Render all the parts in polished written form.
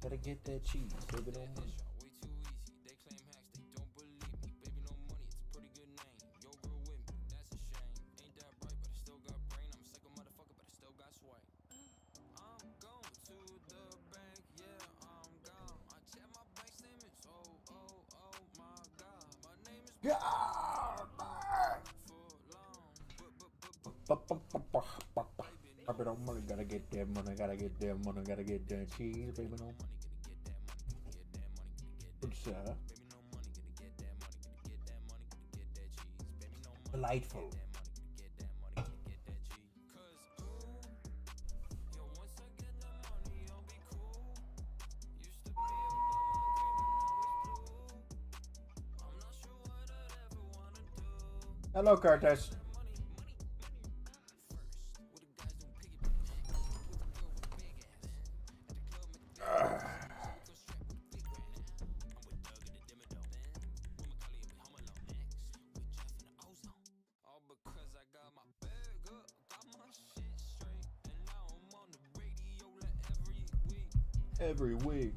Gotta get that cheese, baby. No money. Baby, no money, gotta get that money, gotta get that money, gotta get that cheese, baby, no money. It's delightful. Hello, Curtis. Every week.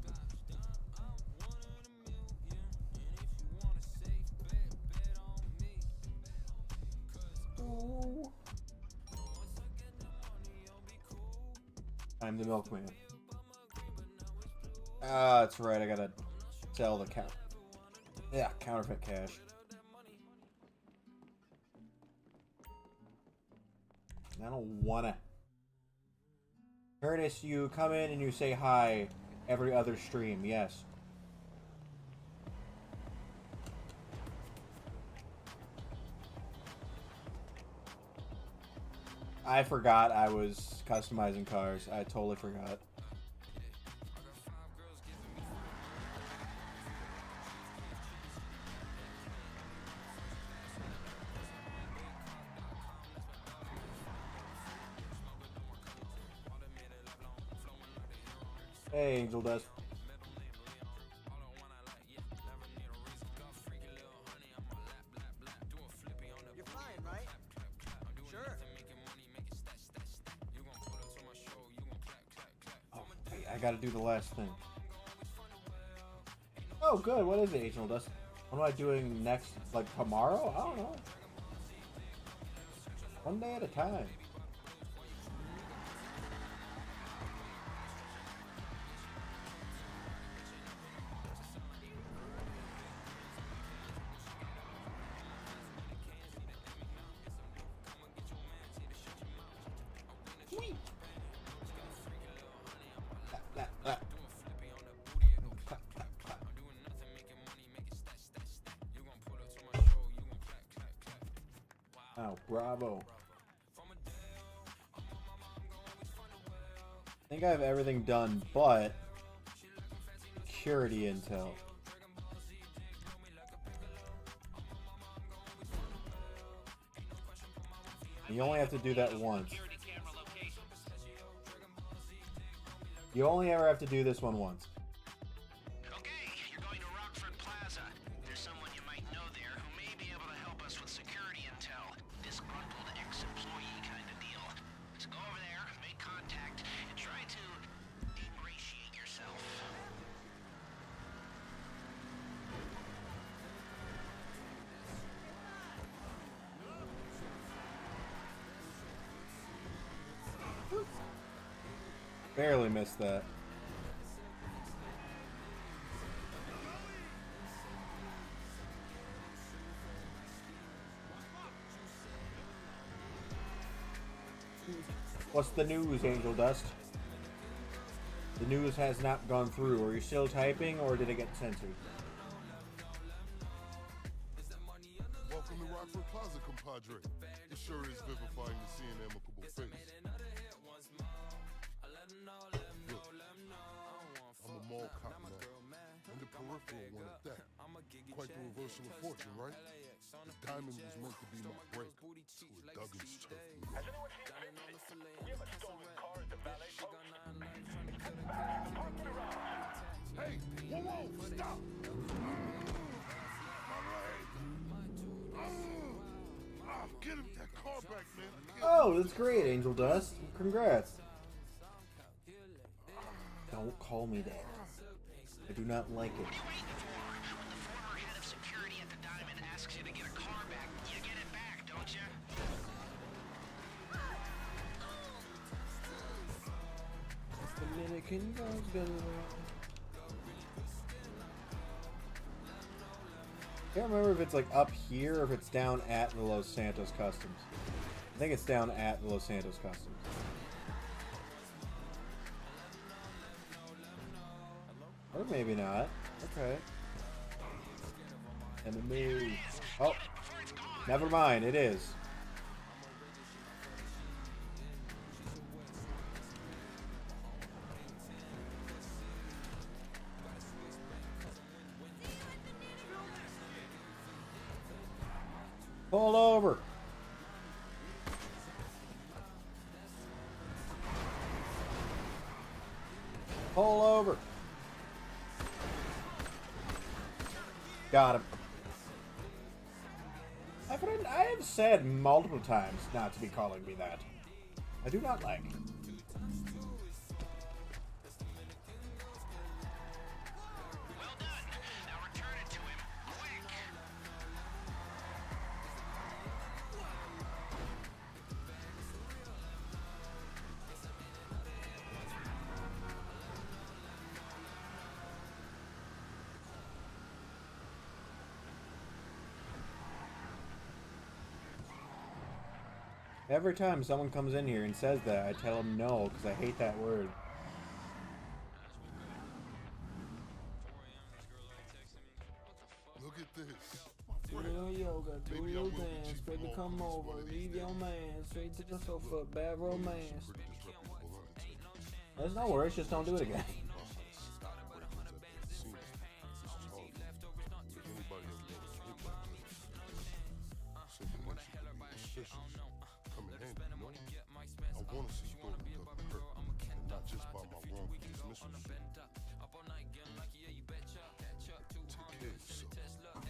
Ooh. I'm the milkman. Ah, that's right. I gotta sell the counterfeit cash. I don't wanna. Curtis, you come in and you say hi every other stream. Yes. I forgot I was customizing cars. I totally forgot. Hey, Angel Dust. You're fine, right? Sure. Oh, wait, I gotta do the last thing. Oh, good. What is it, Angel Dust? What am I doing next? Like tomorrow? I don't know. One day at a time. Oh, bravo. I think I have everything done but security intel. You only have to do that once. You only ever have to do this one once. Okay, you're going to Rockford Plaza. There's someone you might know there who may be able to help us with security intel. Disgruntled ex-employee kind of deal. So go over there, make contact, and try to ingratiate yourself. Barely missed that. What's the news, Angel Dust? The news has not gone through. Are you still typing, or did it get censored? Welcome to Rockford Plaza, compadre. It sure is vivifying to see an amicable face. Look, I'm a mall cop now, and the peripheral one at that. Quite the reversal of fortune, right? The diamond was meant to be my break, so it Duggan's turf. Has anyone seen Princeton? We have a stolen car at the valet post. It's coming back to the parking garage. Hey, whoa, stop! My leg! Get him that car back, man. Oh, that's great, Angel Dust. Congrats. Don't call me that. I do not like it. What are you waiting for? When the former head of security at the Diamond asks you to get a car back, you get it back, don't you? Dominican girls go. I can't remember if it's like up here or if it's down at the Los Santos Customs. I think it's down at the Los Santos Customs. Or maybe not. Okay. Enemy. Oh. Never mind, it is. Pull over. Pull over. Got him. My friend, I have said multiple times not to be calling me that. I do not like. Well done. Now return it to him, quick. Every time someone comes in here and says that, I tell them no, because I hate that word. Look at this. Do your yoga, do Maybe I your will be dance, cheap baby, and come all over, these leave days. your man, straight to the sofa, bad romance. Pretty disreputable undertaking. There's no worries, just don't do it again. I want to see Thor conduct the hurt, and not just by my wrongful dismissals. Take care of yourself.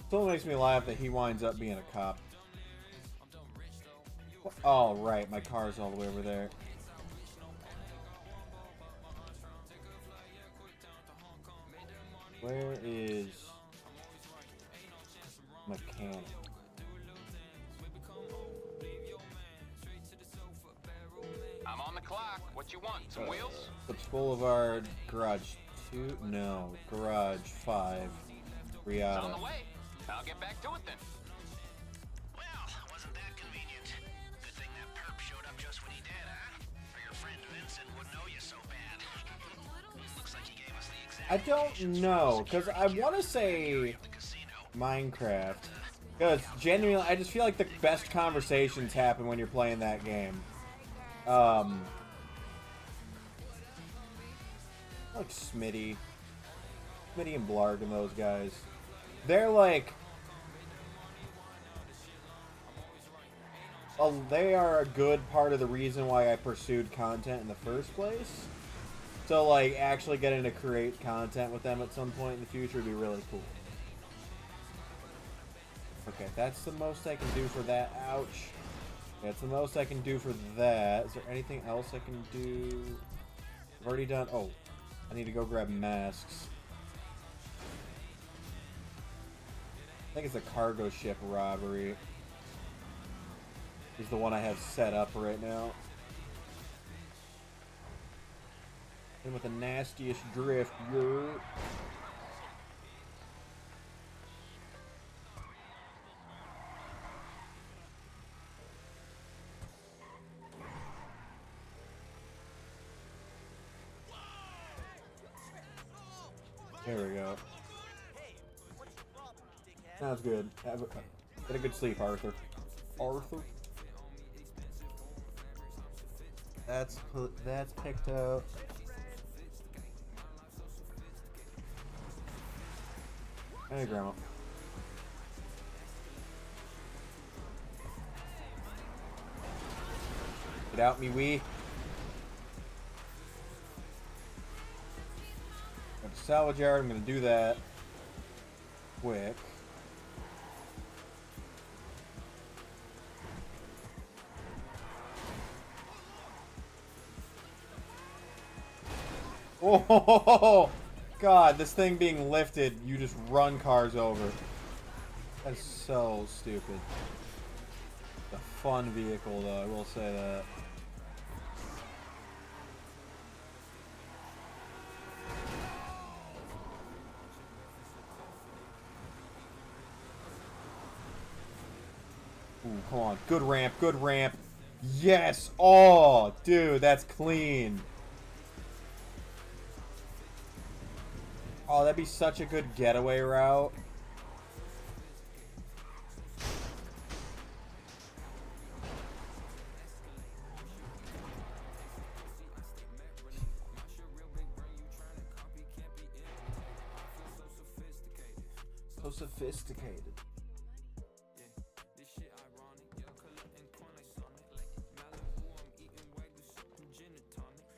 Still makes me laugh that he winds up being a cop. Oh, right, my car's all the way over there. Where is mechanic? I'm on the clock. What you want? Some wheels? Phillips Boulevard, Garage 2? No, Garage 5. It's on Riata. the way. I'll get back to it then. Well, wasn't that convenient? Good thing that perp showed up just when he did, huh? Or your friend Vincent wouldn't know you so bad. Looks like he gave us the exact I don't know, because I want to say the casino. Minecraft. Because genuinely, I just feel like the best conversations happen when you're playing that game. Like Smitty and Blarg and those guys. They're like, they are a good part of the reason why I pursued content in the first place. So like, actually getting to create content with them at some point in the future would be really cool. Okay, that's the most I can do for that. Ouch. That's the most I can do for that. Is there anything else I can do? I've already done... Oh, I need to go grab masks. I think it's a cargo ship robbery. Is the one I have set up right now. And with the nastiest drift, you're... There we go. Sounds good. Get a good sleep, Arthur. Arthur? That's picked out. Hey, Grandma. Get out, me wee. Got a salvage yard. I'm gonna do that quick. Oh, God, this thing being lifted, you just run cars over. That's so stupid. A fun vehicle, though, I will say that. Ooh, come on. Good ramp, good ramp. Yes! Oh, dude, that's clean. Oh, that'd be such a good getaway route. So sophisticated.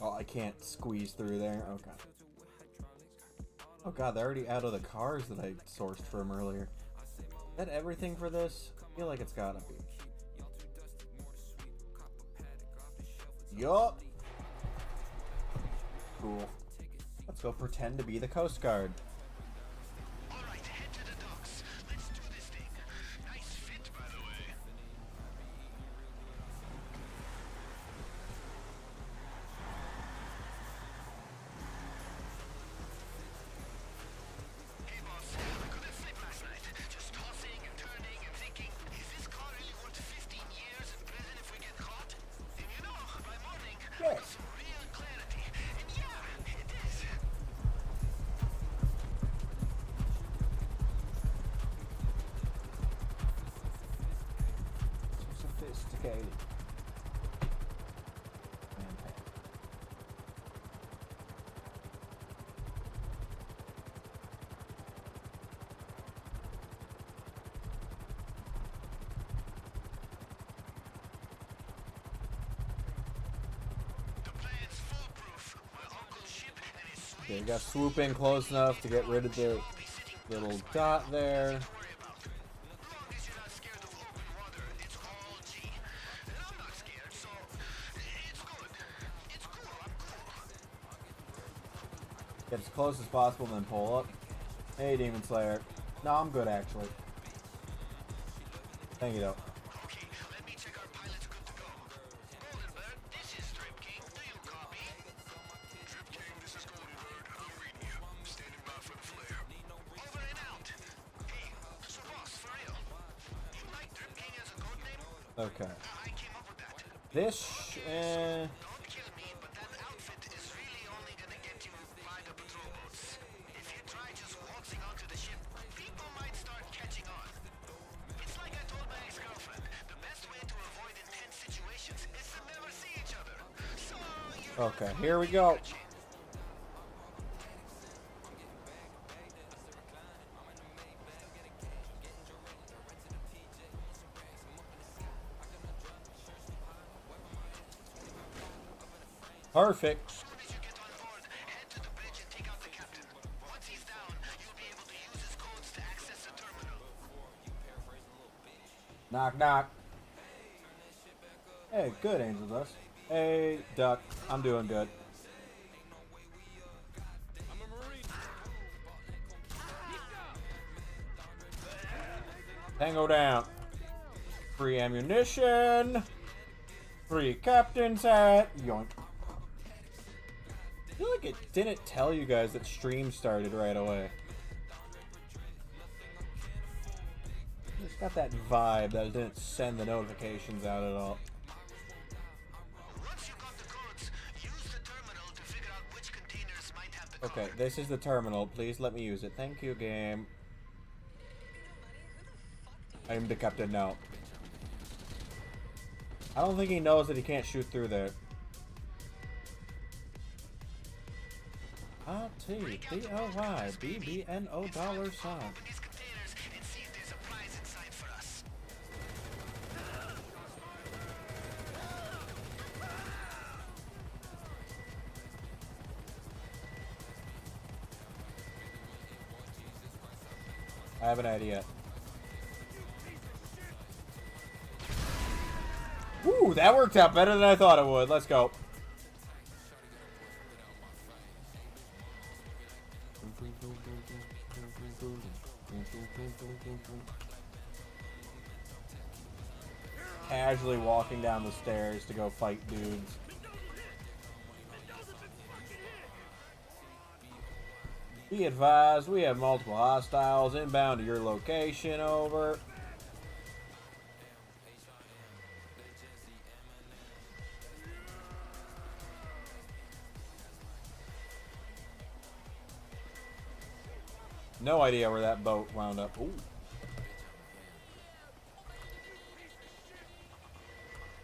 Oh, I can't squeeze through there. Okay. Oh god, they're already out of the cars that I sourced from earlier. Is that everything for this? I feel like it's gotta be. Yup. Cool. Let's go pretend to be the Coast Guard. Alright, head to the docks. Let's do this thing. Nice fit, by the way. Hey boss, I couldn't sleep last night. Just tossing and turning and thinking, is this car really worth 15 years in prison if we get caught? And you know, by morning, I got some real clarity. And yeah, it is. So sophisticated. The plan's foolproof. My uncle's ship and his sweet Okay, you got swoop in close enough to get rid of the little dot there. worry about. Long as you're not scared of open water, it's all G. And I'm not scared, so it's good. It's cool, I'm cool. Get as close as possible, then pull up. Hey, Demon Slayer. No, I'm good, actually. Thank you, though. Okay, let me check our pilot's good to go. Golden Bird, this is Drip King. Do you copy? Drip King, this is Golden Bird. I'm reading you. Standing by for the flare. Over and out. Hey, so boss, for real. You like Drip King as a code name? Okay. I came up with that. This, Don't kill me, but that outfit is really only gonna get you by the patrol boats. If you try just waltzing onto the ship, people might start catching on. It's like I told my ex-girlfriend, the best way to avoid intense situations is to never see each other. So, you okay, here we go. Perfect. as soon as you get on board, head to the bridge and take out the captain. Once he's down, you'll be able to use his codes to access the terminal. Knock, knock. Hey, good, Angel Dust. Hey, Duck. I'm doing good. Tango down. Free ammunition. Free captain's hat. Yoink. I feel like it didn't tell you guys that stream started right away. Just got that vibe that it didn't send the notifications out at all. Once you got the codes, use the terminal to figure out which containers might have the Okay, code. this is the terminal. Please let me use it. Thank you, game. I am the captain now. I don't think he knows that he can't shoot through there. RTBOYBBNO $. Open these containers and see if there's a prize inside for us. I have an idea. Ooh, that worked out better than I thought it would. Let's go. Casually walking down the stairs to go fight dudes. Be advised, we have multiple hostiles inbound to your location, over. No idea where that boat wound up. Ooh.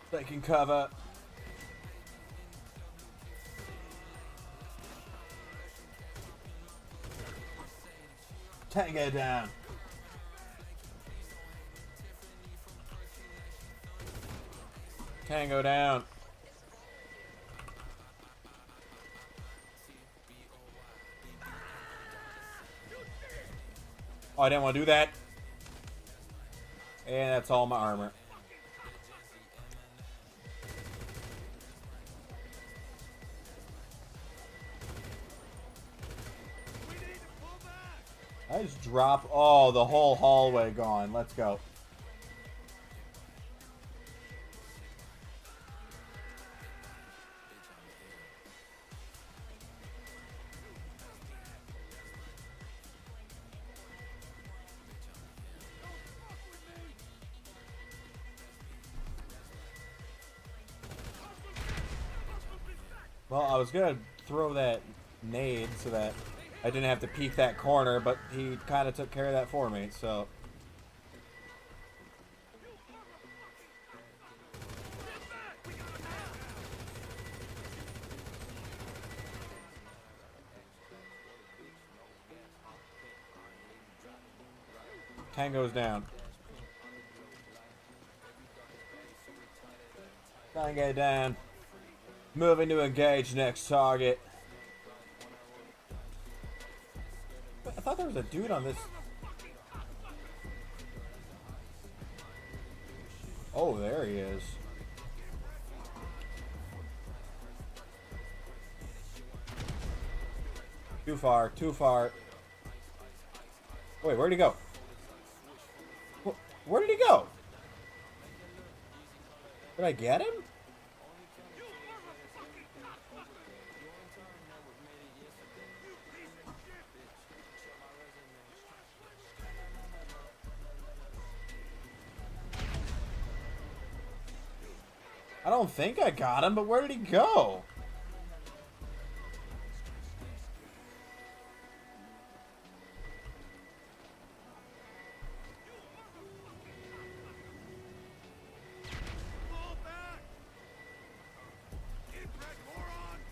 Taking cover. Tango down. Tango down. Oh, I didn't want to do that. And that's all my armor. I just drop. Oh, the whole hallway gone. Let's go. Well, I was gonna throw that nade so that I didn't have to peek that corner, but he kind of took care of that for me, so. Tango's down. Tango down. Moving to engage next target. I thought there was a dude on this. Oh, there he is. Too far, too far. Wait, where'd he go? Where did he go? Did I get him? I don't think I got him, but where did he go?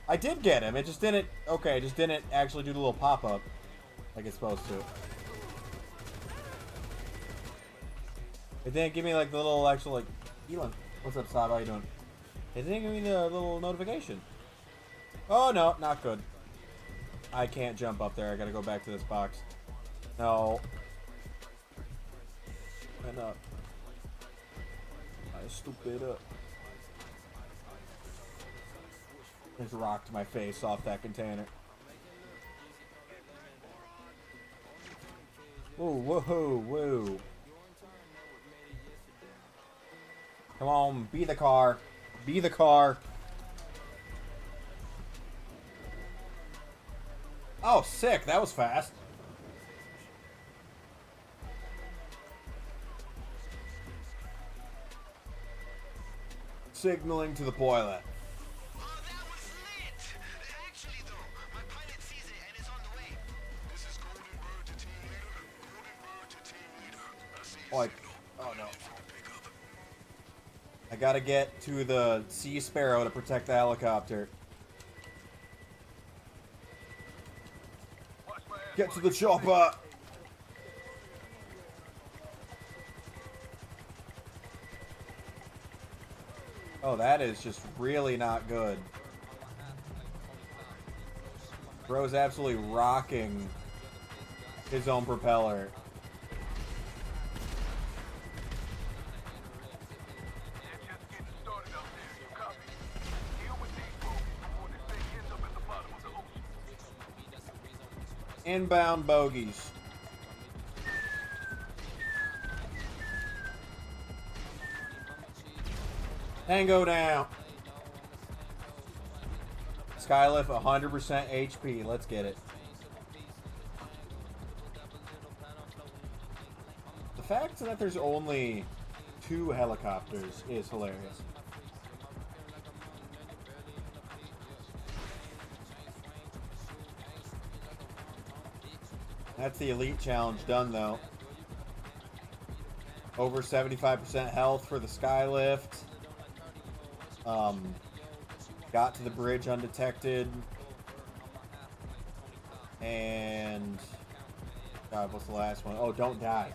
I did get him. It just didn't. Okay, it just didn't actually do the little pop-up like it's supposed to. It didn't give me like the little actual like. Elon, what's up, Saab? How you doing? It didn't give me the little notification. Oh no, not good. I can't jump up there. I gotta go back to this box. No. Man up. I stupid up. Just rocked my face off that container. Whoa, whoa, whoa. Come on, be the car. Be the car. Oh, sick. That was fast. Signaling to the pilot. Oh, oh no. I gotta get to the Sea Sparrow to protect the helicopter. Get to the chopper! Oh, that is just really not good. Bro's absolutely rocking his own propeller. Inbound bogeys. Tango down. Skylift 100% HP. Let's get it. The fact that there's only 2 helicopters is hilarious. That's the elite challenge done, though. Over 75% health for the Skylift. Got to the bridge undetected. And... God, what's the last one? Oh, don't die.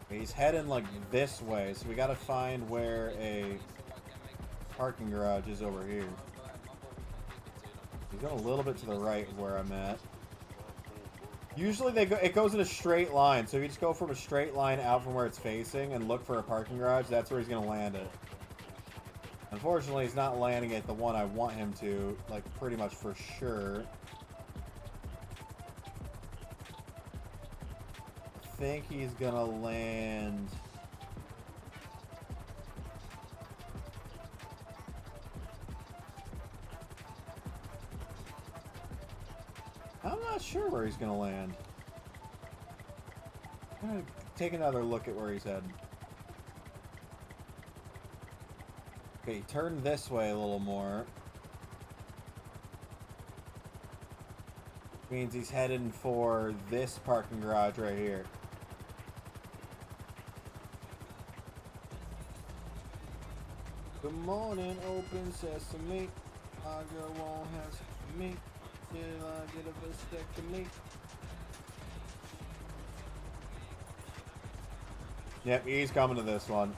He's heading, like, this way, so we gotta find where a parking garage is over here. He's going a little bit to the right of where I'm at. Usually it goes in a straight line, so you just go from a straight line out from where it's facing and look for a parking garage. That's where he's going to land it. Unfortunately, he's not landing at the one I want him to, like, pretty much for sure. I think he's going to land... I'm not sure where he's going to land. I'm going to take another look at where he's heading. Okay, turn this way a little more. Means he's heading for this parking garage right here. Good morning, open sesame. Our girl won't have me. Till I get a vasectomy. Yep, he's coming to this one.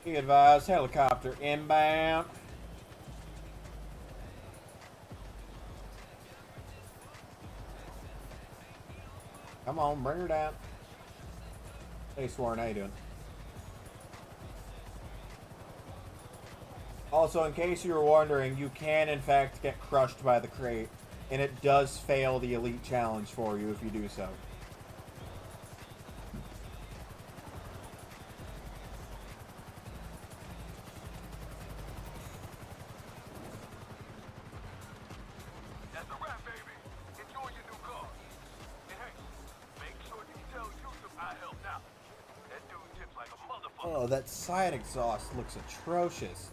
Be advised, helicopter inbound. Come on, bring her down. Hey, Sworn, how you doing? Also, in case you were wondering, you can, in fact, get crushed by the crate. And it does fail the elite challenge for you if you do so. That's a wrap, baby. Enjoy your new car. And hey, make sure you tell Yusuf I helped out. That dude tips like a motherfucker. Oh, that side exhaust looks atrocious.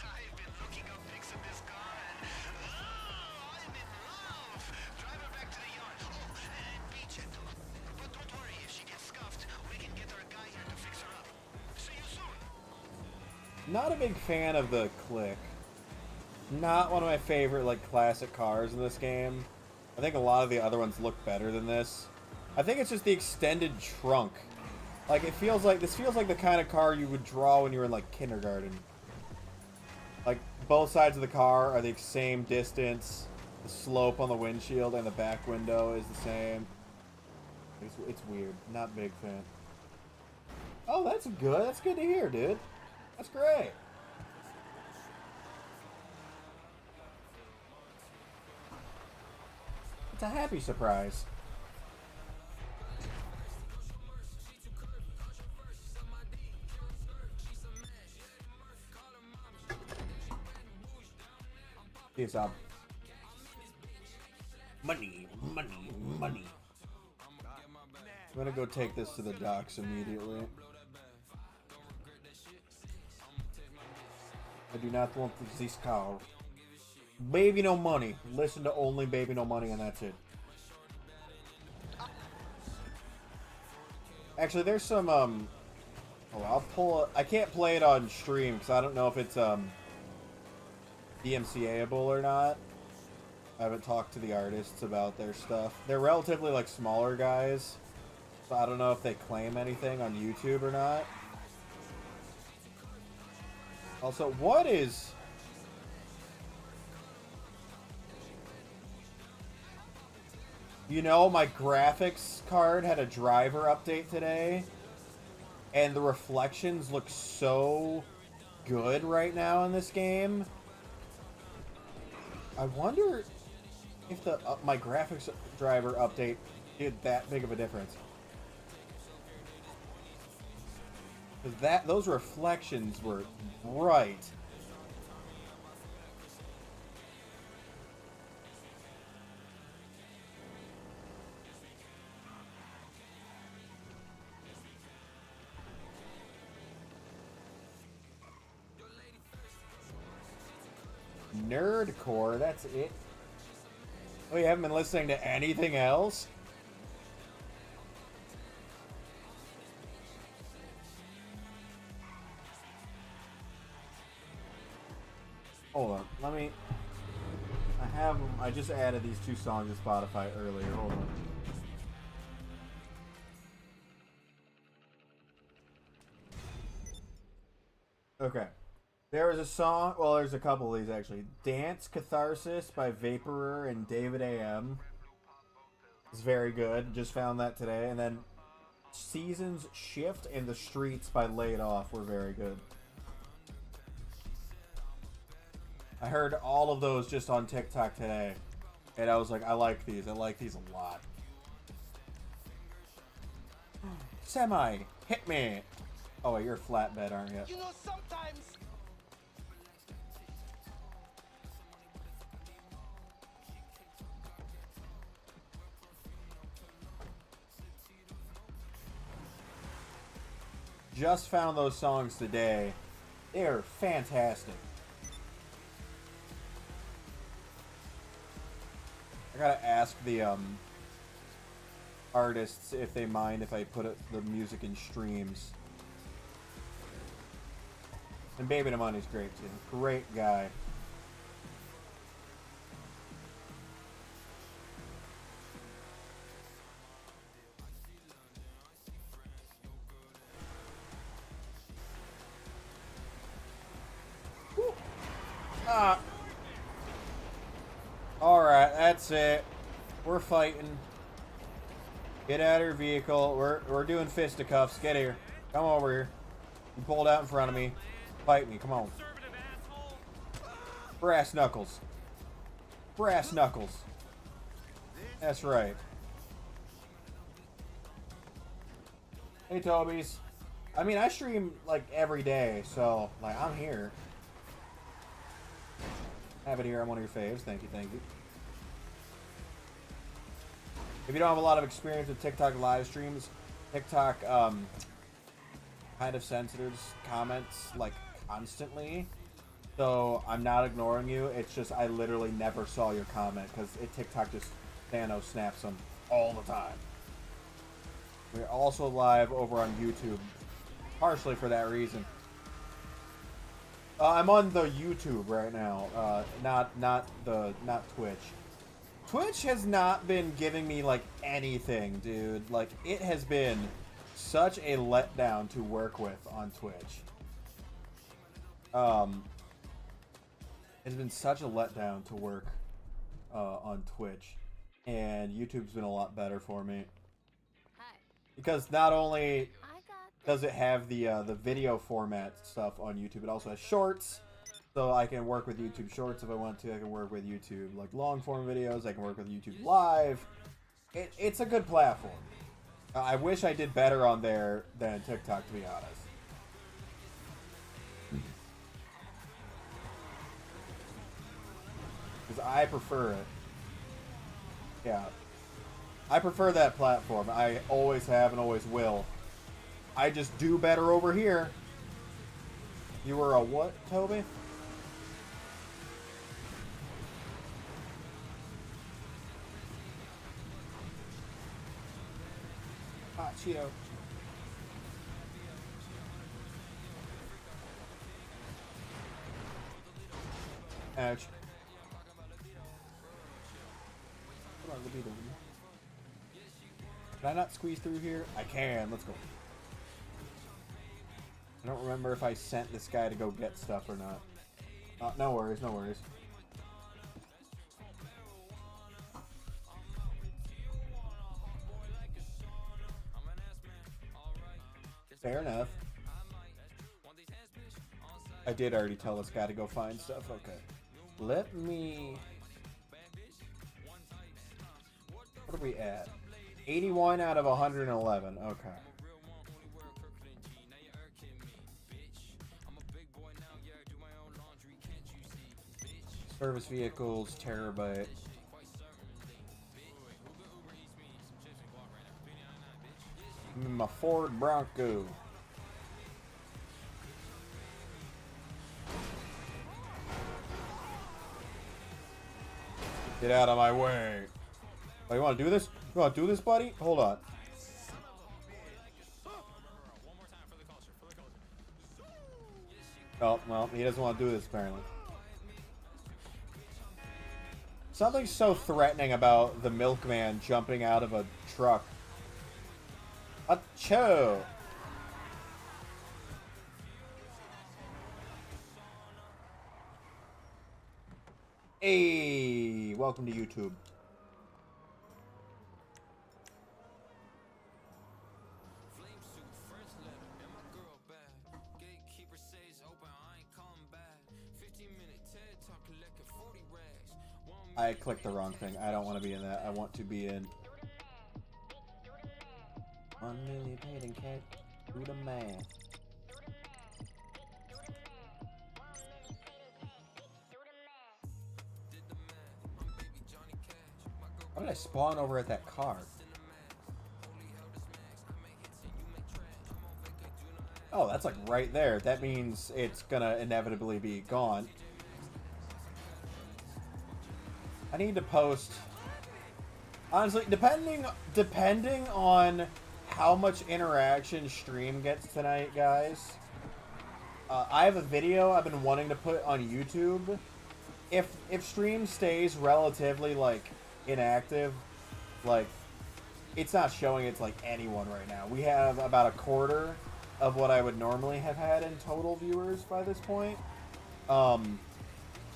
I've been looking up pics of this car and I'm in love. Drive her back to the yard. Oh, and be gentle. But don't worry, if she gets scuffed, we can get our guy here to fix her up. See you soon. Not a big fan of the Click. Not one of my favorite, like, classic cars in this game. I think a lot of the other ones look better than this. I think it's just the extended trunk. Like, this feels like the kind of car you would draw when you were in, like, kindergarten. Like, both sides of the car are the same distance. The slope on the windshield and the back window is the same. It's weird. Not a big fan. Oh, that's good. That's good to hear, dude. That's great. It's a happy surprise. Peace out. Money, money, money. I'm gonna go take this to the docks immediately. I do not want this car. Baby no money. Listen to only Baby No Money and that's it. Actually, there's some, oh, I'll pull it. I can't play it on stream because I don't know if it's, DMCA-able or not. I haven't talked to the artists about their stuff. They're relatively, like, smaller guys. So I don't know if they claim anything on YouTube or not. Also, what is... You know, my graphics card had a driver update today, and the reflections look so good right now in this game. I wonder if the my graphics driver update did that big of a difference. Because those reflections were bright. Nerdcore, that's it. Oh, you haven't been listening to anything else? Hold on, let me... I just added these 2 songs to Spotify earlier, hold on. Okay. There was a song, well, there's a couple of these actually. Dance Catharsis by Vaporer and David AM. It's very good. Just found that today. And then Seasons Shift and The Streets by Laid Off were very good. I heard all of those just on TikTok today. And I was like, I like these. I like these a lot. Semi, hit me. Oh, wait, you're a flatbed, aren't you? You know, sometimes... Just found those songs today. They're fantastic. I gotta ask the artists if they mind if I put the music in streams. And Baby the Money's great too. Great guy. Alright, that's it. We're fighting. Get out of your vehicle. We're doing fisticuffs. Get here. Come over here. You pulled out in front of me. Fight me. Come on. Brass knuckles. Brass knuckles. That's right. Hey, Tobies. I mean, I stream, like, every day, so, like, I'm here. Have it here. I'm one of your faves. Thank you, thank you. If you don't have a lot of experience with TikTok live streams, TikTok kind of censors comments like constantly. So I'm not ignoring you. It's just I literally never saw your comment because TikTok just Thanos snaps them all the time. We're also live over on YouTube, partially for that reason. I'm on the YouTube right now, not Twitch. Twitch has not been giving me like anything, dude. Like it has been such a letdown to work with on Twitch. It's been such a letdown to work on Twitch, and YouTube's been a lot better for me. Because not only does it have the video format stuff on YouTube, it also has shorts, so I can work with YouTube Shorts if I want to. I can work with YouTube like long form videos. I can work with YouTube Live. It's a good platform. I wish I did better on there than TikTok, to be honest. Because I prefer it. Yeah. I prefer that platform. I always have and always will. I just do better over here. You were a what, Toby? Hot Cheeto. Ouch. Come on, let me do it. Can I not squeeze through here? I can. Let's go. I don't remember if I sent this guy to go get stuff or not. No worries, no worries. Fair enough. I did already tell this guy to go find stuff. Okay. Let me... What are we at? 81 out of 111. Okay. Service vehicles, terabyte. I'm in my Ford Bronco. Get out of my way. Oh, you want to do this? You want to do this, buddy? Hold on. Oh, well, he doesn't want to do this, apparently. Something so threatening about the milkman jumping out of a truck. Achoo! Hey, welcome to YouTube. I clicked the wrong thing. I don't want to be in that. I want to be in... Unlimited cat. Do the math. How did I spawn over at that car? Oh, that's like right there. That means it's gonna inevitably be gone. I need to post... Honestly, depending on how much interaction stream gets tonight, guys, I have a video I've been wanting to put on YouTube. If stream stays relatively, like, inactive, like, it's not showing it's, like, anyone right now. We have about a quarter of what I would normally have had in total viewers by this point.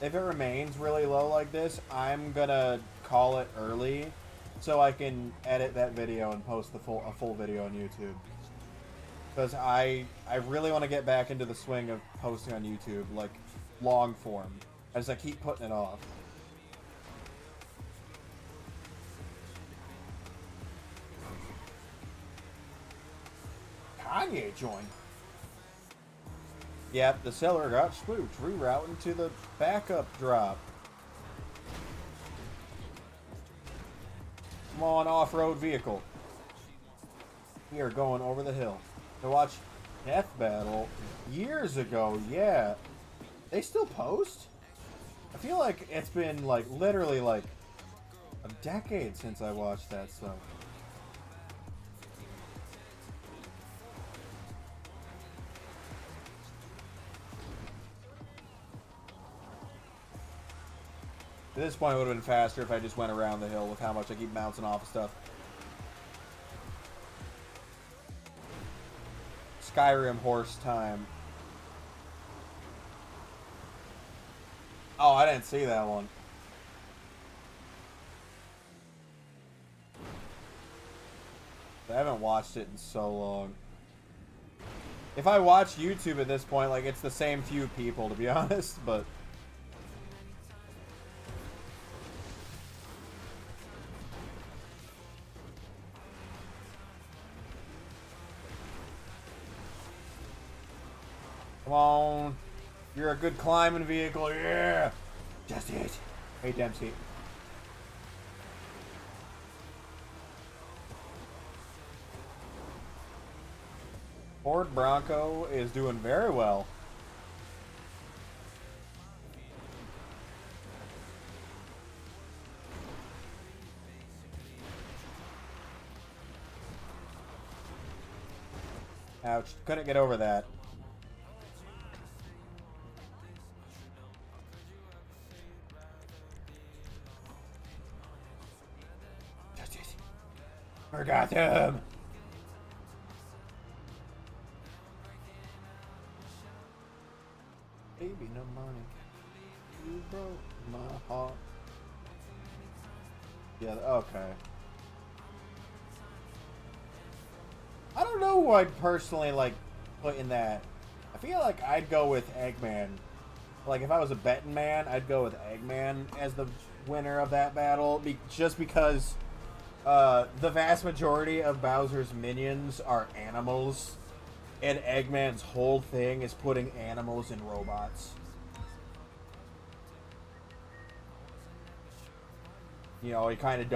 If it remains really low like this, I'm gonna call it early so I can edit that video and post a full video on YouTube. Because I really want to get back into the swing of posting on YouTube, like, long form, as I keep putting it off. Kanye joined. Yep, the seller got spooked, rerouting to the backup drop. Come on, off-road vehicle. We are going over the hill to watch Death Battle years ago. Yeah, they still post? I feel like it's been like literally like a decade since I watched that stuff. At this point, it would have been faster if I just went around the hill with how much I keep bouncing off of stuff. Skyrim horse time. Oh, I didn't see that one. I haven't watched it in so long. If I watch YouTube at this point, like, it's the same few people, to be honest, but... Come on. You're a good climbing vehicle. Yeah. Just it. Hey, Dempsey. Ford Bronco is doing very well. Ouch. Couldn't get over that. Forgot him. Baby, no money. You broke my heart. Yeah, okay. I don't know who I'd personally, like, put in that. I feel like I'd go with Eggman. Like, if I was a betting man, I'd go with Eggman as the winner of that battle. Just because the vast majority of Bowser's minions are animals. And Eggman's whole thing is putting animals in robots. You know, he kind of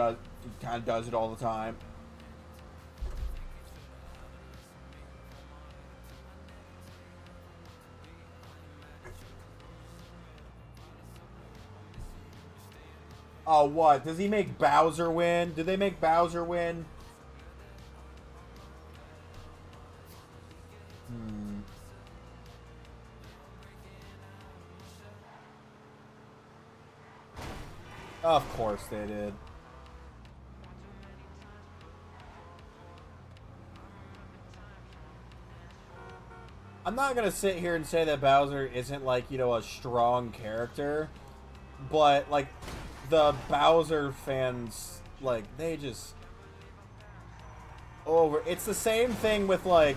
does it all the time. Oh, what? Does he make Bowser win? Did they make Bowser win? Of course they did. I'm not gonna sit here and say that Bowser isn't, like, you know, a strong character, but, like, the Bowser fans, like, they just over. It's the same thing with, like,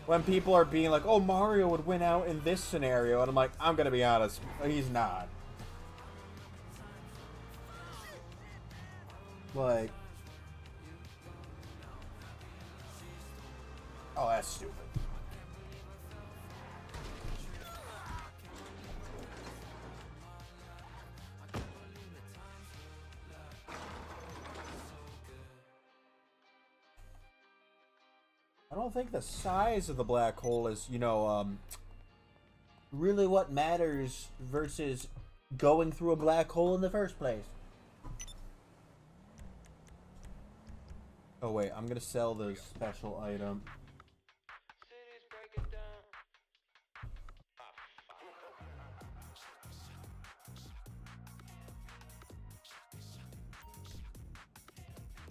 when people are being like, oh, Mario would win out in this scenario, and I'm like, I'm gonna be honest, he's not. Like, oh, that's stupid. I don't think the size of the black hole is, you know, really what matters versus going through a black hole in the first place. Oh wait, I'm gonna sell the special item.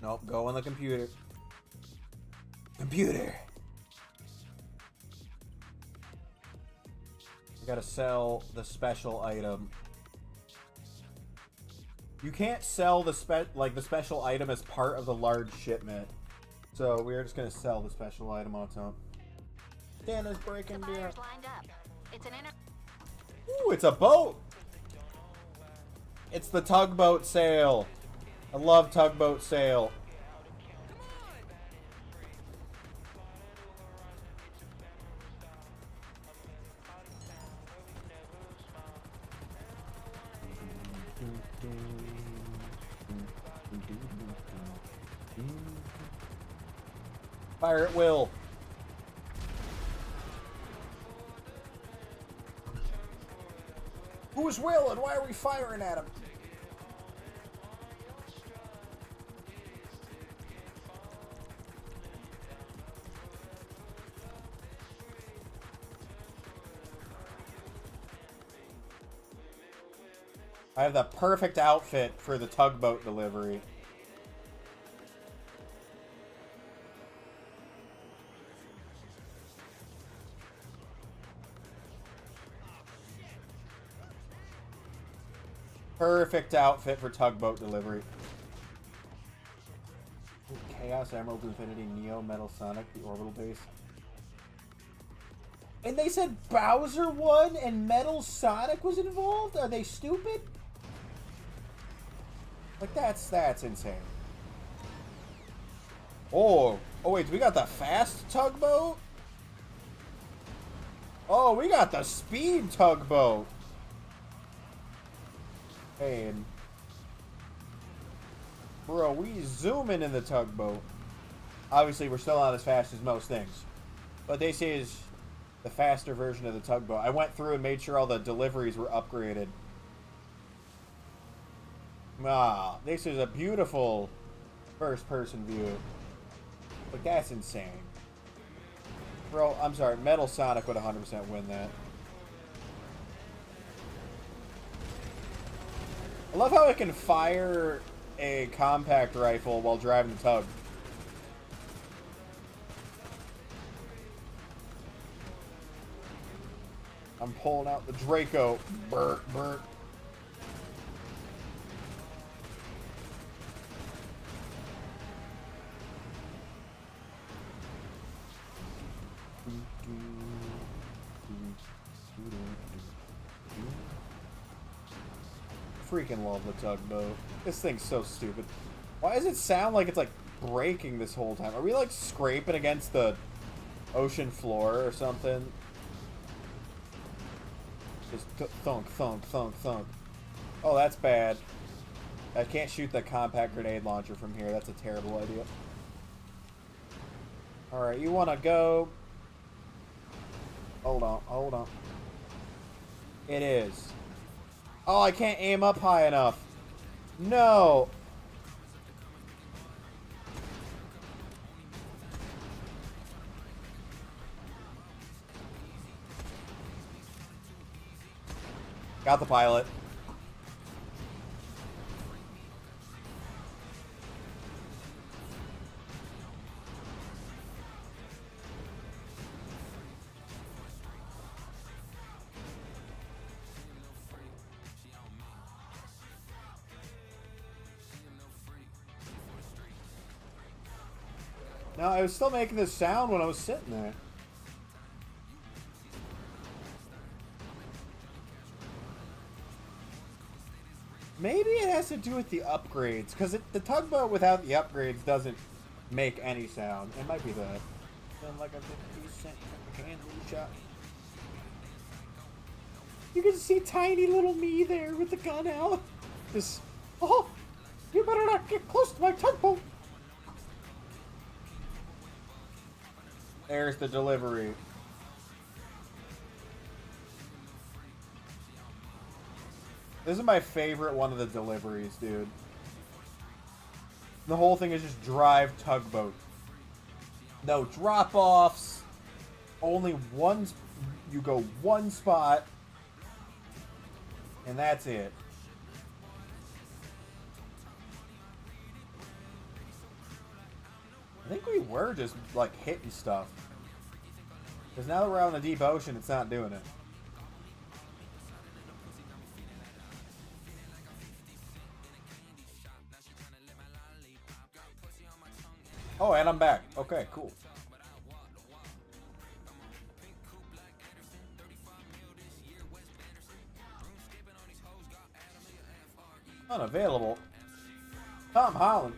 Nope, go on the computer. Computer! I gotta sell the special item. You can't sell the special item as part of the large shipment. So we're just gonna sell the special item on its own. Dana's breaking down. Ooh, it's a boat! It's the tugboat sale. I love tugboat sale. Fire at will. Who's Will and why are we firing at him? I have the perfect outfit for the tugboat delivery. Perfect outfit for tugboat delivery. Chaos Emerald Infinity Neo Metal Sonic, the orbital base. And they said Bowser won and Metal Sonic was involved? Are they stupid? Like, that's insane. Oh wait, we got the fast tugboat? Oh, we got the speed tugboat. Hey, and bro, we zooming in the tugboat. Obviously, we're still not as fast as most things, but this is the faster version of the tugboat. I went through and made sure all the deliveries were upgraded. Ah, this is a beautiful first-person view. But that's insane. Bro, I'm sorry, Metal Sonic would 100% win that. I love how it can fire a compact rifle while driving the tug. I'm pulling out the Draco. Burt, burt. Freaking love the tugboat. This thing's so stupid. Why does it sound like it's like breaking this whole time? Are we like scraping against the ocean floor or something? Just thunk, thunk, thunk, thunk. Oh, that's bad. I can't shoot the compact grenade launcher from here. That's a terrible idea. Alright, you want to go... Hold on, hold on. It is. Oh, I can't aim up high enough. No. Got the pilot. No, I was still making this sound when I was sitting there. Maybe it has to do with the upgrades, because the tugboat without the upgrades doesn't make any sound. It might be that. Sound like a 50-cent handle shot. You can see tiny little me there with the gun out. Just, oh, you better not get close to my tugboat. There's the delivery. This is my favorite one of the deliveries, dude. The whole thing is just drive tugboat. No drop-offs. Only one... You go one spot. And that's it. I think we were just, like, hitting stuff. Because now that we're out in the deep ocean, it's not doing it. Oh, and I'm back. Okay, cool. Unavailable. Tom Holland.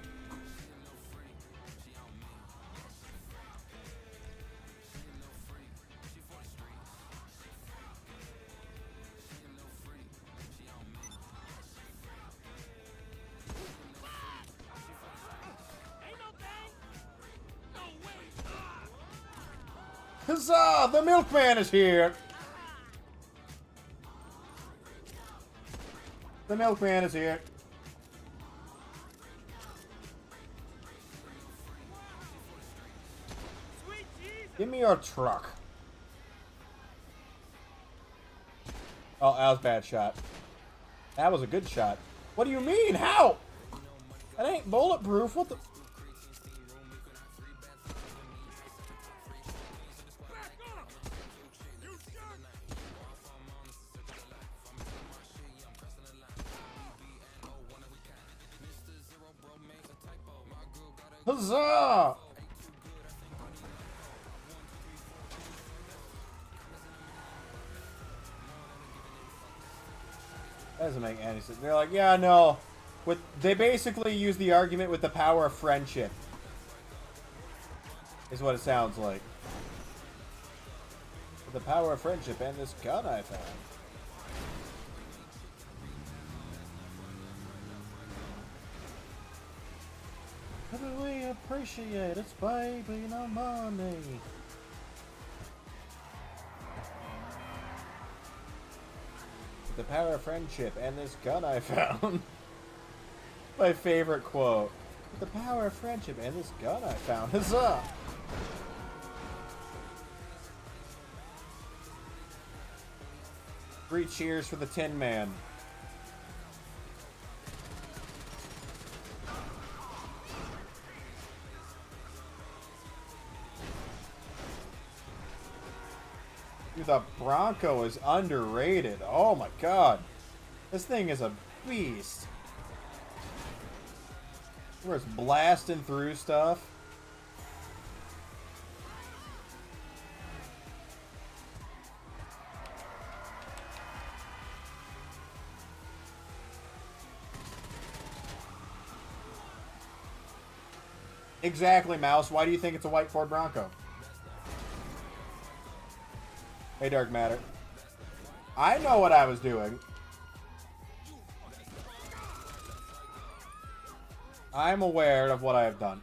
Huzzah! The milkman is here! The milkman is here. Give me your truck. Oh, that was a bad shot. That was a good shot. What do you mean? How? That ain't bulletproof. What the... Huzzah! That doesn't make any sense. They're like, yeah, no. They basically use the argument with the power of friendship. Is what it sounds like. With the power of friendship and this gun I found. We appreciate it, baby, no money. The power of friendship and this gun I found. My favorite quote. The power of friendship and this gun I found. Huzzah! Three cheers for the Tin Man. Dude, the Bronco is underrated. Oh my god. This thing is a beast. Where it's blasting through stuff. Exactly, Mouse. Why do you think it's a white Ford Bronco? Hey, Dark Matter. I know what I was doing. I'm aware of what I have done.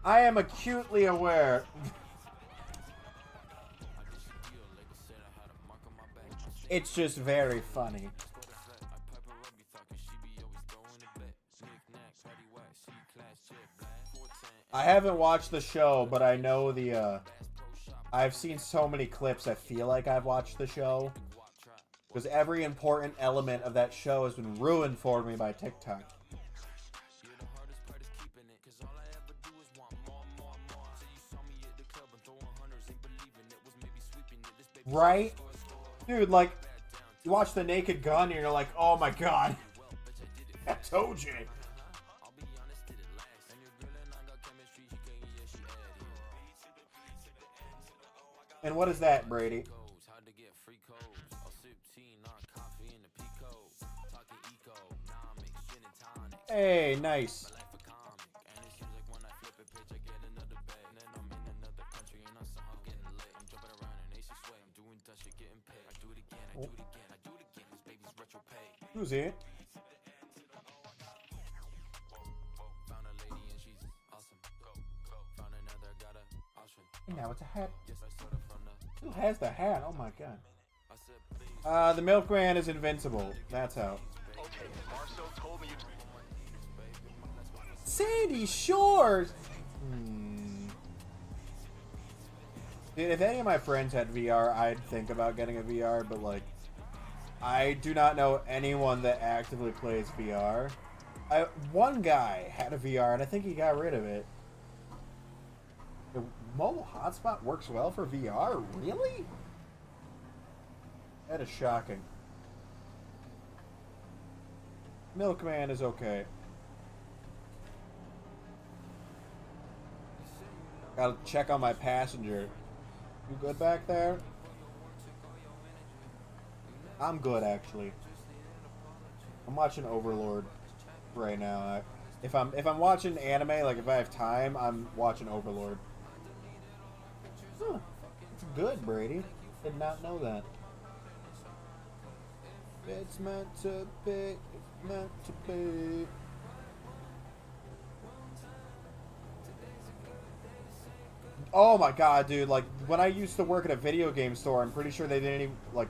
I am acutely aware. It's just very funny. I haven't watched the show, but I know the, I've seen so many clips, I feel like I've watched the show. Because every important element of that show has been ruined for me by TikTok. Right? Dude, like, you watch The Naked Gun and you're like, oh my god. I told you. And what is that, Brady? Hey, nice. Oh. Who's it? And now it's a hat. Who has the hat? Oh my god. The Milkman is invincible. That's how. Sandy Shores! Dude, if any of my friends had VR, I'd think about getting a VR, but like, I do not know anyone that actively plays VR. One guy had a VR, and I think he got rid of it. The mobile hotspot works well for VR? Really? That is shocking. Milkman is okay. Gotta check on my passenger. You good back there? I'm good, actually. I'm watching Overlord right now. If I'm watching anime, like if I have time, I'm watching Overlord. Huh. It's good, Brady. Did not know that. It's meant to be. It's meant to be. Oh my god, dude, like, when I used to work at a video game store, I'm pretty sure they didn't even, like,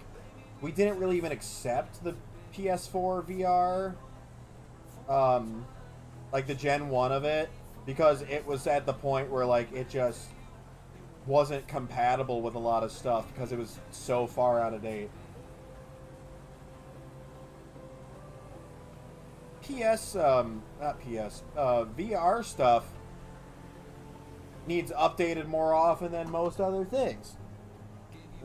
we didn't really even accept the PS4 VR, like, the Gen 1 of it, because it was at the point where, like, it just wasn't compatible with a lot of stuff, because it was so far out of date. VR stuff needs updated more often than most other things.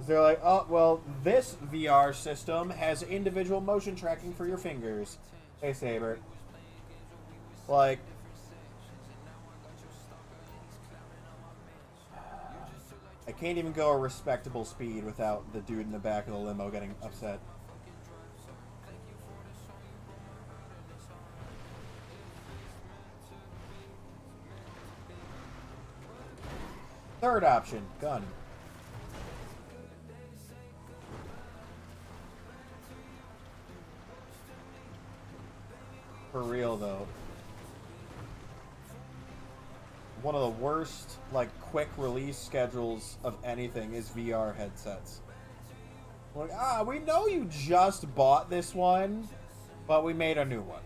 They're like, oh, well, this VR system has individual motion tracking for your fingers. Hey, Saber. Like, I can't even go a respectable speed without the dude in the back of the limo getting upset. Third option, gun. For real though. One of the worst, like, quick release schedules of anything is VR headsets. Like, we know you just bought this one, but we made a new one.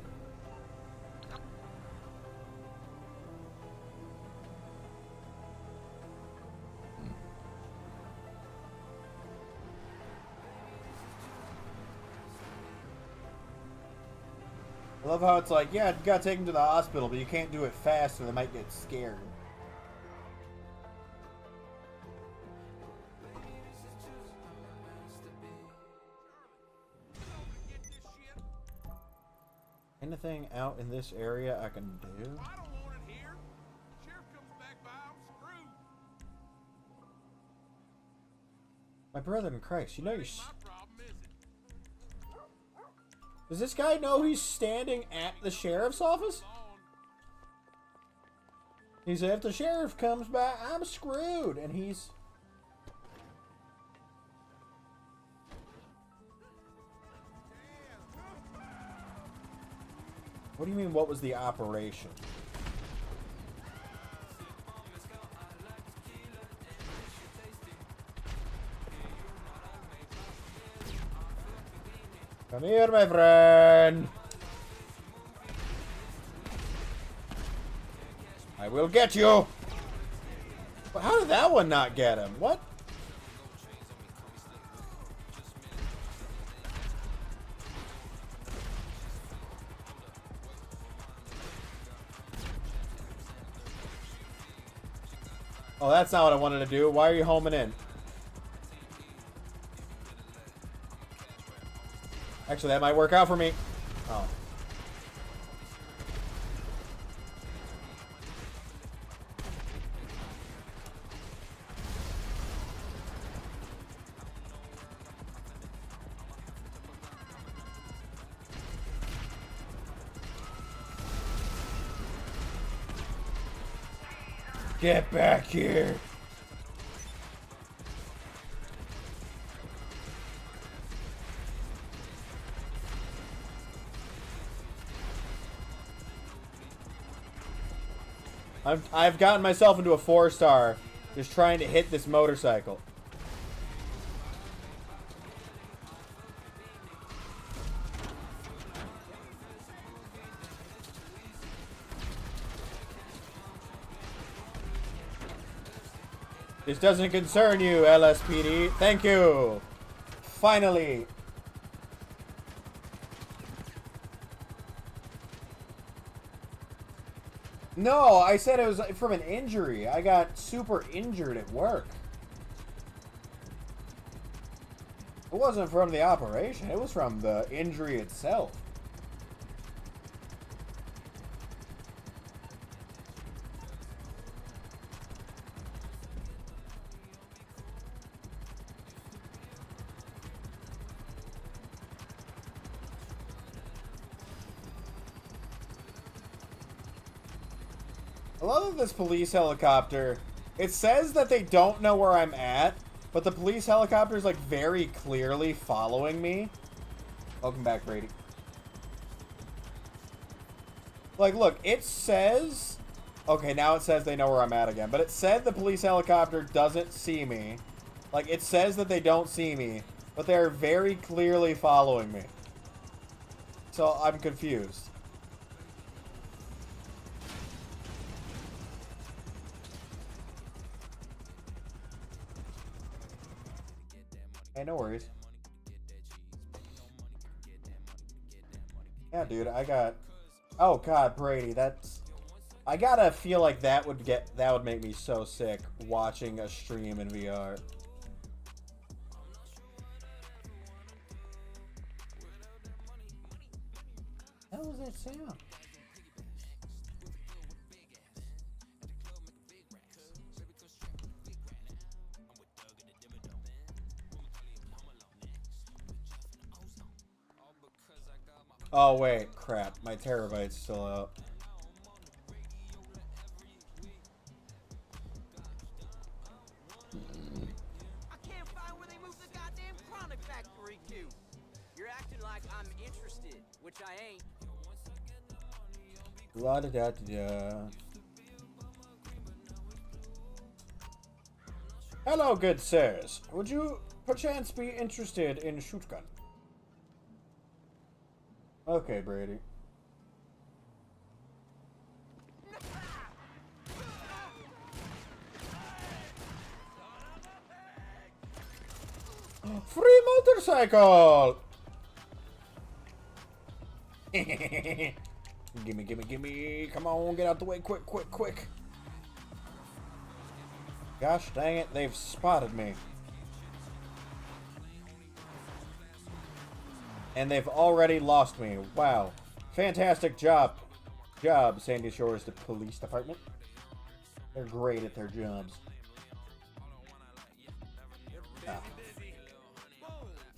I love how it's like, yeah, you gotta take them to the hospital, but you can't do it fast or they might get scared. Anything out in this area I can do? I don't want it here. Sheriff comes back by, I'm screwed. My brother in Christ, you know you're... My problem is it? Does this guy know he's standing at the sheriff's office? He said, if the sheriff comes by, I'm screwed. And he's... What do you mean, what was the operation? Come here, my friend. I will get you. But how did that one not get him? What? Oh, that's not what I wanted to do. Why are you homing in? Actually, that might work out for me. Oh. Get back here. I've gotten myself into a 4-star just trying to hit this motorcycle. This doesn't concern you, LSPD. Thank you. Finally. No, I said it was from an injury. I got super injured at work. It wasn't from the operation. It was from the injury itself. I love this police helicopter. It says that they don't know where I'm at, but the police helicopter is like very clearly following me. Welcome back, Brady. Like, look, it says... Okay, now it says they know where I'm at again. But it said the police helicopter doesn't see me. Like, it says that they don't see me, but they're very clearly following me. So, I'm confused. Hey, no worries. Yeah, dude, I got... Oh, God, Brady, that's... I gotta feel like that would make me so sick, watching a stream in VR. What was that sound? Oh, wait, crap. My terabyte's still out. I can't find where they moved the goddamn Chronic Factory to. You're acting like I'm interested, which I ain't. La da da da da. Hello, good sirs. Would you perchance be interested in shootgun? Okay, Brady. Free motorcycle! Gimme, gimme, gimme. Come on, get out the way. Quick, quick, quick. Gosh dang it, they've spotted me. And they've already lost me. Wow. Fantastic job. Sandy Shores the police department. They're great at their jobs. Ah.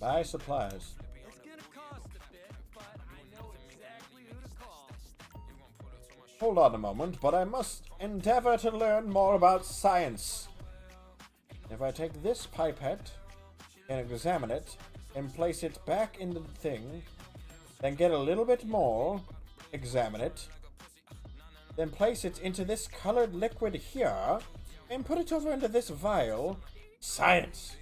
Buy supplies. It's gonna cost a bit, but I know exactly who to call. Hold on a moment, but I must endeavor to learn more about science. If I take this pipette and examine it and place it back into the thing, then get a little bit more, examine it, then place it into this colored liquid here, and put it over into this vial. Science!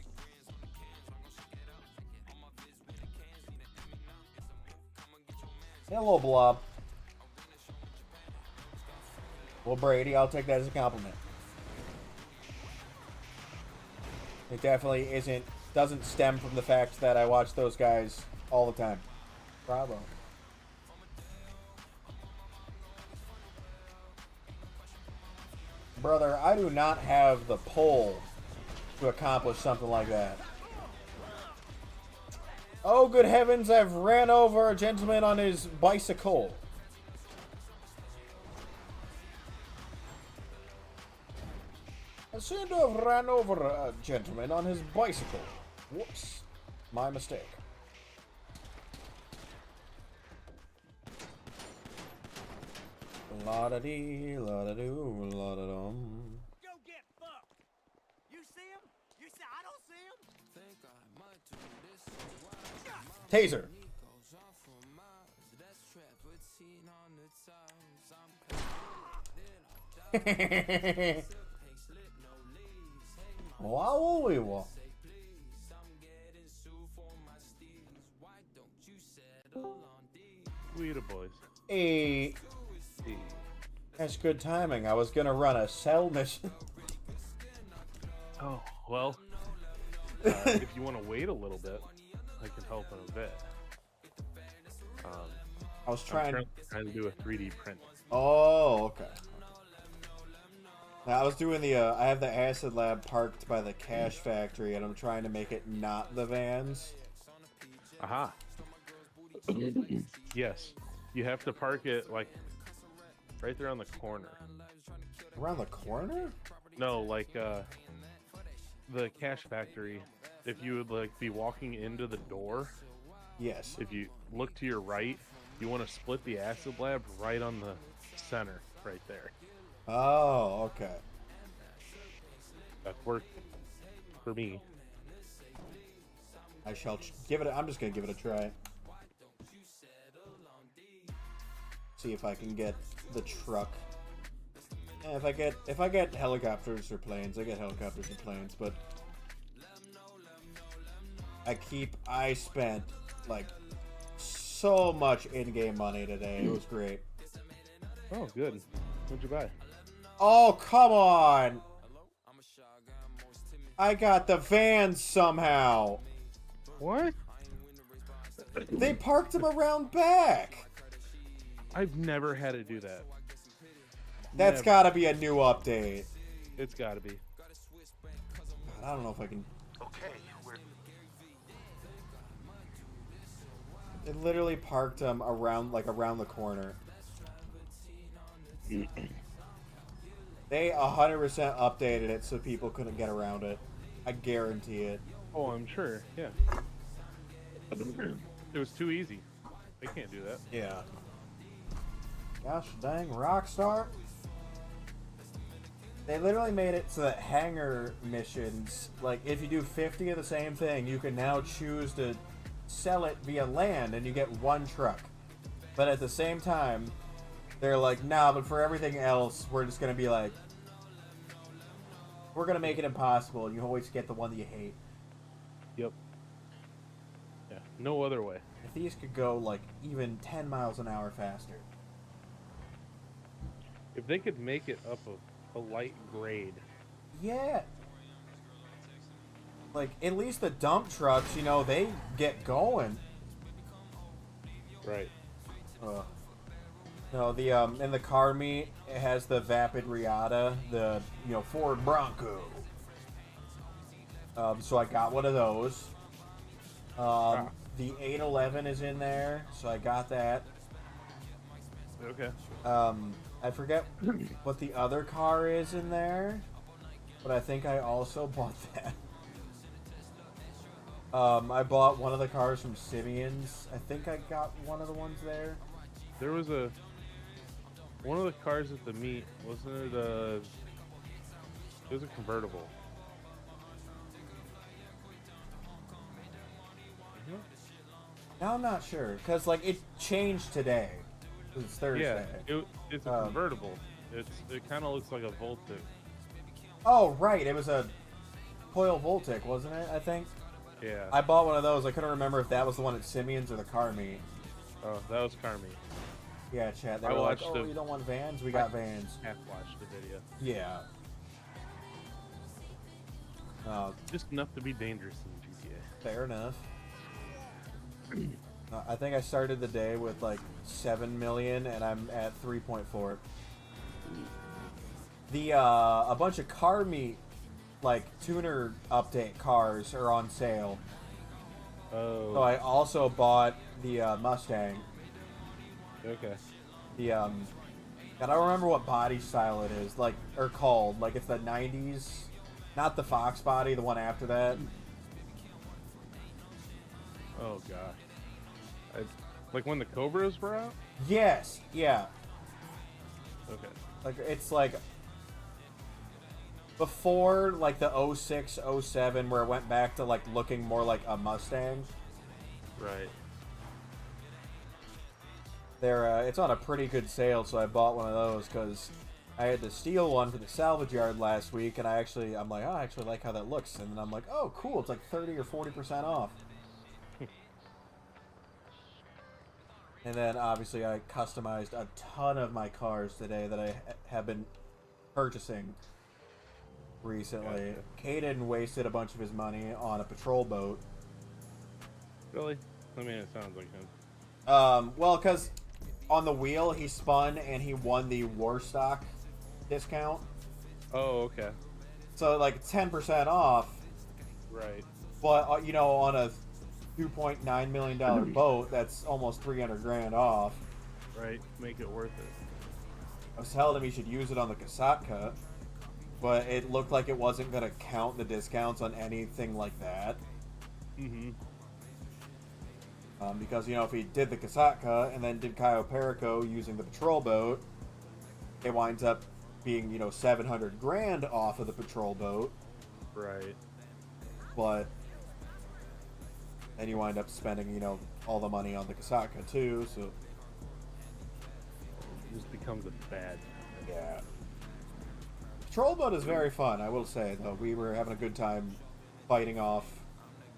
Hello, Blob. Well, Brady, I'll take that as a compliment. It definitely doesn't stem from the fact that I watch those guys all the time. Bravo. Brother, I do not have the pull to accomplish something like that. Oh, good heavens, I've ran over a gentleman on his bicycle. I seem to have ran over a gentleman on his bicycle. Whoops. My mistake. La-da-dee, la-da-doo, la-da-dum. Go get fucked. You see him? You see? I don't see him. Taser. Wow, we will. We the boys. Hey. That's good timing. I was gonna run a cell mission. Oh, well. If you want to wait a little bit, I can help in a bit. I was I'm trying to do a 3D print. Oh, okay. Now, I was doing the, I have the acid lab parked by the cash factory, and I'm trying to make it not the vans. Aha. Yes. You have to park it, like, right there on the corner. Around the corner? No, like, the cash factory. If you would, like, be walking into the door, Yes. if you look to your right, you want to split the acid lab right on the center, right there. Oh, okay. That worked for me. I shall give it. I'm just gonna give it a try. See if I can get the truck. If I get helicopters or planes, I get helicopters or planes. But I spent like so much in-game money today. It was great. Oh, good. What'd you buy? Oh, come on! I got the vans somehow. What? They parked them around back. I've never had to do that. That's Never. gotta be a new update. It's gotta be. I don't know if I can. Okay, we're It literally parked them around the corner. They 100% updated it so people couldn't get around it. I guarantee it. Oh, I'm sure. Yeah. It was too easy. They can't do that. Yeah. Gosh dang, Rockstar. They literally made it so that hangar missions, like if you do 50 of the same thing, you can now choose to sell it via land and you get one truck. But at the same time, they're like, nah, but for everything else, we're just going to be like, we're going to make it impossible. You always get the one that you hate. Yep. Yeah. No other way. If these could go like even 10 miles an hour faster. If they could make it up a light grade. Yeah. Like, at least the dump trucks, you know, they get going. Right. No, the in the car meet, it has the Vapid Riata, the Ford Bronco. So I got one of those. The 811 is in there, so I got that. Okay. I forget what the other car is in there, but I think I also bought that. I bought one of the cars from Simeon's. I think I got one of the ones there. There was one of the cars at the meet, wasn't it? It was a convertible. Now I'm not sure because like it changed today. It's Thursday. Yeah, it's a convertible. It kind of looks like a Voltic. Oh right, it was a Coil Voltic, wasn't it? I think. Yeah. I bought one of those. I couldn't remember if that was the one at Simeon's or the car meet. Oh, that was car meet. Yeah, chat. They I were like, watched "Oh, the- you don't want vans? We got vans." Half watched the video. Yeah. Just enough to be dangerous in GTA. Fair enough. I think I started the day with like 7 million, and I'm at 3.4. The a bunch of car meet, like tuner update cars are on sale. Oh. So I also bought the Mustang. Okay. The I don't remember what body style it is, like or called. Like it's the 90s, not the Fox body, the one after that. Oh god. Like when the Cobras were out? Yes, yeah. Okay. Like it's like before like the 06, 07 where it went back to like looking more like a Mustang. Right. It's on a pretty good sale, so I bought one of those because I had to steal one for the salvage yard last week, and I'm like, oh, I actually like how that looks, and then I'm like, oh, cool, it's like 30 or 40% off. And then obviously I customized a ton of my cars today that I have been purchasing recently. Gotcha. Caden wasted a bunch of his money on a patrol boat. Really? I mean, it sounds like him. Well, because on the wheel he spun and he won the Warstock discount. Oh, okay. So like 10% off. Right. But you know, on a $2.9 million boat, that's almost 300 grand off. Right. Make it worth it. I was telling him he should use it on the Kasatka, but it looked like it wasn't going to count the discounts on anything like that. Mm-hmm. Because, you know, if he did the Kasatka and then did Cayo Perico using the patrol boat, it winds up being, you know, 700 grand off of the patrol boat. Right. But then you wind up spending, you know, all the money on the Kasatka too, so... It just becomes a bad. Yeah. Patrol boat is very fun, I will say, though. We were having a good time fighting off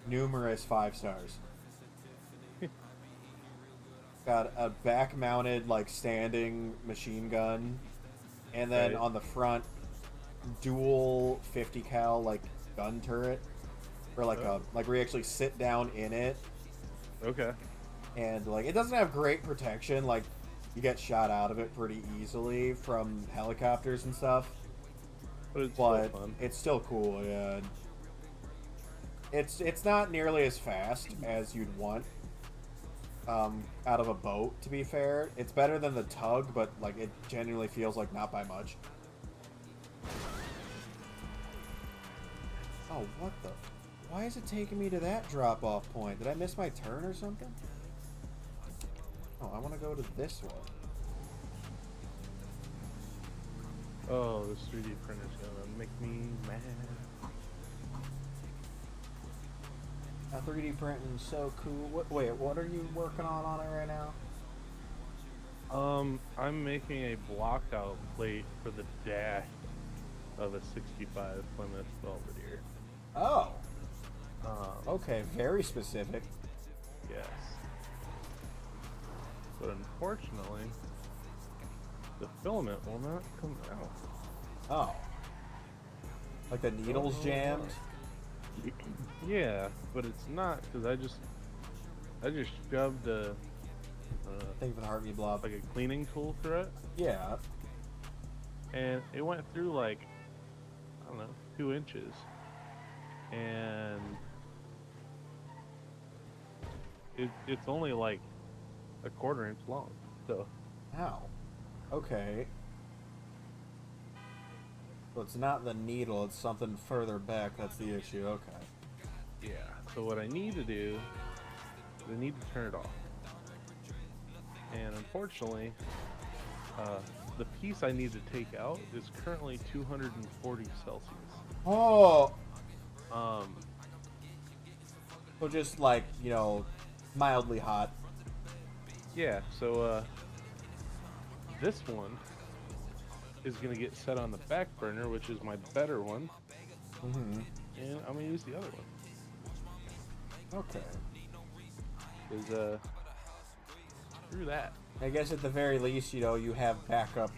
numerous 5 stars. Got a back-mounted, like, standing machine gun, and then Right. on the front, dual 50 cal, like, gun turret, or like Oh. like where you actually sit down in it, Okay. and like it doesn't have great protection. Like you get shot out of it pretty easily from helicopters and stuff, But it's but still fun. it's still cool. Yeah, it's not nearly as fast as you'd want out of a boat. To be fair, it's better than the tug, but like it genuinely feels like not by much. Oh, what the? Why is it taking me to that drop-off point? Did I miss my turn or something? Oh, I want to go to this one. Oh, this 3D printer's gonna make me mad. That 3D printing is so cool. Wait, what are you working on it right now? I'm making a blockout plate for the dash of a 65 Plymouth Belvedere. Oh. Okay, very specific. Yes. But unfortunately, the filament will not come out. Oh. Like the needle's jammed? Yeah, but it's not because I just shoved a Thank you for the heartbeat blob. like a cleaning tool through it, Yeah. and it went through like I don't know 2 inches, and it's only like a 1/4 inch long. So Ow. Okay. So it's not the needle, it's something further back that's the issue. Okay. Yeah. So what I need to do is I need to turn it off. And unfortunately, the piece I need to take out is currently 240 Celsius. Oh! Um, So just like, you know, mildly hot. yeah, so this one is going to get set on the back burner, which is my better one. Mm-hmm. And I'm going to use the other one. Okay. Because, screw that. I guess at the very least, you know, you have backup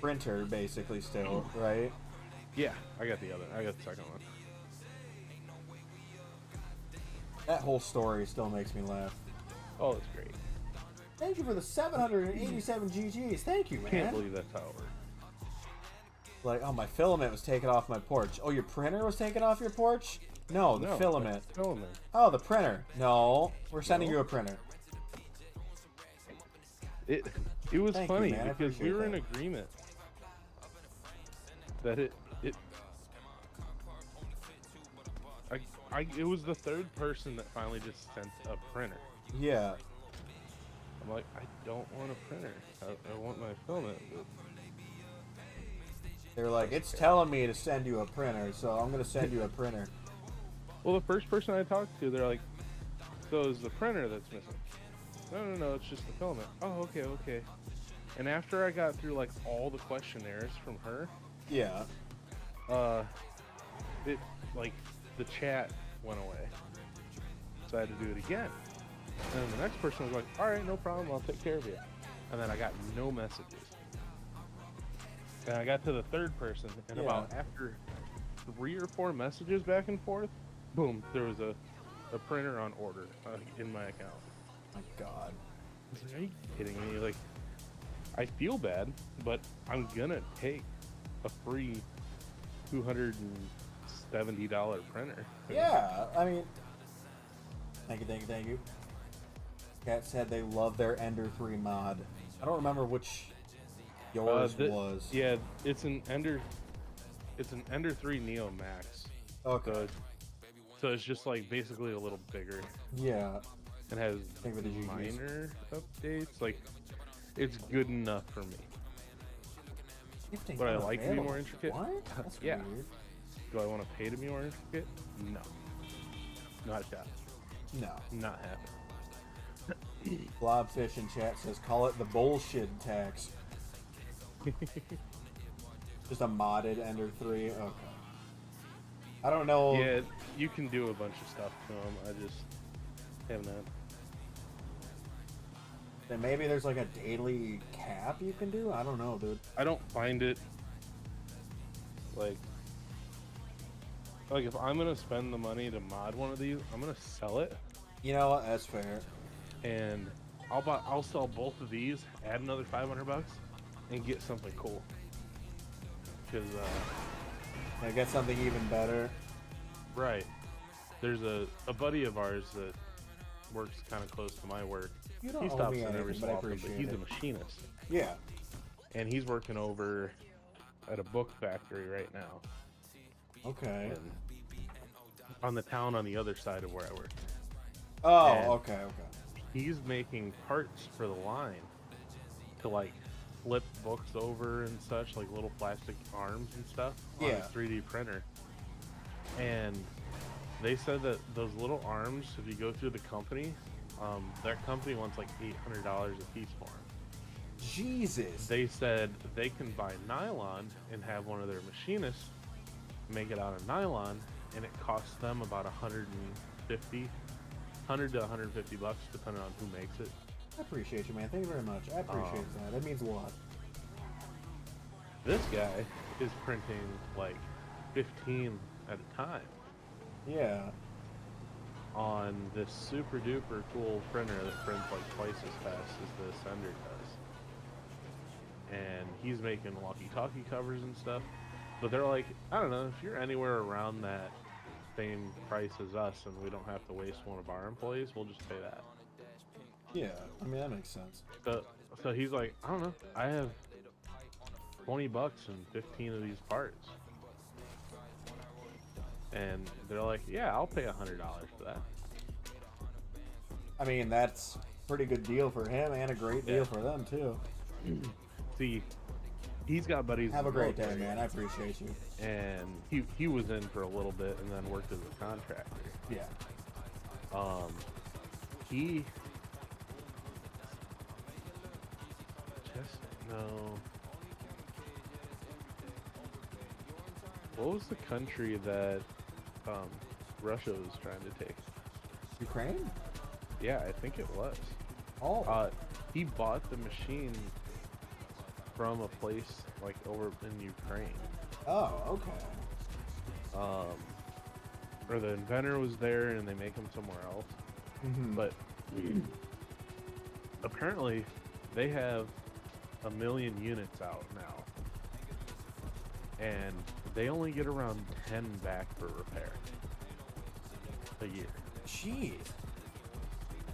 printer basically still, right? Yeah, I got the second one. That whole story still makes me laugh. Oh, it's great. Thank you for the 787 GGs. Thank you, man. Can't believe that's how it works. Like, oh, my filament was taken off my porch. Oh, your printer was taken off your porch? No, the No, filament. that's filament. Oh, the printer. No, we're sending No. you a printer. It was Thank you, funny man. I because we appreciate were in that. agreement that it was the third person that finally just sent a printer. Yeah. I'm like, I don't want a printer. I want my filament. But They're like, it's telling me to send you a printer, so I'm going to send you a printer. well, the first person I talked to, they're like, so is the printer that's missing? No, it's just the filament. Oh, okay. And after I got through like all the questionnaires from her, Yeah. it like the chat went away, so I had to do it again. And then the next person was like, all right, no problem, I'll take care of you. And then I got no messages. And I got to the third person, and Yeah. about after 3 or 4 messages back and forth, boom, there was a printer on order in my account. My God. I was like, are you kidding me? Like, I feel bad, but I'm gonna take a free $270 printer. Yeah, I mean, thank you. Cat said they love their Ender 3 mod. I don't remember which yours was. Yeah, it's an Ender 3 Neo Max. Okay. So it's just like basically a little bigger Yeah. and has Think of the GGs. minor updates. Like, it's good enough for me. Gifting Would I like to be unavailable. more intricate? What? That's Yeah. weird. Do I want to pay to be more intricate? No. Not a shot. No. Not happening. Blobfish in chat says, call it the bullshit tax. Just a modded Ender 3? Okay. I don't know. Yeah, you can do a bunch of stuff to them. I just haven't had. Then maybe there's like a daily cap you can do? I don't know, dude. I don't find it like if I'm gonna spend the money to mod one of these, I'm gonna sell it, You know what? That's fair. and I'll sell both of these, add another $500, and get something cool. Because I get something even better. right, there's a buddy of ours that works kind of close to my work. You don't He owe stops me in every anything, so but I often, but appreciate he's a it. machinist, Yeah. and he's working over at a book factory right now. Okay. And on the town on the other side of where I work. Oh, And- okay. He's making parts for the line to like flip books over and such, like little plastic arms and stuff on Yeah. his 3D printer. And they said that those little arms, if you go through the company, their company wants like $800 a piece for them. Jesus. They said they can buy nylon and have one of their machinists make it out of nylon, and it costs them about $100 to $150 depending on who makes it. I appreciate you, man. Thank you very much. I appreciate that. That means a lot. This guy is printing like 15 at a time Yeah. on this super duper cool printer that prints like twice as fast as the Ascender does. And he's making walkie-talkie covers and stuff. But they're like, I don't know, if you're anywhere around that same price as us and we don't have to waste one of our employees, we'll just pay that. Yeah, I mean that makes sense. So he's like, I don't know, I have $20 and 15 of these parts, and they're like, yeah, I'll pay $100 for that. I mean that's a pretty good deal for him and a great deal for them too. See, he's got buddies. Have in a the great day, military, man. I appreciate you. And he was in for a little bit and then worked as a contractor. Yeah. He just no. What was the country that Russia was trying to take? Ukraine? Yeah, I think it was. Oh. He bought the machine from a place like over in Ukraine. Oh, okay. Or the inventor was there and they make them somewhere else. But apparently they have 1 million units out now, and they only get around 10 back for repair a year. Jeez.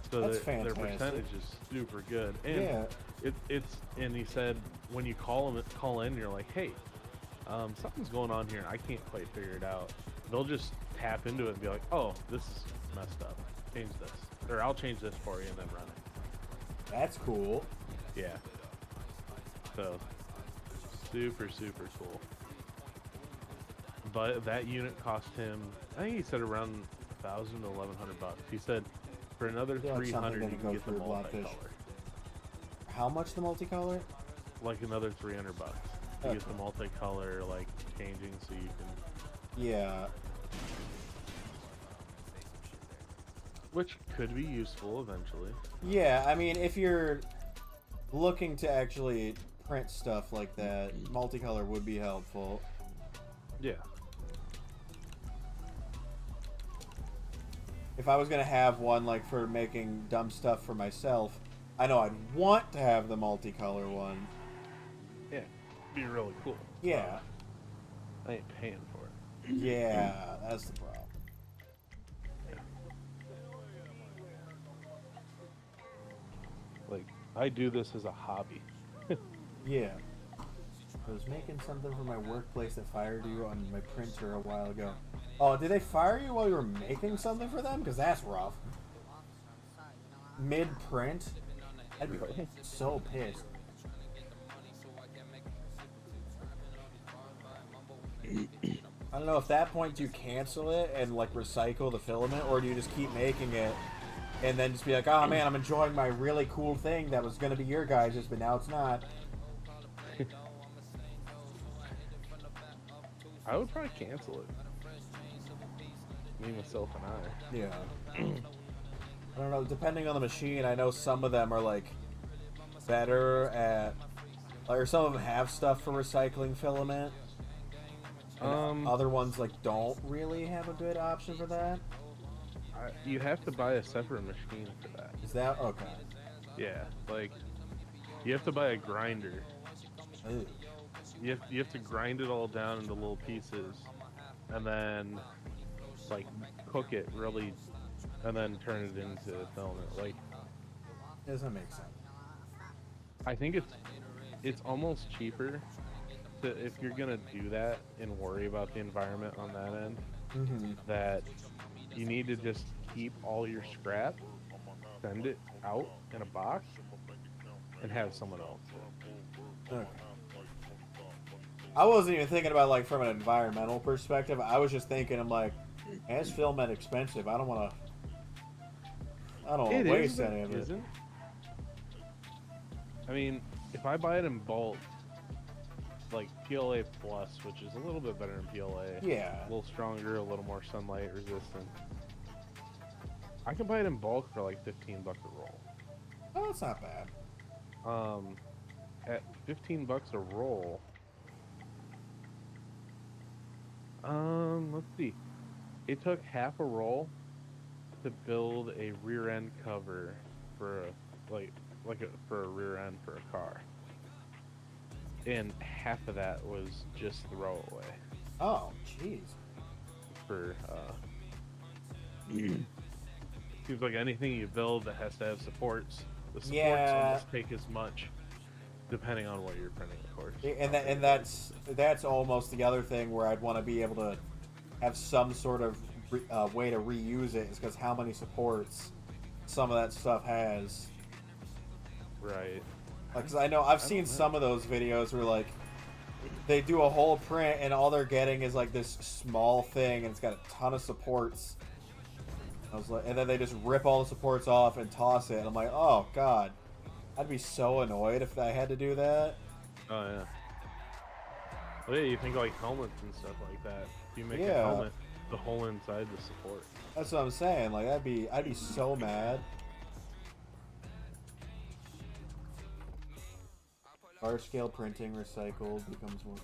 So That's their fantastic. percentage is super good. And Yeah. it's and he said when you call in, you're like, hey, something's going on here. I can't quite figure it out. They'll just tap into it and be like, oh, this is messed up. Change this, or I'll change this for you, and then run it. That's cool. Yeah. So super cool. But that unit cost him, I think he said around $1,000 to $1,100. He said for another feel like something 300 that you could can go get the through Blackfish. multicolor. How much the multicolor? Like another $300 to Okay. get the multicolor, like changing so you can, Yeah. which could be useful eventually. Yeah, I mean, if you're looking to actually print stuff like that, multicolor would be helpful. Yeah. If I was gonna have one like for making dumb stuff for myself, I know I'd want to have the multicolor one. Yeah. Be really cool. Yeah. I ain't paying for it. Yeah, that's the problem. Like, I do this as a hobby. Yeah. I was making something for my workplace that fired you on my printer a while ago. Oh, did they fire you while you were making something for them? Because that's rough. Mid-print? I'd be so pissed. I don't know, if at that point do you cancel it and like recycle the filament, or do you just keep making it and then just be like, oh man, I'm enjoying my really cool thing that was going to be your guys', but now it's not. I would probably cancel it. Me, myself, and I. Yeah. I don't know, depending on the machine, I know some of them are like better at, or some of them have stuff for recycling filament. And other ones like don't really have a good option for that. You have to buy a separate machine for that. Is that okay? Yeah, like you have to buy a grinder. Ooh. You have to grind it all down into little pieces, and then like cook it really, and then turn it into filament. Like, Doesn't make sense. I think it's almost cheaper to, if you're gonna do that and worry about the environment on that end, that you need to just keep all your scrap, send it out in a box, and have someone else. Okay. I wasn't even thinking about like from an environmental perspective. I was just thinking, I'm like, man, this filament expensive. I don't want to waste any of it. Isn't? I mean, if I buy it in bulk, like PLA Plus, which is a little bit better than PLA, Yeah. a little stronger, a little more sunlight resistant, I can buy it in bulk for like $15 a roll. Oh, that's not bad. At $15 a roll, let's see, it took half a roll to build a rear end cover for for a rear end for a car, and half of that was just throwaway Oh, jeez. for seems like anything you build that has to have supports The supports Yeah. almost take as much, depending on what you're printing, of course. And that's almost the other thing where I'd want to be able to have some sort of way to reuse it, is because how many supports some of that stuff has. Right. Because I know I've seen some of those videos where like they do a whole print and all they're getting is like this small thing and it's got a ton of supports. I was like, and then they just rip all the supports off and toss it. And I'm like, oh god, I'd be so annoyed if I had to do that. Oh yeah. Well, yeah, you think like helmets and stuff like that. If you make a Yeah. helmet, the hole inside the support. That's what I'm saying. Like I'd be so mad. Large scale printing recycled becomes more.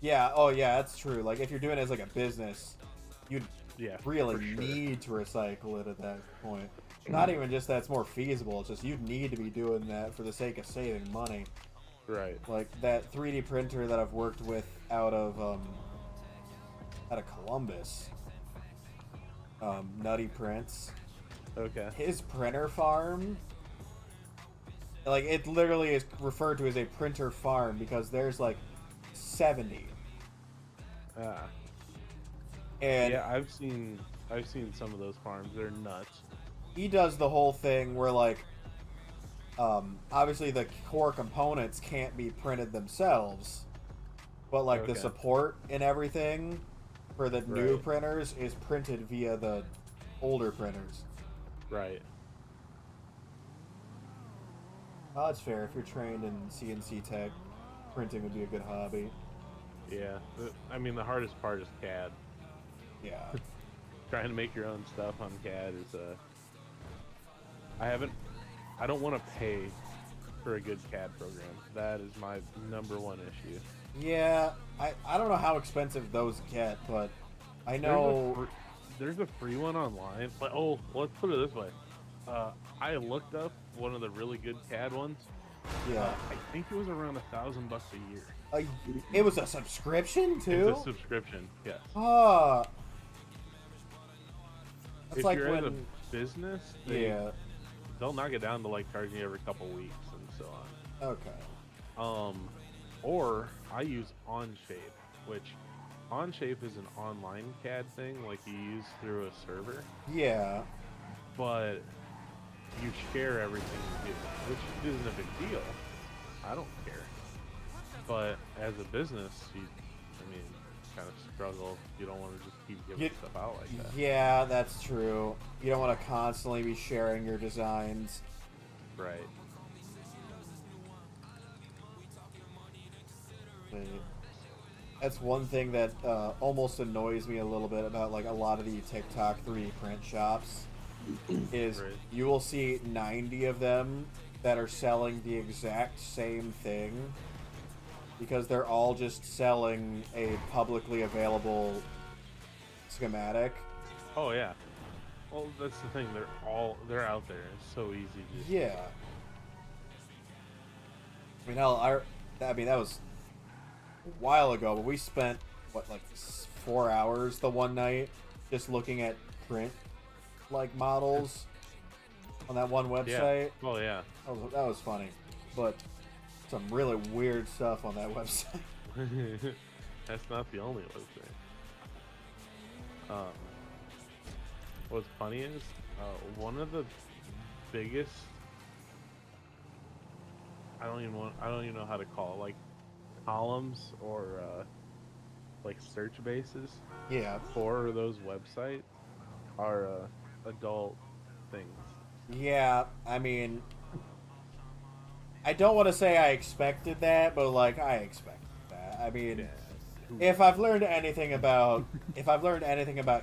Yeah. Oh yeah, that's true. Like if you're doing it as like a business, you'd Yeah. really for sure. need to recycle it at that point. Not even just that it's more feasible. It's just you need to be doing that for the sake of saving money. Right. Like that 3D printer that I've worked with out of Columbus, Nutty Prints. Okay. His printer farm, like it literally is referred to as a printer farm because there's like 70. Ah. And Yeah, I've seen some of those farms. They're nuts. he does the whole thing where like obviously the core components can't be printed themselves, but like the Okay. support and everything for the new Right. printers is printed via the older printers. Right. Oh, that's fair. If you're trained in CNC tech, printing would be a good hobby. Yeah. I mean, the hardest part is CAD. Yeah. Trying to make your own stuff on CAD is I don't want to pay for a good CAD program. That is my #1 issue. Yeah, I don't know how expensive those get, but I know. There's a free one online. But let's put it this way. I looked up one of the really good CAD ones. Yeah. I think it was around $1,000 a year. It was a subscription too? It's a subscription, yes. Ah. That's If like you're when. in a business, Yeah. they'll knock it down to like charging you every couple weeks and so on. Okay. Or I use Onshape, which Onshape is an online CAD thing, like you use through a server, Yeah. but you share everything you do, which isn't a big deal. I don't care. But as a business, kind of struggle. You don't want to just keep giving stuff out like that. Yeah, that's true. You don't want to constantly be sharing your designs. Right. But that's one thing that almost annoys me a little bit about like a lot of the TikTok 3D print shops is Right. you will see 90 of them that are selling the exact same thing because they're all just selling a publicly available schematic. Oh yeah. Well, that's the thing. They're out there. It's so easy to. Yeah. I mean, hell, that was a while ago, but we spent what, like 4 hours the one night just looking at print like models on that one website. Oh yeah. That was funny, but some really weird stuff on that website. That's not the only website. What's funny is one of the biggest. I don't even know how to call it, like columns or like search bases Yeah. for those websites are adult things. Yeah, I mean, I don't want to say I expected that, but like I expected that. I mean, Yeah. if I've learned anything about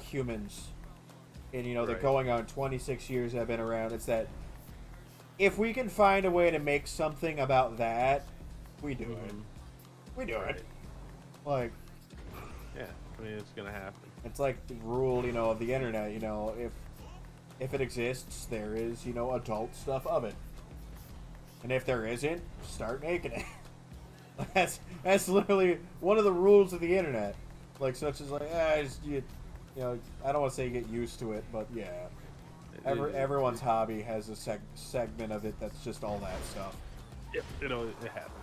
humans, and the Right. going on 26 years I've been around, it's that if we can find a way to make something about that, we do it. We do Right. it. Like, Yeah, I mean it's gonna happen. it's like the rule, of the internet. If it exists, there is, adult stuff of it. And if there isn't, start making it. That's literally one of the rules of the internet. Like, such as like, I don't want to say get used to it, but yeah. Everyone's hobby has a segment of it that's just all that stuff. Yeah, it happens.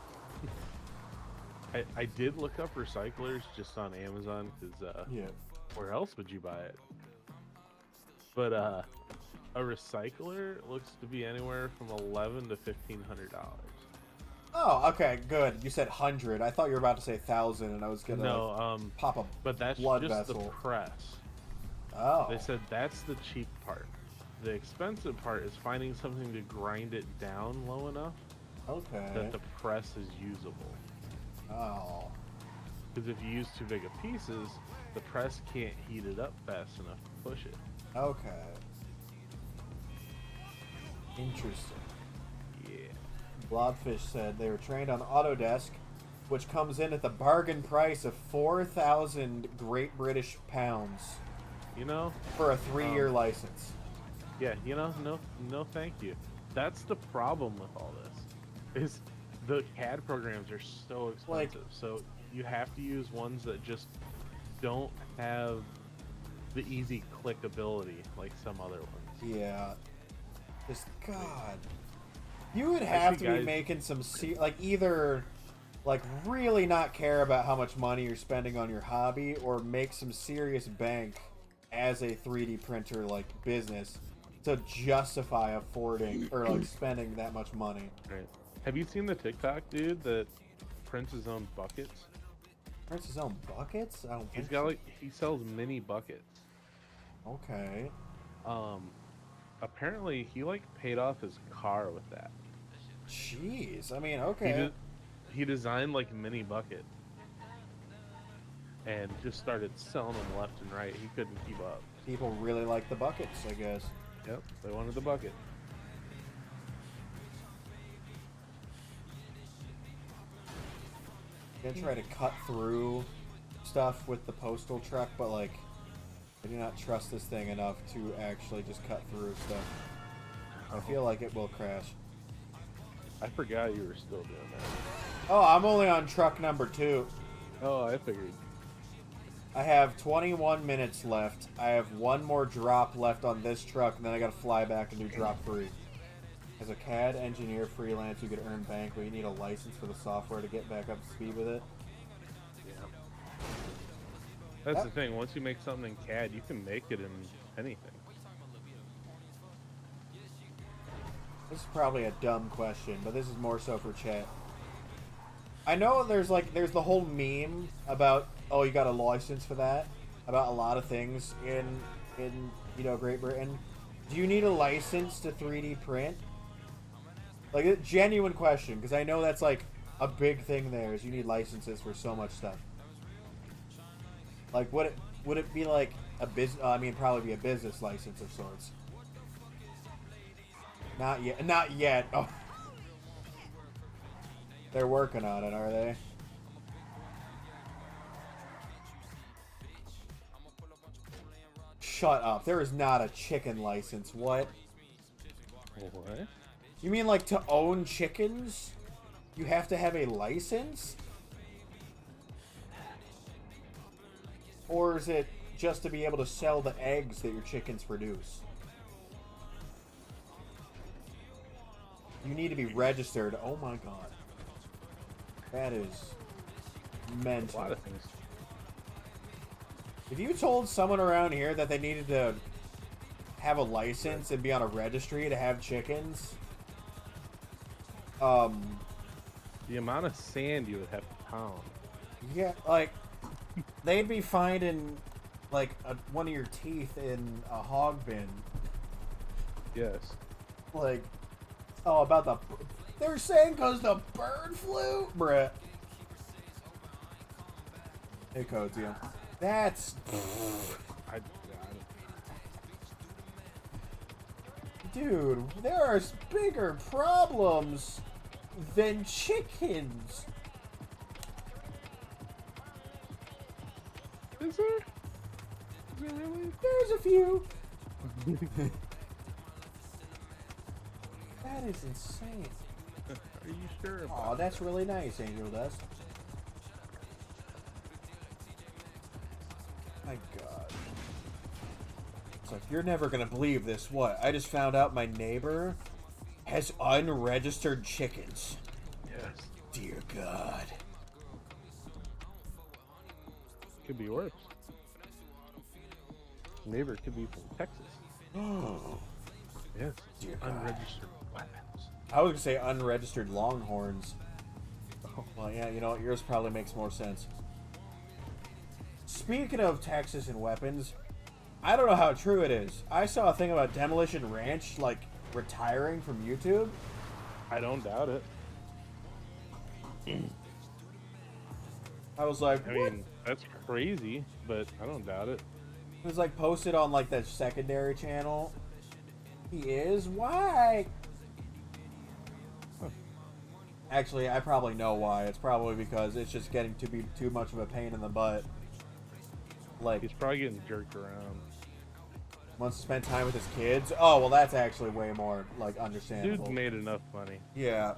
I did look up recyclers just on Amazon because Yeah. where else would you buy it? But a recycler looks to be anywhere from $1,100 to $1,500. Oh, okay, good. You said 100. I thought you were about to say 1,000, and I was gonna pop a but that's blood just vessel. the press. Oh. They said that's the cheap part. The expensive part is finding something to grind it down low enough Okay. that the press is usable. Oh. Because if you use too big of pieces, the press can't heat it up fast enough to push it. Okay. Interesting. Yeah. Blobfish said they were trained on Autodesk, which comes in at the bargain price of 4,000 Great British pounds You know? for a 3-year license. Yeah, no thank you. That's the problem with all this. Is the CAD programs are so expensive. So you have to use ones that just don't have the easy clickability like some other ones. Yeah. Just God. You would have to be making some either really not care about how much money you're spending on your hobby, or make some serious bank as a 3D printer business to justify affording or spending that much money. Right. Have you seen the TikTok dude that prints his own buckets? Prints his own buckets? I don't think He's got he sells mini buckets. Okay. Apparently he paid off his car with that. Jeez. I mean, okay. He designed mini bucket and just started selling them left and right. He couldn't keep up. People really like the buckets, I guess. Yep, they wanted the bucket. I'm gonna try to cut through stuff with the postal truck, but I do not trust this thing enough to actually just cut through stuff. I feel like it will crash. I forgot you were still doing that. Oh, I'm only on truck number 2. Oh, I figured. I have 21 minutes left. I have one more drop left on this truck, and then I gotta fly back and do drop 3. As a CAD engineer freelance, you could earn bank, but you need a license for the software to get back up to speed with it. Yeah. That's the thing. Once you make something in CAD, you can make it in anything. This is probably a dumb question, but this is more so for chat. I know there's the whole meme about, oh, you got a license for that, about a lot of things in Great Britain. Do you need a license to 3D print? A genuine question, because I know that's a big thing there, is you need licenses for so much stuff. Would it be a business? I mean, probably be a business license of sorts. Not yet. Not yet. Oh. They're working on it, are they? Shut up. There is not a chicken license. What? What? You mean to own chickens? You have to have a license? Or is it just to be able to sell the eggs that your chickens produce? You need to be registered. Oh my god. That is mental. A lot of things. If you told someone around here that they needed to have a license and be on a registry to have chickens, the amount of sand you would have to pound. yeah, they'd be finding one of your teeth in a hog bin. Yes. Oh, about the... They're saying because the bird flu? Bruh. Hey, Coatia. That's... Dude, there are bigger problems than chickens. Is there? Is there really? There's a few. That is insane. Are you sure? Oh, that's really nice, Angel Dust. My god. It's like, you're never gonna believe this. What? I just found out my neighbor has unregistered chickens. Yes. Dear God. Could be worse. Neighbor could be from Texas. Oh. Yes. Dear God. Unregistered weapons. I was gonna say unregistered longhorns. Oh, well, yeah, you know what? Yours probably makes more sense. Speaking of Texas and weapons, I don't know how true it is. I saw a thing about Demolition Ranch, like, retiring from YouTube. I don't doubt it. I was like, I what? mean, that's crazy, but I don't doubt it. It was, like, posted on, like, the secondary channel. He is? Why? Huh. Actually, I probably know why. It's probably because it's just getting to be too much of a pain in the butt. Like, He's probably getting jerked around. wants to spend time with his kids. Oh, well, that's actually way more, like, understandable. Dude's made enough money. Yeah.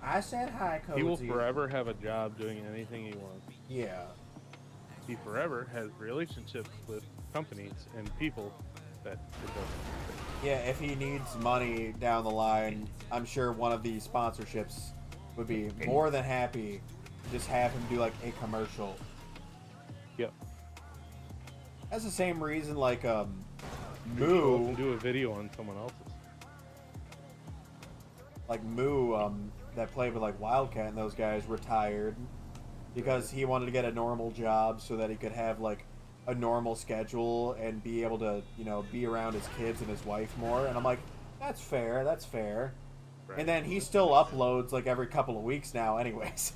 I said hi, Cozy. He will forever have a job doing anything he wants. Yeah. He forever has relationships with companies and people that it doesn't. Yeah, if he needs money down the line, I'm sure one of the sponsorships would be more than happy to just have him do, like, a commercial. Yep. That's the same reason, like, Go Moo, and do a video on someone else's. like, Moo, that played with, like, Wildcat and those guys retired because he wanted to get a normal job so that he could have, like, a normal schedule and be able to, you know, be around his kids and his wife more. And I'm like, that's fair, that's fair. Right. And then he still uploads, like, every couple of weeks now anyways.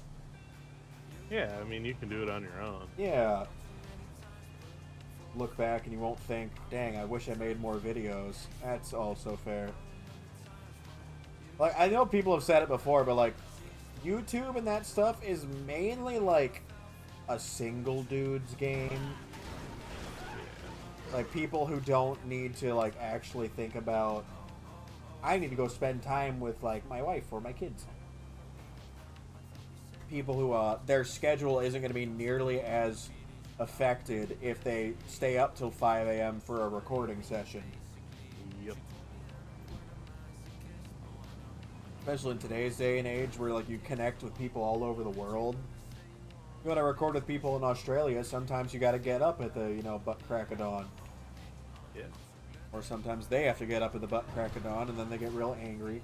Yeah, I mean, you can do it on your own. Yeah. Look back and you won't think, dang, I wish I made more videos. That's also fair. Like, I know people have said it before, but, like, YouTube and that stuff is mainly, like, a single dude's game. Like, people who don't need to, like, actually think about, I need to go spend time with, like, my wife or my kids. People who, their schedule isn't going to be nearly as affected if they stay up till 5 a.m. for a recording session. Yep. Especially in today's day and age where, like, you connect with people all over the world. You want to record with people in Australia, sometimes you got to get up at the, you know, butt crack of dawn. Yeah. Or sometimes they have to get up at the butt crack of dawn and then they get real angry.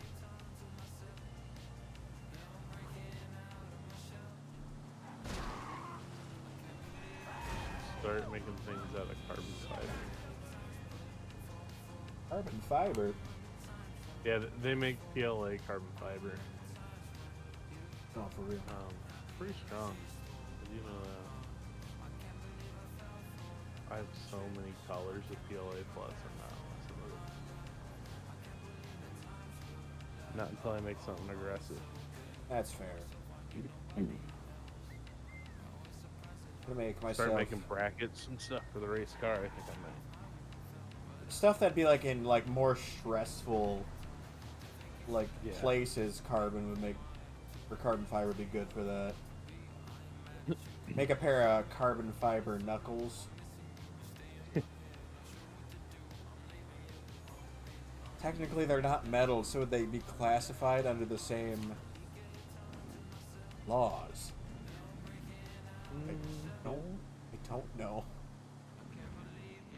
Start making things out of carbon fiber. Carbon fiber? Yeah, they make PLA carbon fiber. Oh, for real. Pretty strong. Did you know that? I have so many colors of PLA plus and not until I make something aggressive. That's fair. I'm gonna make myself Start making brackets and stuff for the race car. I think I might. stuff that'd be like in like more stressful like Yeah. places. Carbon would make, or carbon fiber would be good for that. Make a pair of carbon fiber knuckles. Technically, they're not metal, so would they be classified under the same laws? I don't know.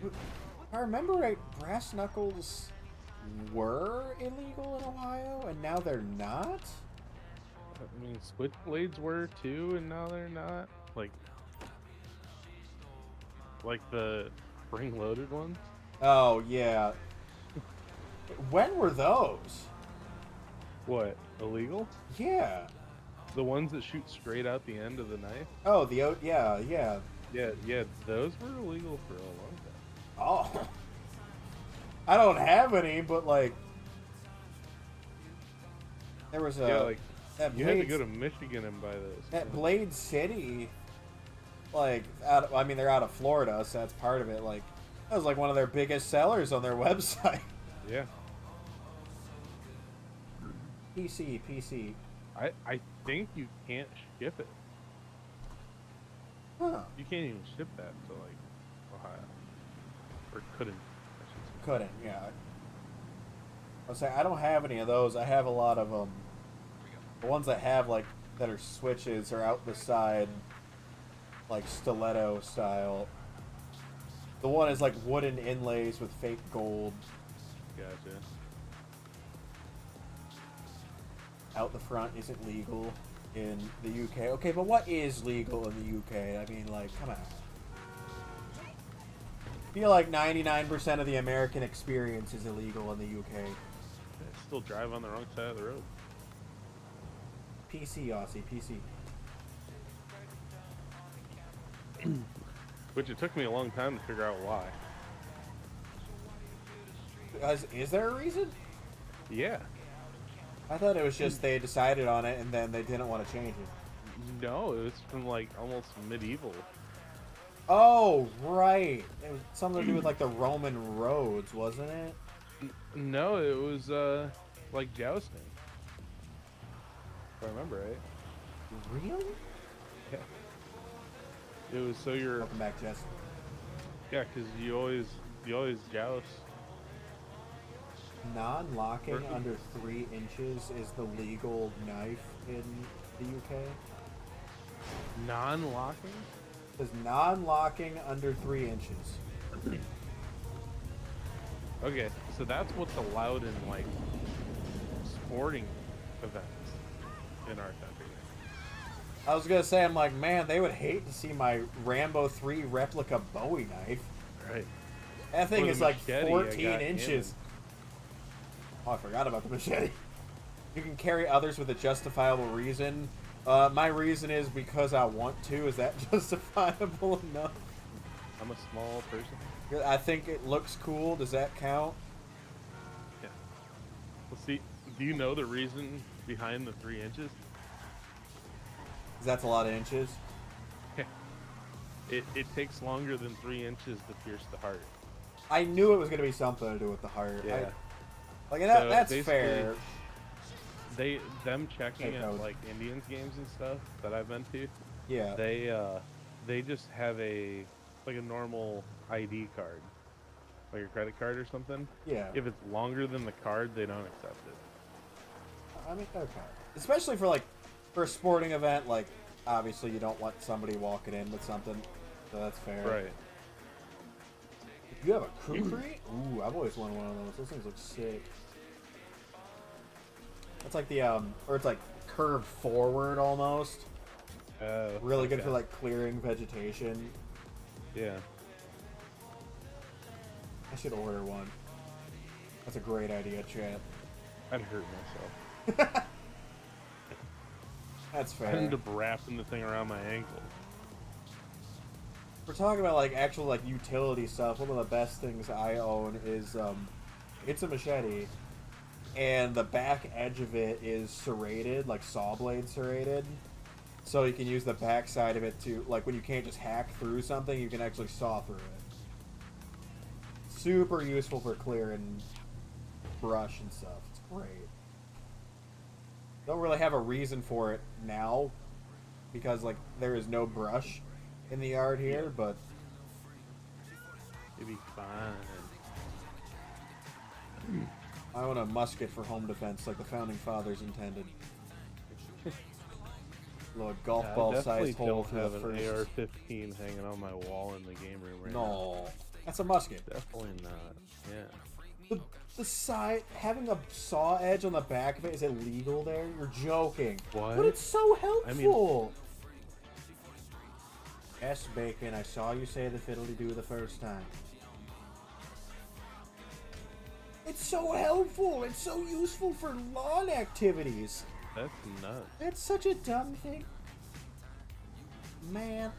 If I remember right, brass knuckles were illegal in Ohio, and now they're not? I mean, switchblades were too, and now they're not. Like the spring-loaded ones. Oh, yeah. When were those? What, illegal? Yeah. The ones that shoot straight out the end of the knife? Oh, yeah. Yeah, those were illegal for a long time. Oh. I don't have any, but, like, there was a... Yeah, like, that you had to Blade- go to Michigan and buy those. That Blade City, like, I mean, they're out of Florida, so that's part of it. Like, that was, like, one of their biggest sellers on their website. Yeah. PC. I think you can't ship it. Huh. You can't even ship that to, like, Ohio. or couldn't. I should say. Couldn't, yeah. I was saying I don't have any of those. I have a lot of the ones that have like that are switches are out the side, like stiletto style. The one is like wooden inlays with fake gold. Gotcha. Out the front isn't legal in the UK. Okay, but what is legal in the UK? I mean, like, come on. I feel like 99% of the American experience is illegal in the UK. They still drive on the wrong side of the road. PC, Aussie, PC. Which it took me a long time to figure out why. Is there a reason? Yeah. I thought it was just they decided on it and then they didn't want to change it. No, it was from like almost medieval. Oh, right. It was something to do with like the Roman roads, wasn't it? No, it was like jousting. If I remember right. Really? Yeah. It was so you're Welcome back, Jess. yeah, because you always joust. Non-locking Or- under 3 inches is the legal knife in the UK. Non-locking. Is non-locking under 3 inches. Okay, so that's what's allowed in like sporting events in our country. I was gonna say, I'm like, man, they would hate to see my Rambo 3 replica Bowie knife. Right. That thing Or the is like machete I 14 got inches. in. Oh, I forgot about the machete. You can carry others with a justifiable reason. My reason is because I want to. Is that justifiable enough? I'm a small person. I think it looks cool. Does that count? Yeah. Well, see, do you know the reason behind the 3 inches? 'Cause that's a lot of inches. It takes longer than 3 inches to pierce the heart. I knew it was gonna be something to do with the heart. Yeah. Like that. So That's basically, fair. Them checking Hey, at Code. like Indians games and stuff that I've been to, Yeah. they just have a like a normal ID card, like a credit card or something. Yeah. If it's longer than the card, they don't accept it. I mean, okay. Especially for like, for a sporting event, like, obviously you don't want somebody walking in with something, so that's fair. Right. You have a kukri? Ooh, I've always wanted one of those. Those things look sick. It's like the, or it's like curved forward almost. Really good okay. for like clearing vegetation. Yeah. I should order one. That's a great idea, chat. I'd hurt myself. That's I fair. ended up wrapping the thing around my ankle. We're talking about like actual like utility stuff. One of the best things I own is it's a machete, and the back edge of it is serrated, like saw blade serrated, so you can use the back side of it to like when you can't just hack through something, you can actually saw through it. Super useful for clearing brush and stuff. It's great. Don't really have a reason for it now because like there is no brush in the yard here, but It'd be fine. I own a musket for home defense like the founding fathers intended. Little golf I ball definitely sized hole don't for have the an first. AR-15 hanging on my wall in the game room right now. No, that's a musket. Definitely not. Yeah. The side having a saw edge on the back of it is illegal there. You're joking. What? But it's so I mean- helpful. S. Bacon, I saw you say the fiddly-do the first time. It's so helpful. It's so useful for lawn activities. That's nuts. That's such a dumb thing. Man.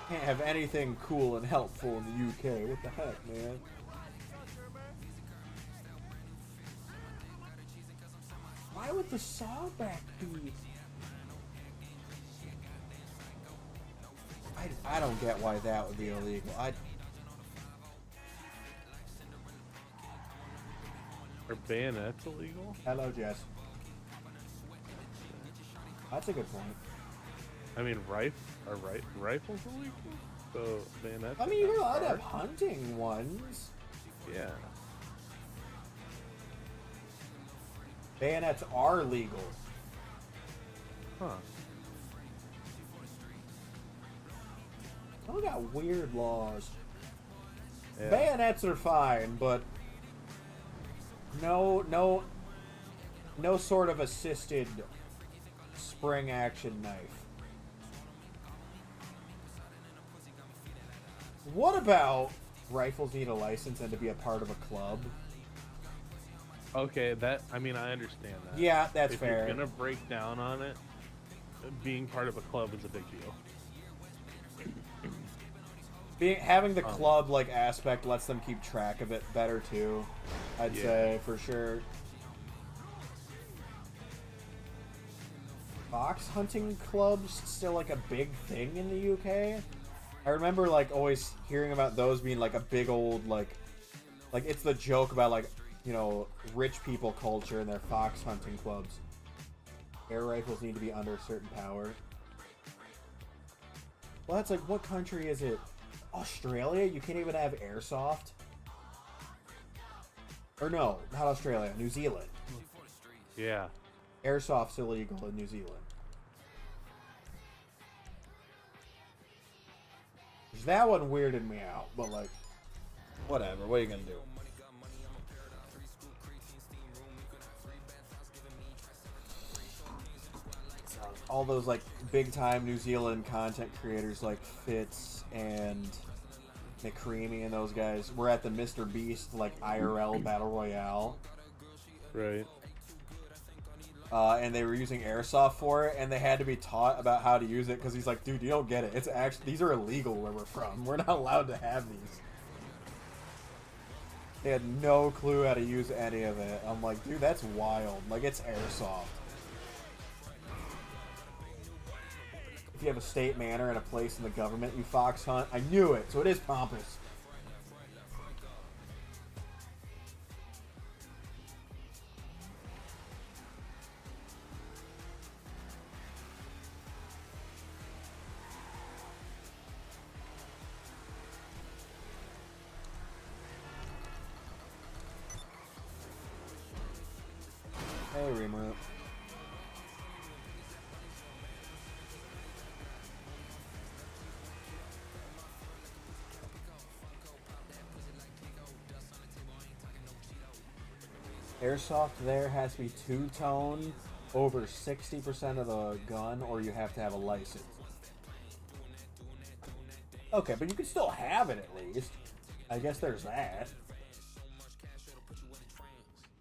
Can't have anything cool and helpful in the UK. What the heck, man? Why would the sawback be... I don't get why that would be illegal. Are bayonets illegal? Hello, Jess. That's a good point. I mean, rifles illegal? So bayonets. I mean, you're allowed to have hunting ones. Yeah. Bayonets are legal. Huh. Oh, got weird laws. Yeah. Bayonets are fine, but no sort of assisted spring action knife. What about rifles need a license and to be a part of a club? Okay, I mean, I understand that. Yeah, that's if fair. If you're gonna break down on it, being part of a club is a big deal. Having the club like aspect lets them keep track of it better too. I'd say for sure. Fox hunting clubs still like a big thing in the UK. I remember like always hearing about those being like a big old like it's the joke about like, you know, rich people culture and their fox hunting clubs. Air rifles need to be under a certain power. Well, that's like, what country is it? Australia? You can't even have airsoft? Or no, not Australia, New Zealand. Yeah. Airsoft's illegal in New Zealand. That one weirded me out, but like, whatever, what are you gonna do? All those like big time New Zealand content creators like Fitz and McCreamy and those guys were at the Mr. Beast like IRL Battle Royale. Right. And they were using airsoft for it, and they had to be taught about how to use it because he's like, dude, you don't get it. It's actually, these are illegal where we're from. We're not allowed to have these. They had no clue how to use any of it. I'm like, dude, that's wild. Like, it's airsoft. If you have a state manor and a place in the government, you fox hunt. I knew it, so it is pompous. Hey, Remote. Airsoft there has to be two-tone, over 60% of the gun, or you have to have a license. Okay, but you can still have it at least. I guess there's that.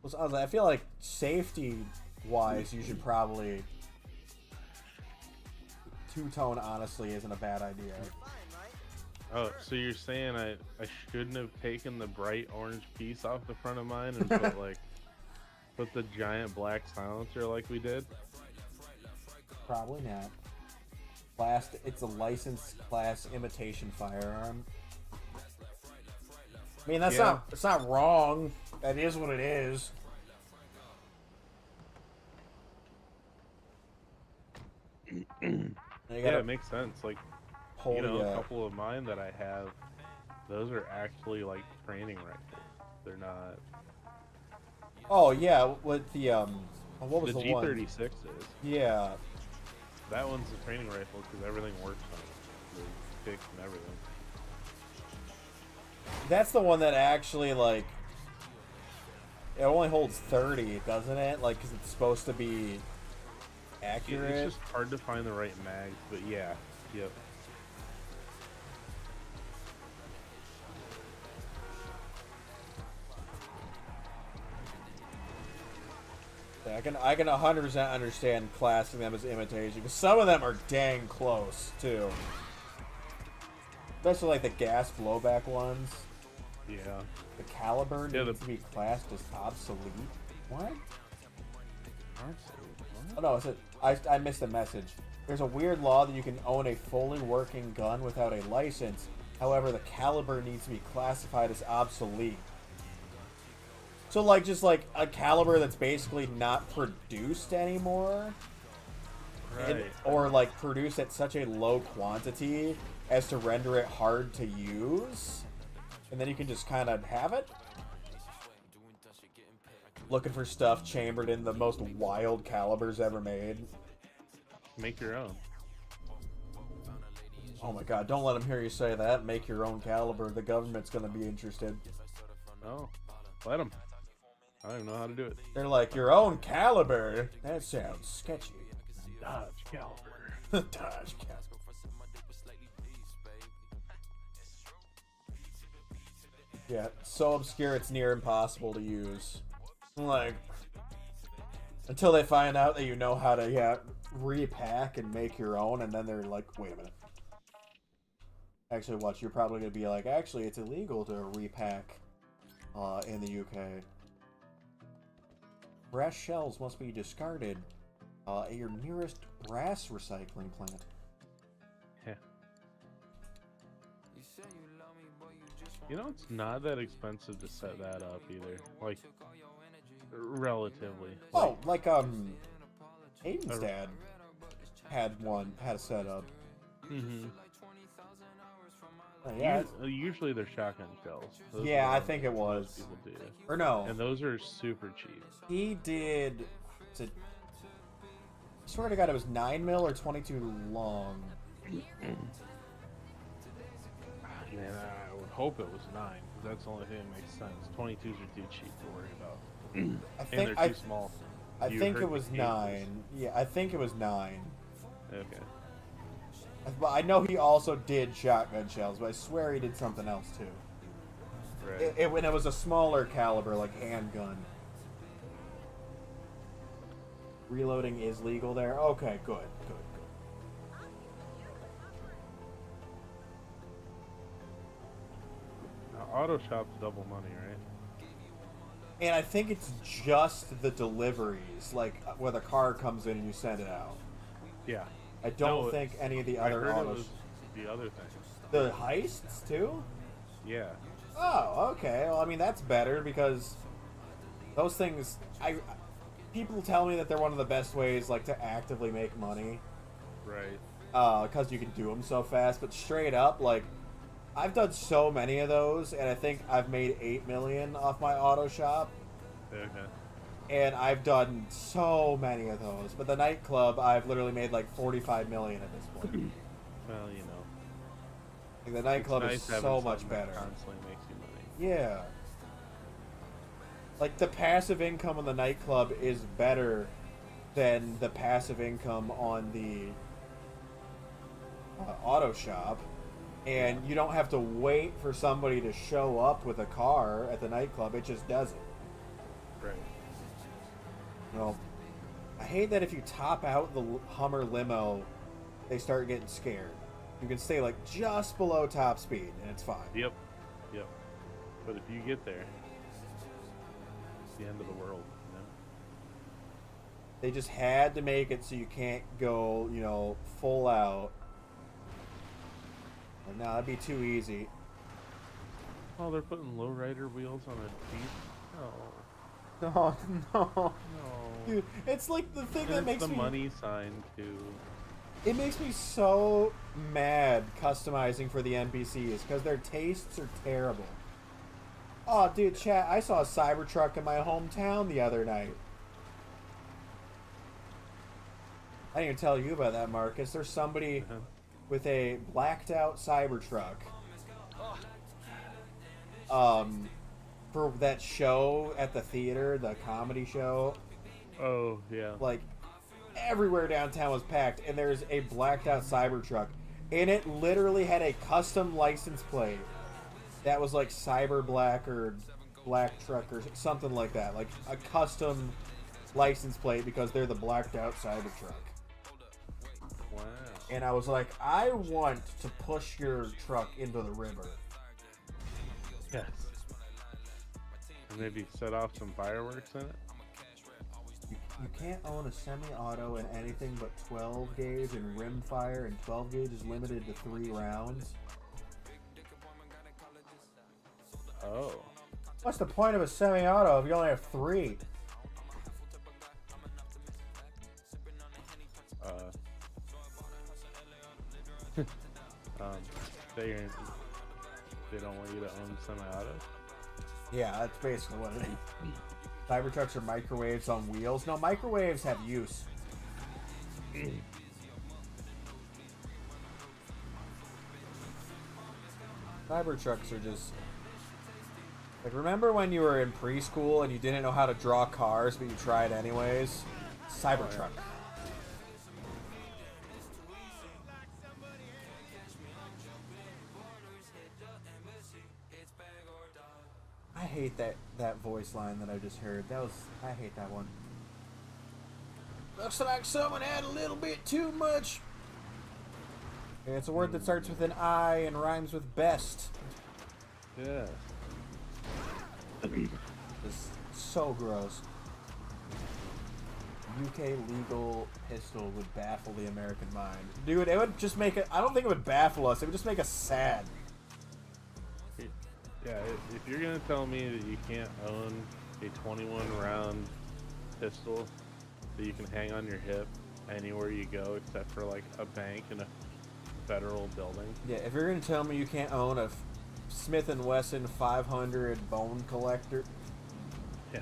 Well, I feel like safety-wise, you should probably... Two-tone, honestly, isn't a bad idea. Oh, so you're saying I shouldn't have taken the bright orange piece off the front of mine and put the giant black silencer like we did? Probably not. It's a licensed class imitation firearm. I mean, it's not wrong. That is what it is. Yeah, it makes sense. Like, you know, a couple of mine that I have, those are actually like training rifles. They're not. Oh yeah, with the what was the one? The G36 is. Yeah. That one's a training rifle because everything works on it. The stick and everything. That's the one that actually, like, it only holds 30, doesn't it? Like, because it's supposed to be accurate. It's just hard to find the right mags, but yeah, yep. I can 100% understand classing them as imitation, because some of them are dang close, too. Especially, like, the gas blowback ones. Yeah. The caliber needs to be classed as obsolete. What? Oh, no, I missed a message. There's a weird law that you can own a fully working gun without a license. However, the caliber needs to be classified as obsolete. So, like, just, like, a caliber that's basically not produced anymore. Right. Or, like, produced at such a low quantity as to render it hard to use, and then you can just kind of have it. Looking for stuff chambered in the most wild calibers ever made. Make your own. Oh my god, don't let them hear you say that. Make your own caliber. The government's going to be interested. Oh, let them. I don't even know how to do it. They're like, your own caliber? That sounds sketchy. Dodge caliber. Dodge caliber. Yeah, so obscure it's near impossible to use. Like, until they find out that you know how to, repack and make your own, and then they're like, wait a minute. Actually, watch, you're probably going to be like, actually, it's illegal to repack in the UK. Brass shells must be discarded at your nearest brass recycling plant. Yeah. You know, it's not that expensive to set that up either. Like, relatively. Oh, like, Aiden's dad had a setup. Mm-hmm. Yeah, Usually they're shotgun shells. Those yeah, are I what think it was. most people do. Or no. And those are super cheap. He did. I swear to God, it was 9mm or 22 long. Man, I would hope it was 9, because that's the only thing that makes sense. 22s are too cheap to worry about. And they're too small. I You think heard it was the 9. cases. Yeah, I think it was 9. Okay. But I know he also did shotgun shells, but I swear he did something else too. Right. When it was a smaller caliber, like handgun. Reloading is legal there. Okay, good. Now, auto shop's double money, right? And I think it's just the deliveries, like where the car comes in and you send it out. Yeah. I don't No, think any of the I other heard it autos. was the other thing. The heists too? Yeah. Oh, okay. Well, I mean that's better because those things. People tell me that they're one of the best ways, like, to actively make money. Right. Because you can do them so fast. But straight up, like, I've done so many of those, and I think I've made $8 million off my auto shop. Okay. And I've done so many of those. But the nightclub, I've literally made like $45 million at this point. Well, you know. Like, the nightclub It's nice is having so much something that better. constantly makes you money. Yeah. Like, the passive income on the nightclub is better than the passive income on the auto shop. And you don't have to wait for somebody to show up with a car at the nightclub. It just does it. Right. You know, I hate that if you top out the Hummer limo, they start getting scared. You can stay, like, just below top speed, and it's fine. Yep. But if you get there, it's the end of the world, you know? They just had to make it so you can't go, full out. Like, no, that'd be too easy. Oh, they're putting lowrider wheels on a Jeep? Oh. Oh, no. No. Dude, it's like the thing And that it's makes the me... money sign, too. It makes me so mad customizing for the NPCs, because their tastes are terrible. Oh, dude, chat, I saw a Cybertruck in my hometown the other night. I didn't even tell you about that, Marcus. There's somebody with a blacked out Cybertruck. For that show at the theater, the comedy show. Oh, yeah. Like, everywhere downtown was packed, and there's a blacked out Cybertruck. And it literally had a custom license plate that was like Cyber Black or Black Truck or something like that. Like a custom license plate because they're the blacked out Cybertruck. Wow. And I was like, I want to push your truck into the river. Yes. And maybe set off some fireworks in it? You can't own a semi-auto in anything but 12 gauge and rim fire, and 12 gauge is limited to 3 rounds. Oh. What's the point of a semi-auto if you only have 3? They don't want you to own semi-autos. Yeah, that's basically what it is. Cybertrucks are microwaves on wheels. No, microwaves have use. Cybertrucks are just... Like, remember when you were in preschool and you didn't know how to draw cars, but you tried anyways? Cybertruck. I hate that voice line that I just heard. I hate that one. Looks like someone had a little bit too much. Okay, it's a word that starts with an I and rhymes with best. Yeah. It's so gross. UK legal pistol would baffle the American mind. Dude, it would just make it... I don't think it would baffle us. It would just make us sad. Yeah, if you're gonna tell me that you can't own a 21 round pistol that you can hang on your hip anywhere you go except for like a bank in a federal building. Yeah, if you're gonna tell me you can't own a Smith & Wesson 500 bone collector. Yeah.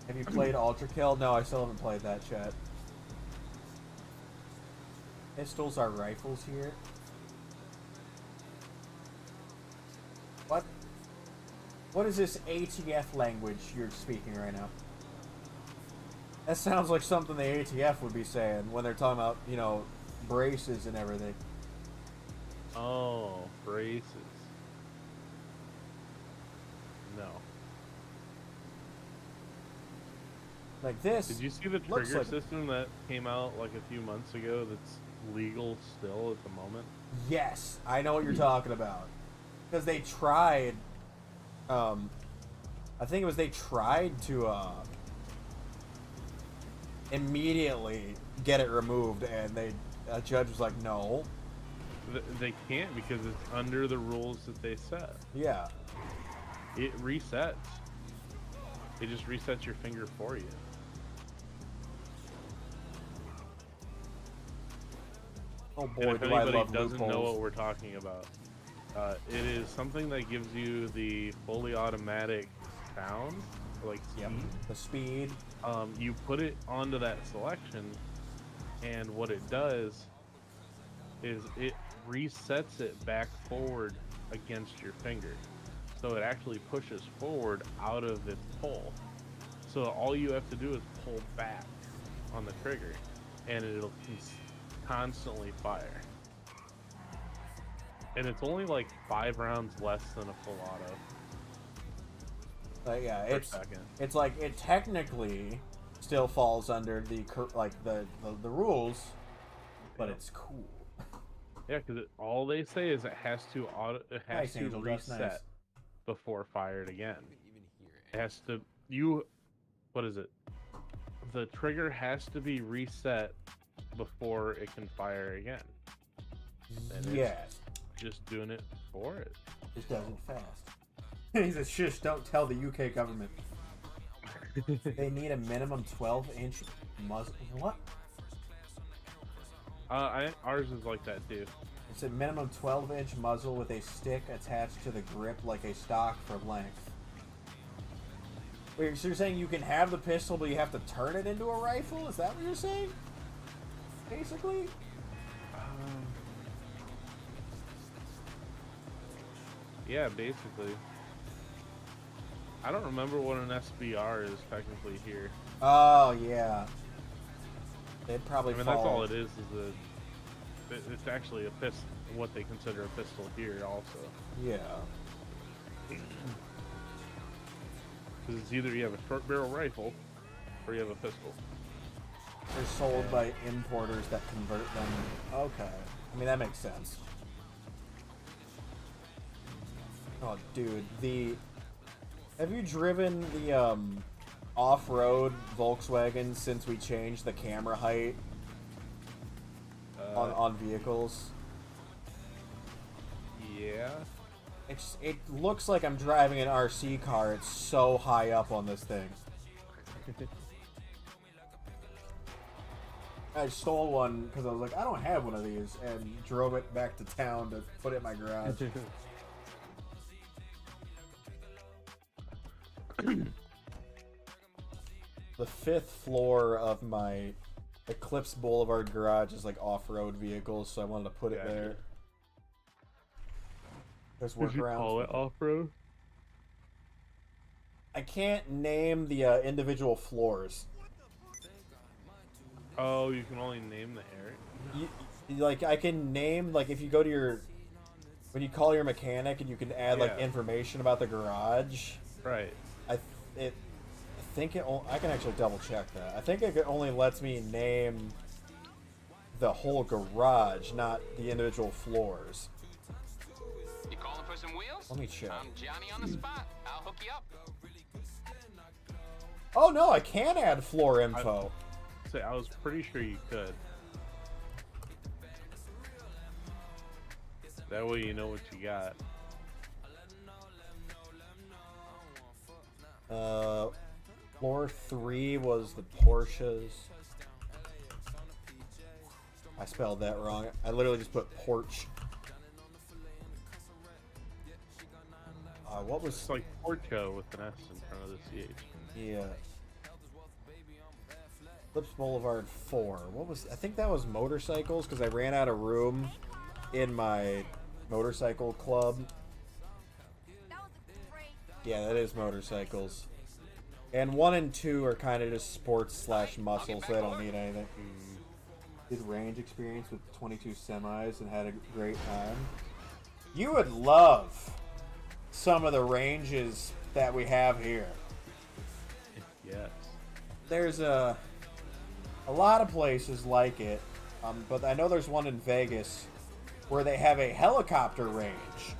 Have you played Ultra Kill? No, I still haven't played that yet. Pistols are rifles here. What? What is this ATF language you're speaking right now? That sounds like something the ATF would be saying when they're talking about, you know, braces and everything. Oh, braces. No. Like this. Did you see the looks trigger like- system that came out like a few months ago that's legal still at the moment? Yes, I know what you're talking about. Because they tried, I think it was they tried to, immediately get it removed, and a judge was like, no. They can't because it's under the rules that they set. Yeah. It resets. It just resets your finger for you. Oh And boy, if do I anybody love doesn't know loopholes. what we're talking about, it is something that gives you the fully automatic sound, like speed. Yep. The speed. You put it onto that selection, and what it does is it resets it back forward against your finger. So it actually pushes forward out of its pull. So all you have to do is pull back on the trigger, and it'll constantly fire. And it's only like 5 rounds less than a full auto. Yeah, per it's second. it's like it technically still falls under the the rules, but it's cool. Yeah, because all they say is it has to Nice, Angel, that's reset nice. before fired again. It has to what is it? The trigger has to be reset before it can fire again. And it's Yes, just doing it for it. just does it fast. He says, "Shush! Don't tell the UK government. They need a minimum 12-inch muzzle." What? Ours is like that too. It's a minimum 12-inch muzzle with a stick attached to the grip like a stock for length. Wait, so you're saying you can have the pistol, but you have to turn it into a rifle? Is that what you're saying? Basically? Yeah, basically. I don't remember what an SBR is technically here. Oh, yeah. They'd probably I mean, fall. that's all it is it's actually a pistol, what they consider a pistol here also. Yeah. Because it's either you have a short barrel rifle or you have a pistol. They're sold by importers that convert them. Okay. I mean, that makes sense. Oh, dude, have you driven the, off-road Volkswagen since we changed the camera height on vehicles? Yeah. It looks like I'm driving an RC car. It's so high up on this thing. I stole one because I was like, I don't have one of these, and drove it back to town to put it in my garage. The 5th floor of my Eclipse Boulevard garage is like off-road vehicles, so I wanted to put it there. There's Did you workarounds. call it off-road? I can't name the individual floors. Oh, you can only name the area. Like, I can name, like, if you go to your, when you call your mechanic and you can add like Yeah. information about the garage. Right. I think I can actually double check that. I think it only lets me name the whole garage, not the individual floors. You calling for some wheels? Let me check. I'm Johnny on the spot. I'll hook you up. Oh no, I can add floor info. So I was pretty sure you could. That way you know what you got. Floor 3 was the Porsches. I spelled that wrong. I literally just put porch. What was It's like Porcho with an S in front of the CH. Yeah. Eclipse Boulevard 4. What was... I think that was motorcycles, because I ran out of room in my motorcycle club. Yeah, that is motorcycles. And 1 and 2 are kind of just sports / muscle, so they don't need anything. Did range experience with 22 semis and had a great time. You would love some of the ranges that we have here. Yes. There's a lot of places like it, but I know there's one in Vegas where they have a helicopter range.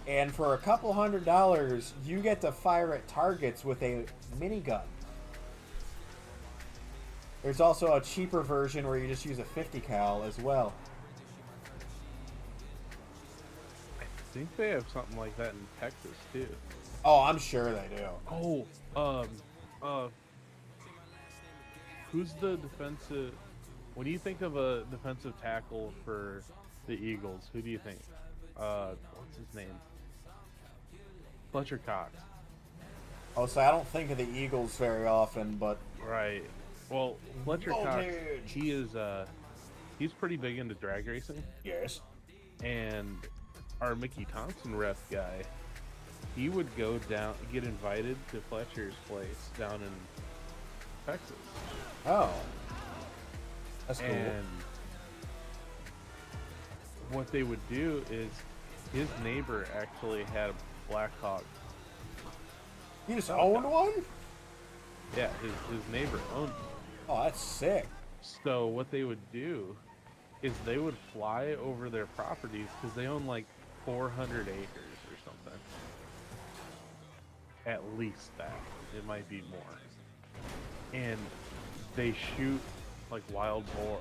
And for a couple $100, you get to fire at targets with a minigun. There's also a cheaper version where you just use a 50 cal as well. I think they have something like that in Texas too. Oh, I'm sure they do. Oh, who's the defensive? When you think of a defensive tackle for the Eagles, who do you think? What's his name? Fletcher Cox. Oh, so I don't think of the Eagles very often, but Right. Well, Fletcher Cox, Voltage. he is he's pretty big into drag racing, yes. and our Mickey Thompson ref guy, he would go down, get invited to Fletcher's place down in Texas. Oh. That's cool. And what they would do is his neighbor actually had a Black Hawk. You just owned one? Yeah, his neighbor owned one. Oh, that's sick. So what they would do is they would fly over their properties because they own like 400 acres or something. At least that. It might be more. And they shoot like wild boar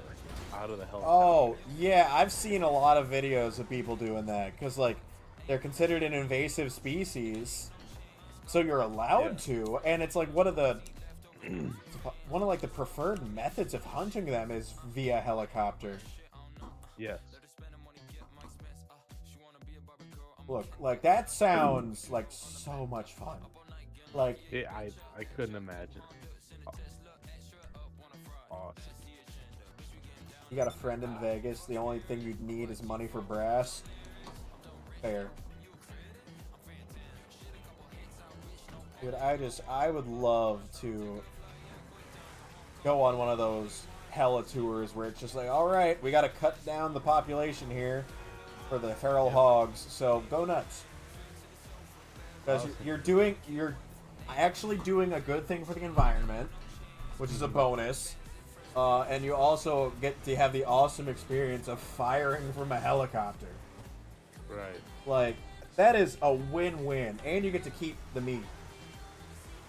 out of the helicopter. Oh, yeah, I've seen a lot of videos of people doing that because, like, they're considered an invasive species, so you're allowed to, and it's like one of like the preferred methods of hunting them is via helicopter. Yes. Look, like, that sounds like so much fun. Like, I couldn't imagine. Awesome. you got a friend in Vegas, the only thing you'd need is money for brass. Fair. Dude, I would love to go on one of those hella tours where it's just like, alright, we gotta cut down the population here for the feral hogs, so go nuts. Because you're actually doing a good thing for the environment, which is a bonus, and you also get to have the awesome experience of firing from a helicopter. Right. Like, that is a win-win, and you get to keep the meat.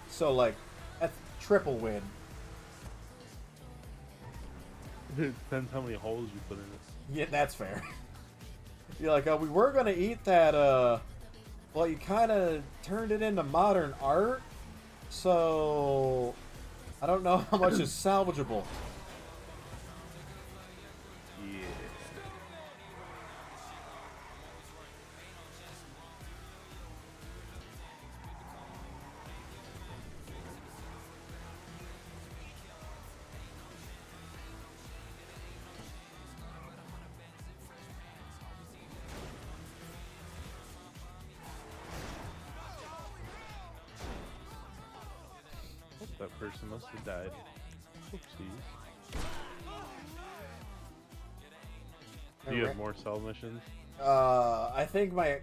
So, like, that's triple win. It depends how many holes you put in it. Yeah, that's fair. You're like, oh, we were gonna eat that, well, you kind of turned it into modern art, so I don't know how much is salvageable. person must have died. Oopsies. Do you have more cell missions? I think my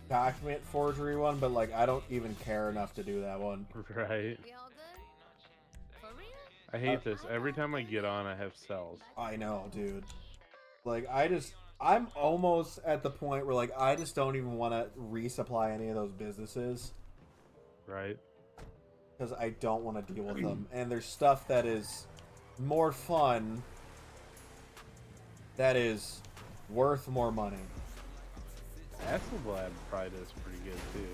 document forgery one, but like I don't even care enough to do that one. Right. We all good? For real? I hate this. Every time I get on, I have cells. I know, dude. Like I'm almost at the point where like I just don't even want to resupply any of those businesses Right. because I don't want to deal with them. And there's stuff that is more fun that is worth more money. Acid Lab probably does pretty good too.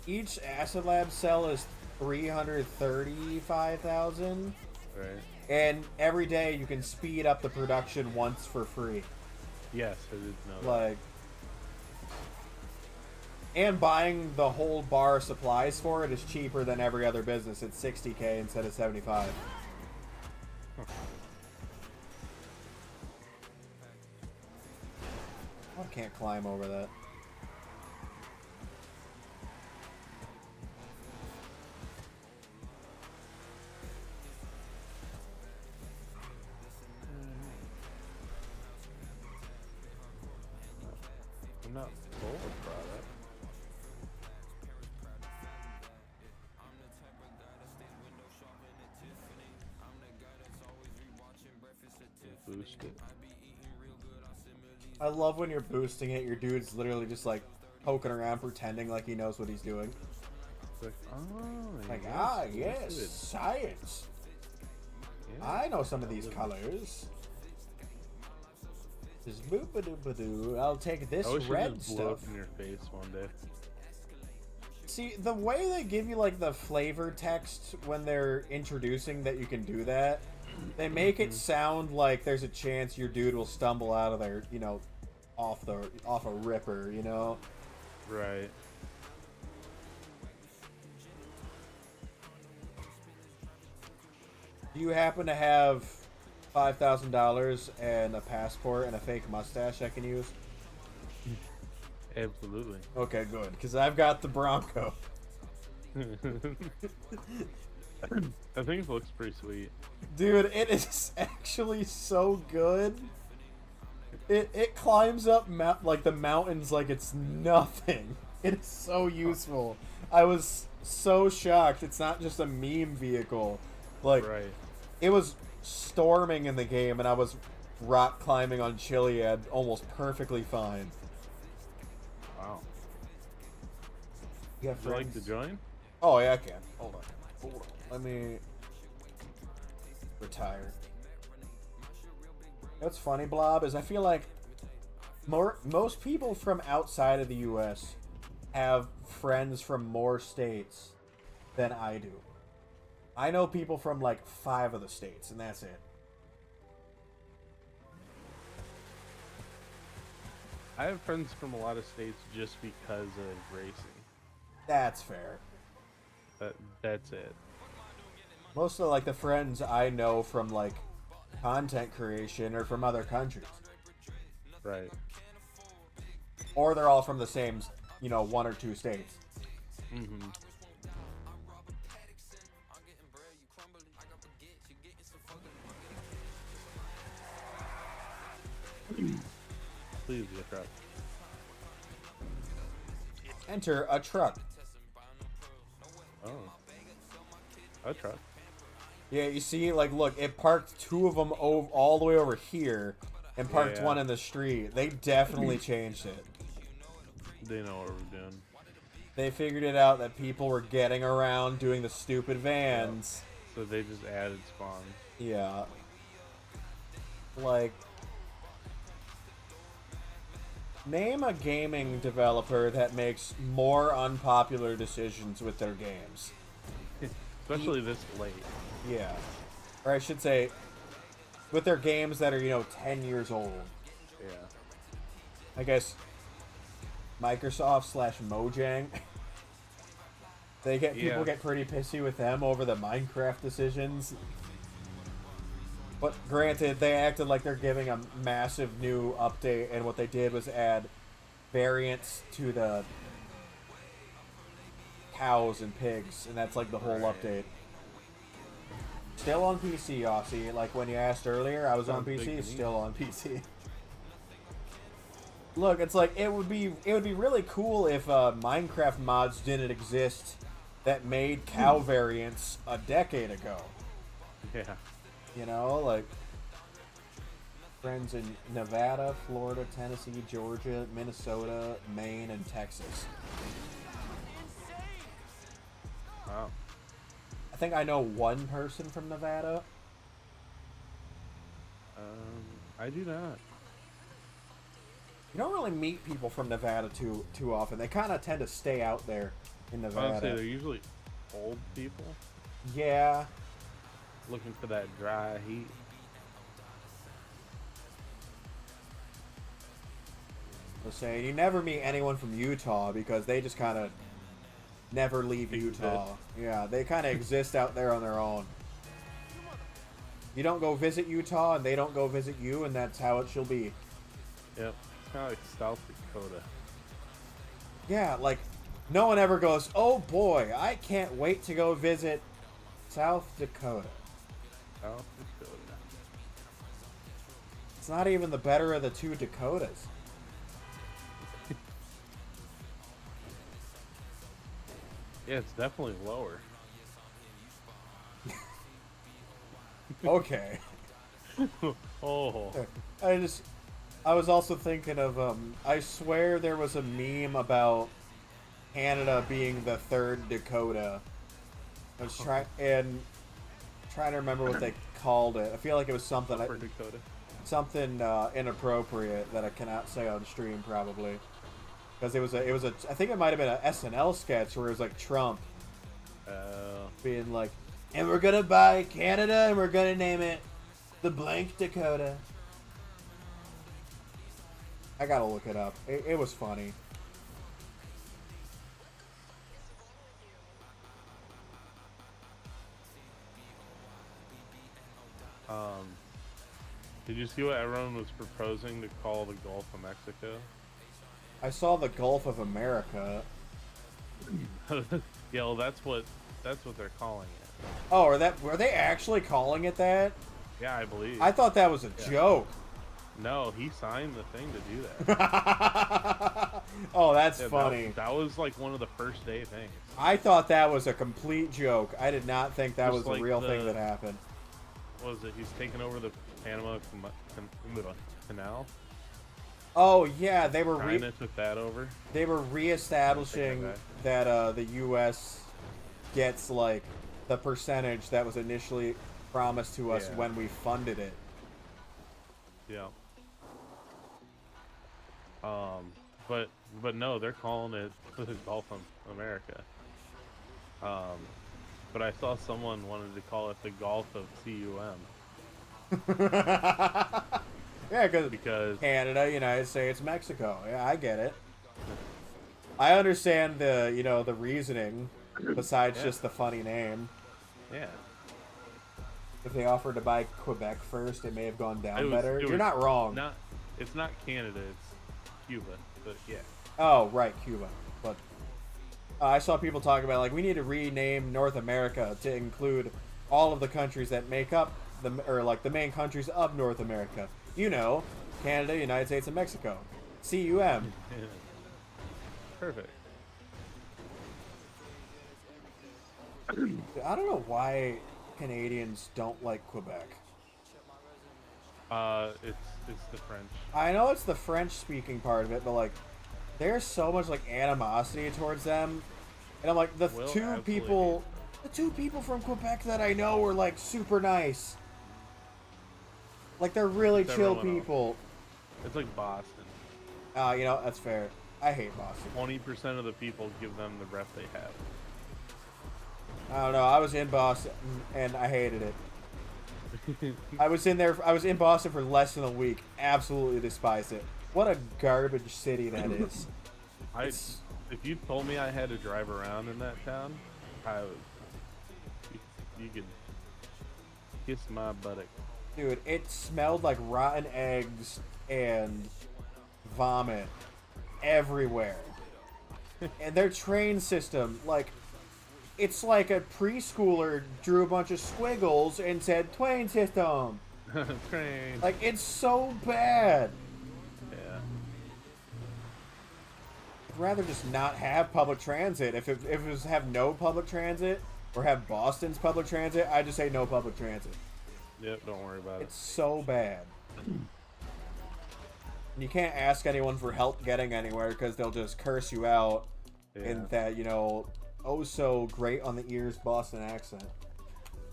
Each Acid Lab cell is 335,000, Right. and every day you can speed up the production once for free. Yes, I did know that. Like, and buying the whole bar of supplies for it is cheaper than every other business. It's 60K instead of 75. I can't climb over that. I'm not full of product. Boost it. I love when you're boosting it, your dude's literally just like poking around pretending like he knows what he's doing. It's like, oh, Like, yes, ah, look yes, good. science. Yeah. I know some of these colors. Just boop-a-doop-a-doo. I'll take this I wish red it just blew up stuff. in your face one day. See, the way they give you like the flavor text when they're introducing that you can do that, they make it sound like there's a chance your dude will stumble out of there, you know, off a ripper, you know. Right. Do you happen to have $5,000 and a passport and a fake mustache I can use? Absolutely. Okay, good, because I've got the Bronco. I think it looks pretty sweet. Dude, it is actually so good. It climbs up like the mountains like it's nothing. It is so useful. I was so shocked. It's not just a meme vehicle. Like, Right. it was storming in the game, and I was rock climbing on Chiliad almost perfectly fine. Wow. You got Would you like friends? to join? Oh yeah, I can. Hold on. Let me retire. What's funny, Blob, is I feel like most people from outside of the U.S. have friends from more states than I do. I know people from like 5 of the states, and that's it. I have friends from a lot of states just because of racing. That's fair. That's it. Most of like the friends I know from like content creation are from other countries, Right. or they're all from the same, you know, 1 or 2 states. Mm-hmm. Please get truck. Enter a truck. Oh. A truck. Yeah, you see, like, look, it parked 2 of them all the way over here, and parked Yeah. 1 in the street. They definitely changed it. They know what we're doing. They figured it out that people were getting around doing the stupid vans. So they just added spawns. Yeah. Like, name a gaming developer that makes more unpopular decisions with their games. Especially this late. Yeah. Or I should say, with their games that are, you know, 10 years old. Yeah. I guess Microsoft / Mojang. People Yeah. get pretty pissy with them over the Minecraft decisions. But granted, they acted like they're giving a massive new update, and what they did was add variants to the cows and pigs, and that's like the whole Right. update. Still on PC, Aussie. Like when you asked earlier, I was on Sounds big to PC. me. Still on PC. Look, it's like it would be really cool if Minecraft mods didn't exist that made cow variants a decade ago. Yeah. You know, like friends in Nevada, Florida, Tennessee, Georgia, Minnesota, Maine, and Texas. Wow. I think I know one person from Nevada. I do not. You don't really meet people from Nevada too often. They kind of tend to stay out there in I would Nevada. say they're usually old people Yeah. looking for that dry heat. Let's say you never meet anyone from Utah because they just kind of never leave Utah. Yeah, they kind of exist out there on their own. You don't go visit Utah, and they don't go visit you, and that's how it shall be. Yep. It's kind of like South Dakota. Yeah, like no one ever goes, "Oh boy, I can't wait to go visit South Dakota." South Dakota. It's not even the better of the two Dakotas. Yeah, it's definitely lower. Okay. Oh. I was also thinking of, I swear there was a meme about Canada being the third Dakota. I was trying to remember what they called it. I feel like it was something Upper Dakota. something inappropriate that I cannot say on stream probably. Because it was a I think it might have been an SNL sketch where it was like Trump being like, and we're gonna buy Canada and we're gonna name it the blank Dakota. I gotta look it up. It was funny. Did you see what everyone was proposing to call the Gulf of Mexico? I saw the Gulf of America. Yeah, well, that's what they're calling it. Oh, were they actually calling it that? Yeah, I believe. I thought that was a joke. No, he signed the thing to do that. Oh, that's Yeah, funny. That was like one of the first day things. I thought that was a complete joke. I did not think that Just was like a real thing that happened. What was it? He's taking over the Panama Canal. Oh yeah, they were China took that over. they were reestablishing that the U.S. gets like the percentage that was initially promised to us Yeah. when we funded it. Yeah. But no, they're calling it the Gulf of America. But I saw someone wanted to call it the Gulf of CUM. Yeah, Because Canada, United States, Mexico. Yeah, I get it. I understand the reasoning besides Yeah. just the funny name. yeah, If they offered to buy Quebec first, it may have gone down It was- better. it You're was not wrong. it's not Canada, it's Cuba. But yeah, Oh, right, Cuba. But I saw people talking about like we need to rename North America to include all of the countries that make up the main countries of North America. You know, Canada, United States, and Mexico. CUM. perfect. I don't know why Canadians don't like Quebec. It's the French. I know it's the French-speaking part of it, but like, there's so much like animosity towards them, and I'm like, the Will two absolutely people from Quebec that I know were like super nice. Like they're really It's chill everyone else. people. It's like Boston. That's fair. I hate Boston. 20% of the people give them the rep they have. I don't know. I was in Boston and I hated it. I was in Boston for less than a week. Absolutely despised it. What a garbage city that is. If you told me I had to drive around in that town, you could kiss my buttock. Dude, it smelled like rotten eggs and vomit everywhere. And their train system, like, it's like a preschooler drew a bunch of squiggles and said Twain system. Train. Like, it's so bad. Yeah. I'd rather just not have public transit. If it was have no public transit or have Boston's public transit, I'd just say no public transit. Yep, don't worry about It's so bad. You can't ask anyone for help getting anywhere because they'll just curse you out it. in that, you know, oh so great on the ears Boston accent.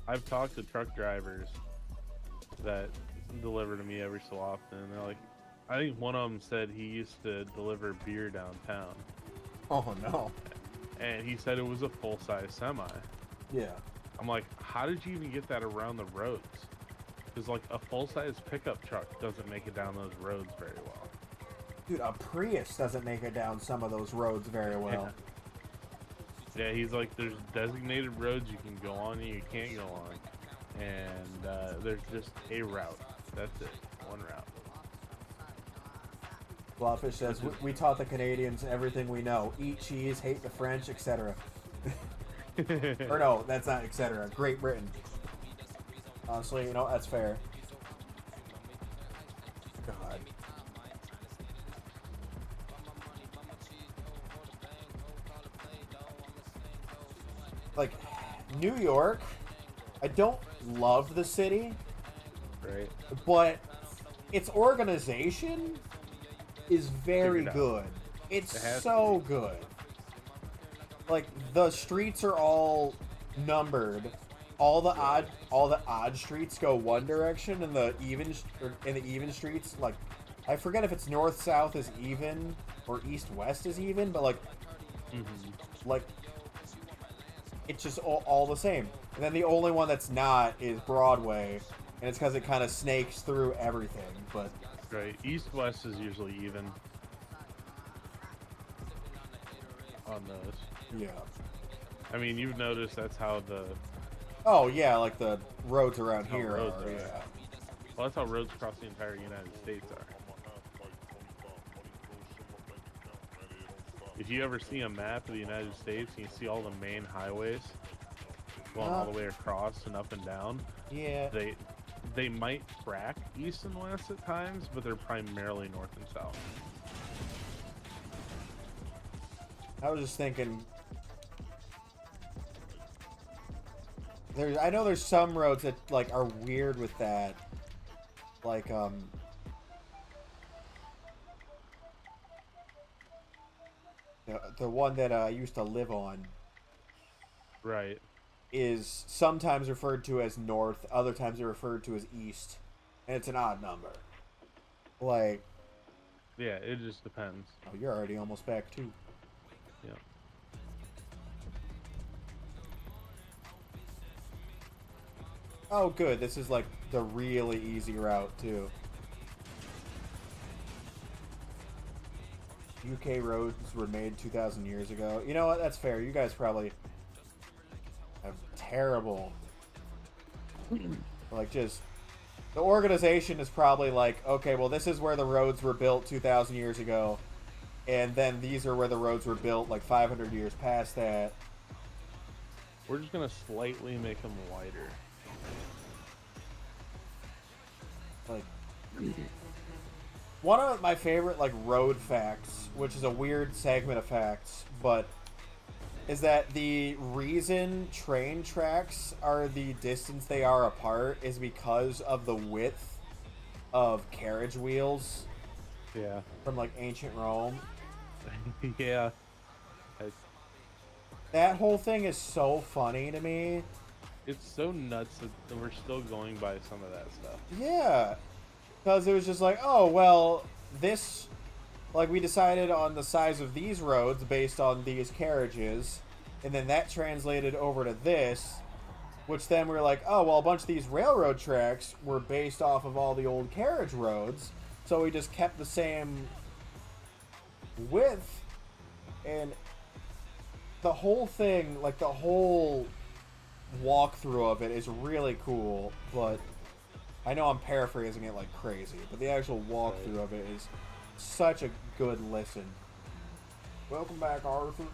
I've talked to truck drivers that deliver to me every so often. They're like, I think one of them said he used to deliver beer downtown, Oh no. and he said it was a full-size semi. Yeah. I'm like, how did you even get that around the roads? Because like a full-size pickup truck doesn't make it down those roads very well. Dude, a Prius doesn't make it down some of those roads very well. Yeah, he's like, there's designated roads you can go on and you can't go on, and there's just a route. That's it, one route. Blobfish says, we taught the Canadians everything we know. Eat cheese, hate the French, etc. Or no, that's not etc. Great Britain. Honestly, you know, that's fair. God. Like, New York, I don't love the city, Right. but its organization is very Figured out. good. It's It has to so be. good. Like, the streets are all numbered. All the odd streets go one direction, and the even streets, like, I forget if it's north south is even or east west is even, but like it's just all the same. And then the only one that's not is Broadway, and it's because it kind of snakes through everything. But Right. East-west is usually even on those. yeah. I mean, you've noticed that's how the Oh yeah, like the roads around How here roads are. are. Yeah. well, that's how roads across the entire United States are. If you ever see a map of the United States and you see all the main highways going all the way across and up and down, Yeah. they might track east and west at times, but they're primarily north and south. I was just thinking. I know there's some roads that like are weird with that, like the one that I used to live on Right. is sometimes referred to as north, other times they're referred to as east, and it's an odd number. Like, Yeah, it just depends. oh, you're already almost back too. Yeah. Oh, good. This is like the really easy route too. UK roads were made 2,000 years ago. You know what? That's fair. You guys probably have terrible, like, just the organization is probably like, okay, well, this is where the roads were built 2,000 years ago, and then these are where the roads were built like 500 years past that. We're just gonna slightly make them wider. Like, one of my favorite like road facts, which is a weird segment of facts, but is that the reason train tracks are the distance they are apart is because of the width of carriage wheels Yeah. from like ancient Rome. Yeah. That whole thing is so funny to me. It's so nuts that we're still going by some of that stuff. Yeah, because it was just like, oh, well, this, like, we decided on the size of these roads based on these carriages, and then that translated over to this, which then we were like, oh, well, a bunch of these railroad tracks were based off of all the old carriage roads, so we just kept the same width, and the whole thing, like, the whole walkthrough of it is really cool, but I know I'm paraphrasing it like crazy, but the actual walkthrough of it is such a good listen. Welcome back, Arthur.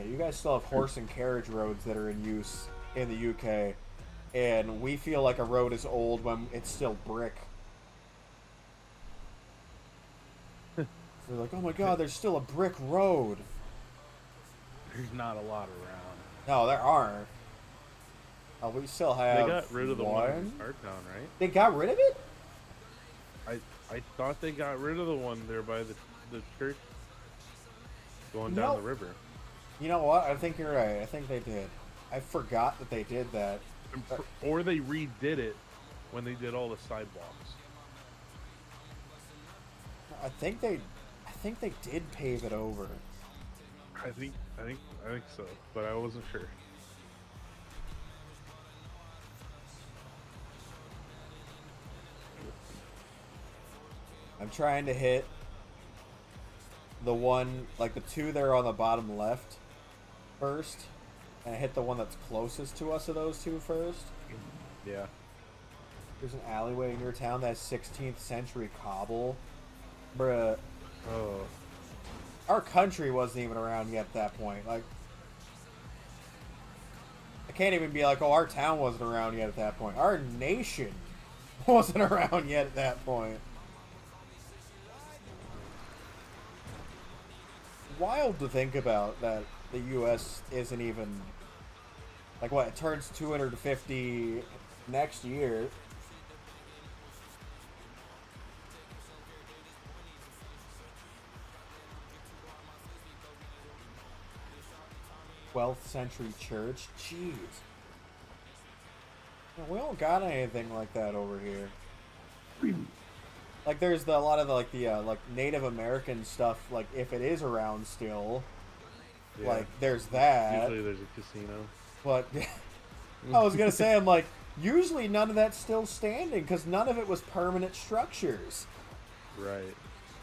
Yeah, you guys still have horse and carriage roads that are in use in the UK, and we feel like a road is old when it's still brick. We're like, oh my god, there's still a brick road. There's not a lot around. No, there aren't. Oh, we still have. They got rid of the one in Startown, right? They got rid of it? I thought they got rid of the one there by the church going down the river. You know what? I think you're right. I think they did. I forgot that they did that. Or they redid it when they did all the sidewalks. I think they did pave it over. I think so, but I wasn't sure. I'm trying to hit the one, like the two that are on the bottom left first, and I hit the one that's closest to us of those two first. Yeah. There's an alleyway in your town that's 16th century cobble. Bruh. Oh. Our country wasn't even around yet at that point. Like, I can't even be like, oh, our town wasn't around yet at that point. Our nation wasn't around yet at that point. Wild to think about that the U.S. isn't even, like, what, it turns 250 next year. '12th century church. Jeez. We don't got anything like that over here. Like, there's a lot of the Native American stuff. Like, if it is around still, Yeah. like there's that. Usually there's a casino. But I was gonna say, I'm like, usually none of that's still standing because none of it was permanent structures. Right.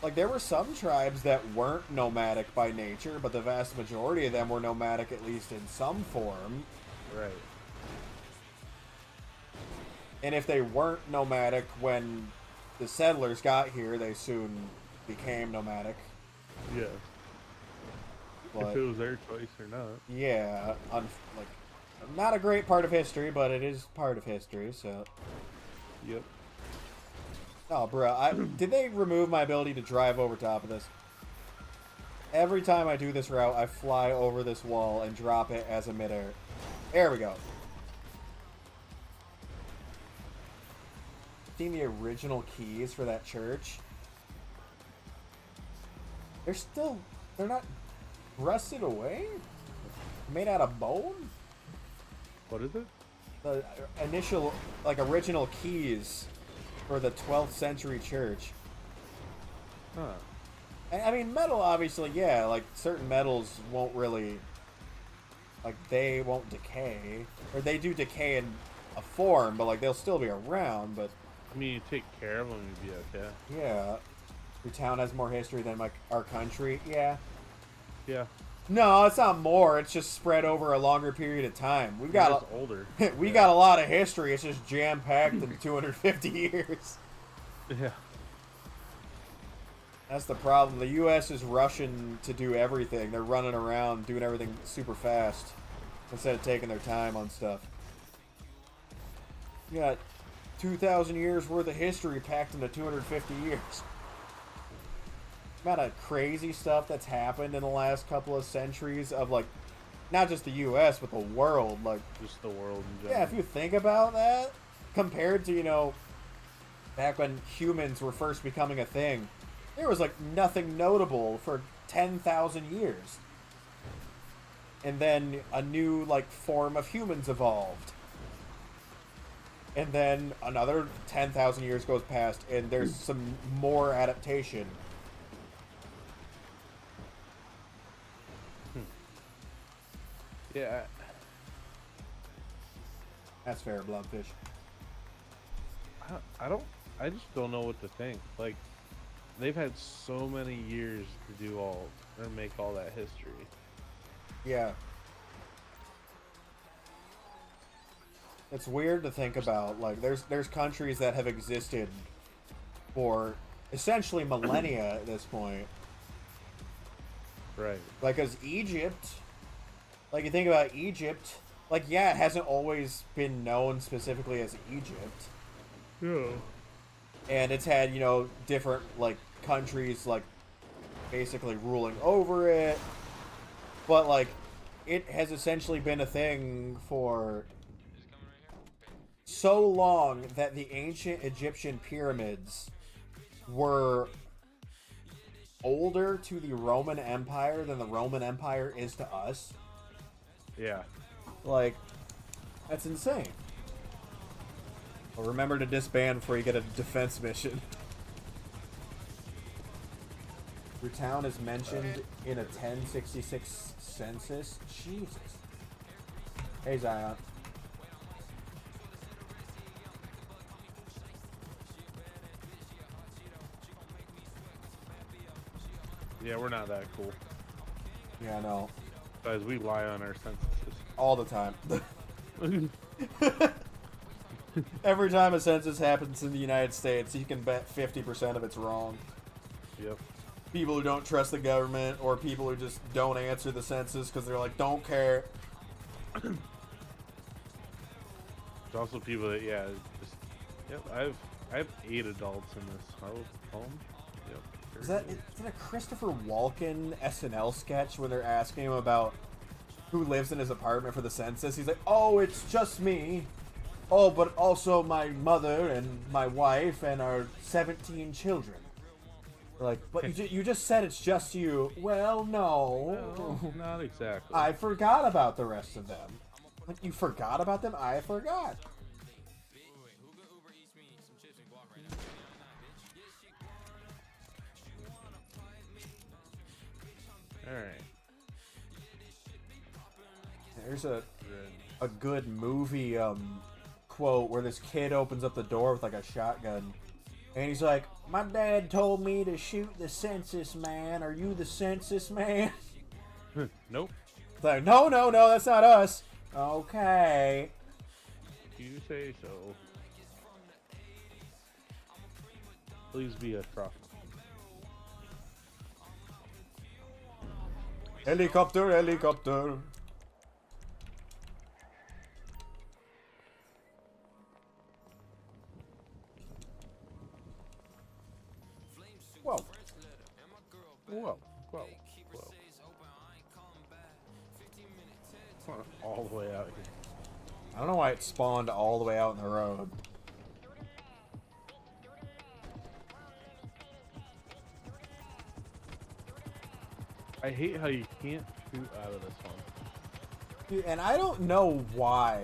Like, there were some tribes that weren't nomadic by nature, but the vast majority of them were nomadic, at least in some form. Right. And if they weren't nomadic when the settlers got here, they soon became nomadic. Yeah. But, if it was their choice or not. yeah, like, not a great part of history, but it is part of history, so. Yep. Oh, bro, did they remove my ability to drive over top of this? Every time I do this route, I fly over this wall and drop it as a midair. There we go. Seen the original keys for that church? They're not rusted away? Made out of bone? What is it? The initial, like, original keys for the 12th century church. Huh. I mean, metal, obviously, yeah, like, certain metals won't really, like, they won't decay. Or they do decay in a form, but, like, they'll still be around, but... I mean, you take care of them, you'd be okay. Yeah. Your town has more history than, like, our country? Yeah. Yeah. No, it's not more. It's just spread over a longer period of time. We've got older. We got a lot of history. It's just jam-packed in 250 years. Yeah. That's the problem. The U.S. is rushing to do everything. They're running around doing everything super fast instead of taking their time on stuff. You got 2,000 years worth of history packed into 250 years. Amount of crazy stuff that's happened in the last couple of centuries of, like, not just the U.S., but the world. Like, just the world in general. yeah, if you think about that, compared to, you know, back when humans were first becoming a thing, there was, like, nothing notable for 10,000 years. And then a new, like, form of humans evolved. And then another 10,000 years goes past, and there's some more adaptation. Yeah. That's fair, Blobfish. I just don't know what to think. Like, they've had so many years to do and make all that history. Yeah. It's weird to think about. Like, there's countries that have existed for essentially millennia at this point. Right. Like, as Egypt Like, you think about Egypt, like, yeah, it hasn't always been known specifically as Egypt. Yeah. And it's had, you know, different, like, countries, like, basically ruling over it. But, like, it has essentially been a thing for so long that the ancient Egyptian pyramids were older to the Roman Empire than the Roman Empire is to us. Yeah. Like, that's insane. Well, remember to disband before you get a defense mission. Your town is mentioned in a 1066 census. Jesus. Hey, Zion. Yeah, we're not that cool. Yeah, I know. Guys, we lie on our censuses. All the time. Every time a census happens in the United States, you can bet 50% of it's wrong. Yep. People who don't trust the government, or people who just don't answer the census because they're like, don't care. There's also people that, yeah, just, yep, I have 8 adults in this home. Yep. Is that a Christopher Walken SNL sketch where they're asking him about who lives in his apartment for the census? He's like, oh, it's just me. Oh, but also my mother and my wife and our 17 children. They're like, but you just said it's just you. Well, no. No, not exactly. I forgot about the rest of them. Like, you forgot about them? I forgot. Alright. There's a good movie quote where this kid opens up the door with like a shotgun, and he's like, my dad told me to shoot the census man. Are you the census man? Nope. It's like, no, that's not us. Okay. You say so. Please be a truck. Helicopter, helicopter. Whoa. Whoa. All the way out here. I don't know why it spawned all the way out in the road. I hate how you can't shoot out of this one. Dude, and I don't know why.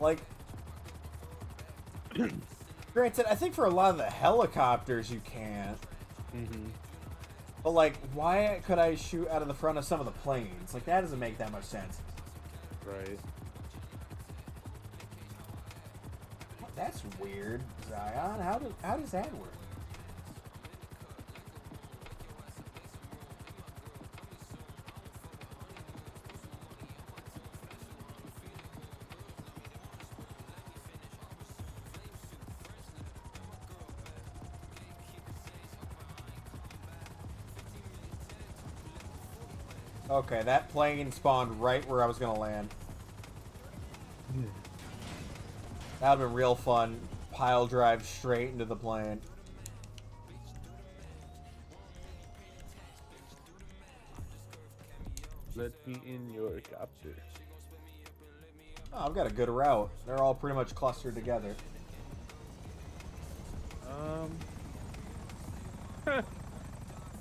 Like, granted, I think for a lot of the helicopters you can't. Mm-hmm. But, like, why could I shoot out of the front of some of the planes? Like, that doesn't make that much sense. Right. That's weird, Zion. How does that work? Okay, that plane spawned right where I was gonna land. That would've been real fun. Pile drive straight into the plane. Let me in your copter. Oh, I've got a good route. They're all pretty much clustered together.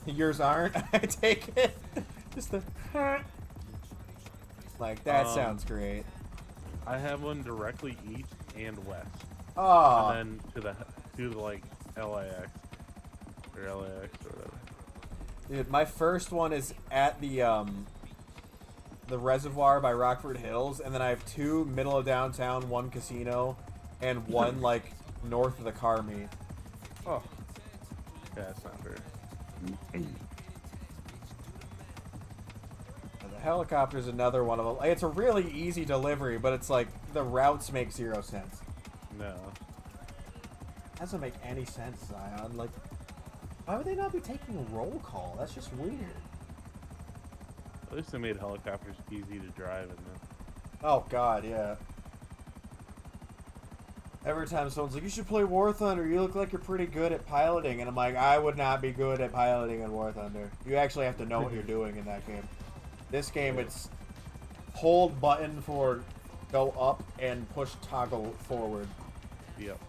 Yours aren't? I take it. Just the... Like, that sounds great. I have one directly east and west. Oh. And then to the like LAX or LAX or whatever. Dude, my first one is at the reservoir by Rockford Hills, and then I have 2 middle of downtown, 1 casino, and 1 like north of the car meet. Oh. Yeah, that's not fair. The helicopter's another one of them. Like, it's a really easy delivery, but it's like the routes make 0 sense. No. Doesn't make any sense, Zion. Like, why would they not be taking a roll call? That's just weird. At least they made helicopters easy to drive in them. Oh god, yeah. Every time someone's like, you should play War Thunder, you look like you're pretty good at piloting. And I'm like, I would not be good at piloting in War Thunder. You actually have to know what you're doing in that game. This game, it's hold button for go up and push toggle forward. Yep.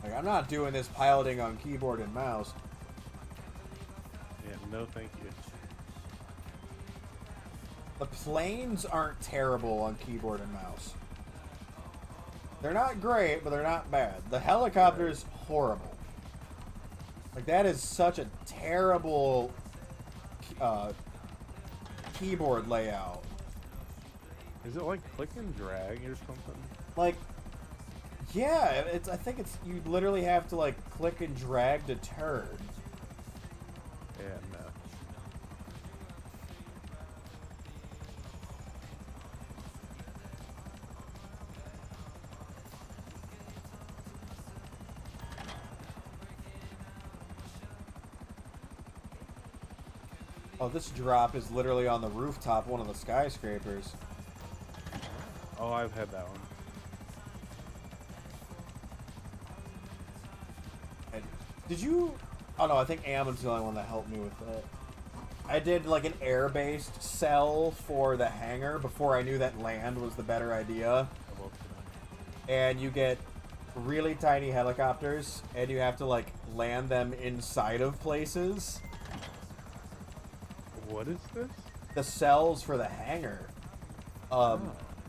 Like, I'm not doing this piloting on keyboard and mouse. Yeah, no thank you. The planes aren't terrible on keyboard and mouse. They're not great, but they're not bad. The helicopter's horrible. Like, that is such a terrible keyboard layout. Is it like click and drag or something? Like, yeah, I think it's, you literally have to, like, click and drag to turn. Yeah, no. Oh, this drop is literally on the rooftop, one of the skyscrapers. Oh, I've had that one. And did you... Oh no, I think Ammon's the only one that helped me with that. I did like an air-based cell for the hangar before I knew that land was the better idea. And you get really tiny helicopters, and you have to like land them inside of places. What is this? The cells for the hangar.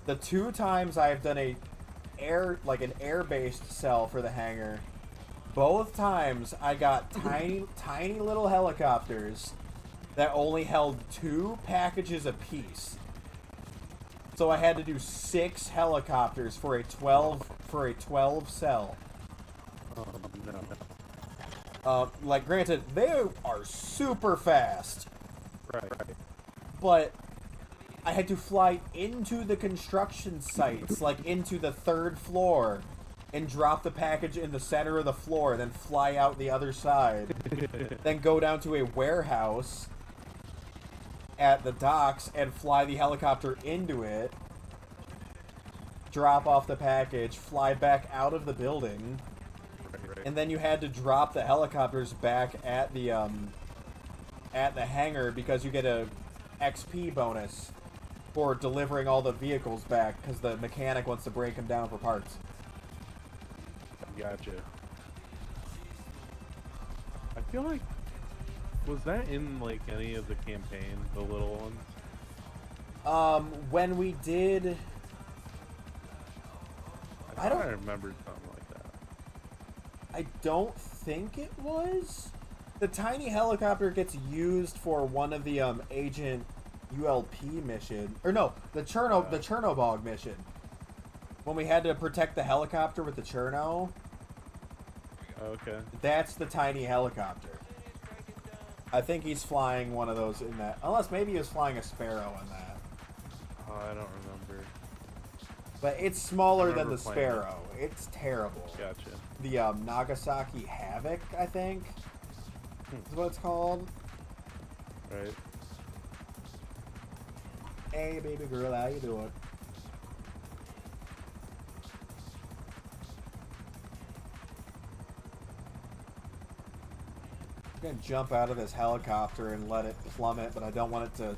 The 2 times I've done an air-based cell for the hangar, both times I got tiny little helicopters that only held 2 packages apiece. So I had to do 6 helicopters for a 12 cell. No. Like, granted, they are super fast. Right. But I had to fly into the construction sites, like into the 3rd floor, and drop the package in the center of the floor, then fly out the other side. Then go down to a warehouse at the docks and fly the helicopter into it, drop off the package, fly back out of the building, and then you had to drop the helicopters back at the hangar because you get a XP bonus for delivering all the vehicles back because the mechanic wants to break them down for parts. Gotcha. I feel like, was that in like any of the campaign, the little ones? When we did, I don't remember something like that. I don't think it was. The tiny helicopter gets used for one of the Agent ULP mission, or no, the Chernobog mission. When we had to protect the helicopter with the Cherno. Okay. That's the tiny helicopter. I think he's flying one of those in that. Unless maybe he was flying a Sparrow in that. Oh, I don't remember. But it's smaller than the playing Sparrow. It's terrible. Gotcha. The Nagasaki Havoc, I think, is what it's called. Right. Hey, baby girl, how you doing? I'm gonna jump out of this helicopter and let it plummet, but I don't want it to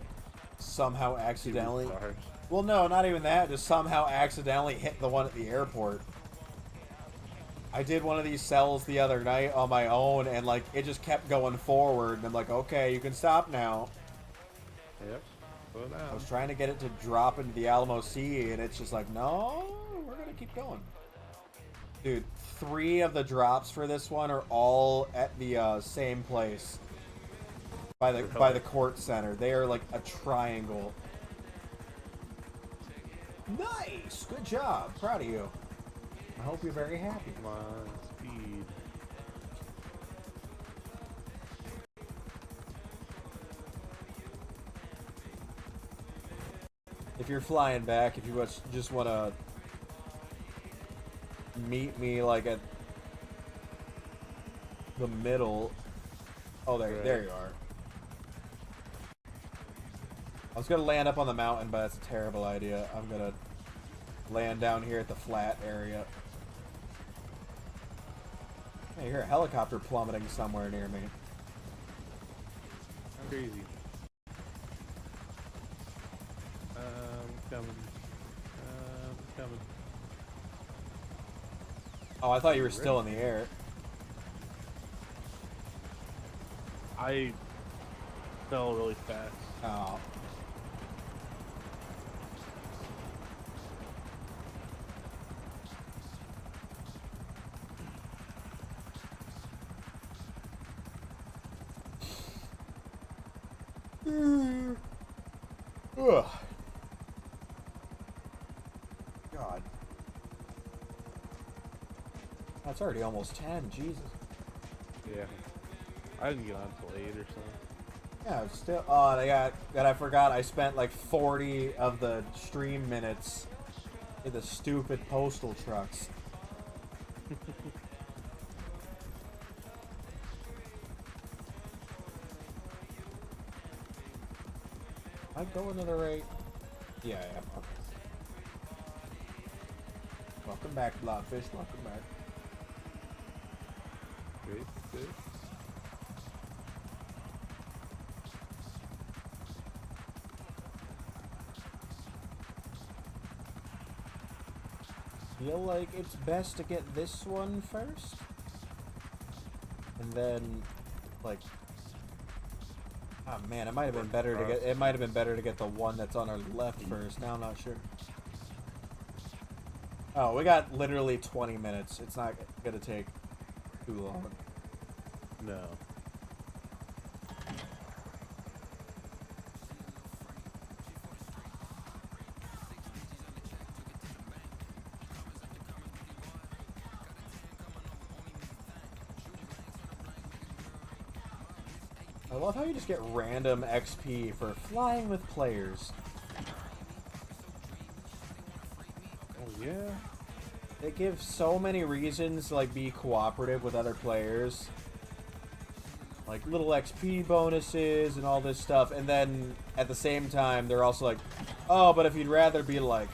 somehow accidentally... Well, no, not even that. Just somehow accidentally hit the one at the airport. I did one of these cells the other night on my own, and like it just kept going forward. And I'm like, okay, you can stop now. Yep. Slow down. I was trying to get it to drop into the Alamo Sea, and it's just like, no, we're gonna keep going. Dude, 3 of the drops for this one are all at the same place. By the court center. They are like a triangle. Nice! Good job. Proud of you. I hope you're very happy. Come on, speed. If you're flying back, if you just want to meet me like at the middle. Oh, there you are. I was gonna land up on the mountain, but that's a terrible idea. I'm gonna land down here at the flat area. I hear a helicopter plummeting somewhere near me. Crazy. Coming. Coming. Oh, I thought you were still in the air. I fell really fast. Oh. Ugh. God. That's already almost 10, Jesus. Yeah. I didn't get on until 8 or something. Yeah, it's still. Oh, I forgot. I spent like 40 of the stream minutes in the stupid postal trucks. I going to the right? Yeah, I am. Okay. Welcome back, Blobfish. Welcome back. Good, good. Feel like it's best to get this one first, and then, like, oh man, it might have been better to get. It might have been better to get the one that's on our left first. Now I'm not sure. Oh, we got literally 20 minutes. It's not gonna take too long. No. I love how you just get random XP for flying with players. Oh yeah. It gives so many reasons to like be cooperative with other players. Like little XP bonuses and all this stuff, and then at the same time they're also like, oh, but if you'd rather be like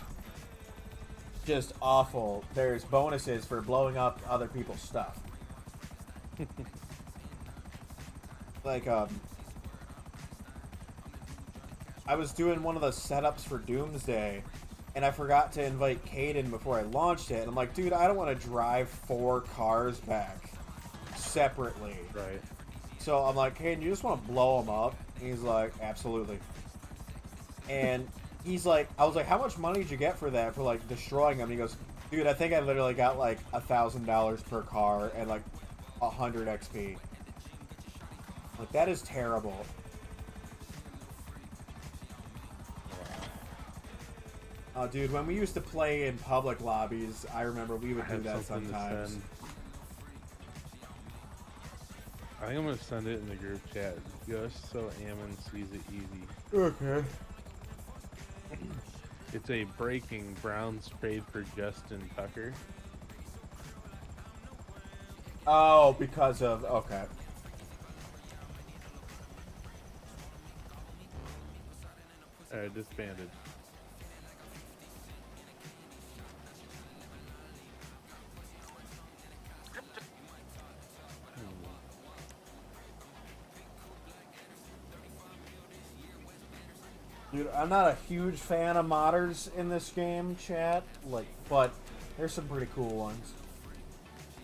just awful, there's bonuses for blowing up other people's stuff. Like, I was doing one of the setups for Doomsday, and I forgot to invite Caden before I launched it. And I'm like, dude, I don't want to drive 4 cars back separately. Right. So I'm like, Caden, you just want to blow them up? And he's like, absolutely. And he's like, I was like, how much money did you get for that, for like destroying them? And he goes, dude, I think I literally got like $1,000 per car and like 100 XP. Like, that is terrible. Oh, dude, when we used to play in public lobbies, I remember we would do that sometimes. I think I'm gonna send it in the group chat just so Ammon sees it easy. Okay. It's a breaking Browns trade for Justin Tucker. Oh, because of... Okay. Alright, disbanded. Dude, I'm not a huge fan of modders in this game, chat. Like, but there's some pretty cool ones.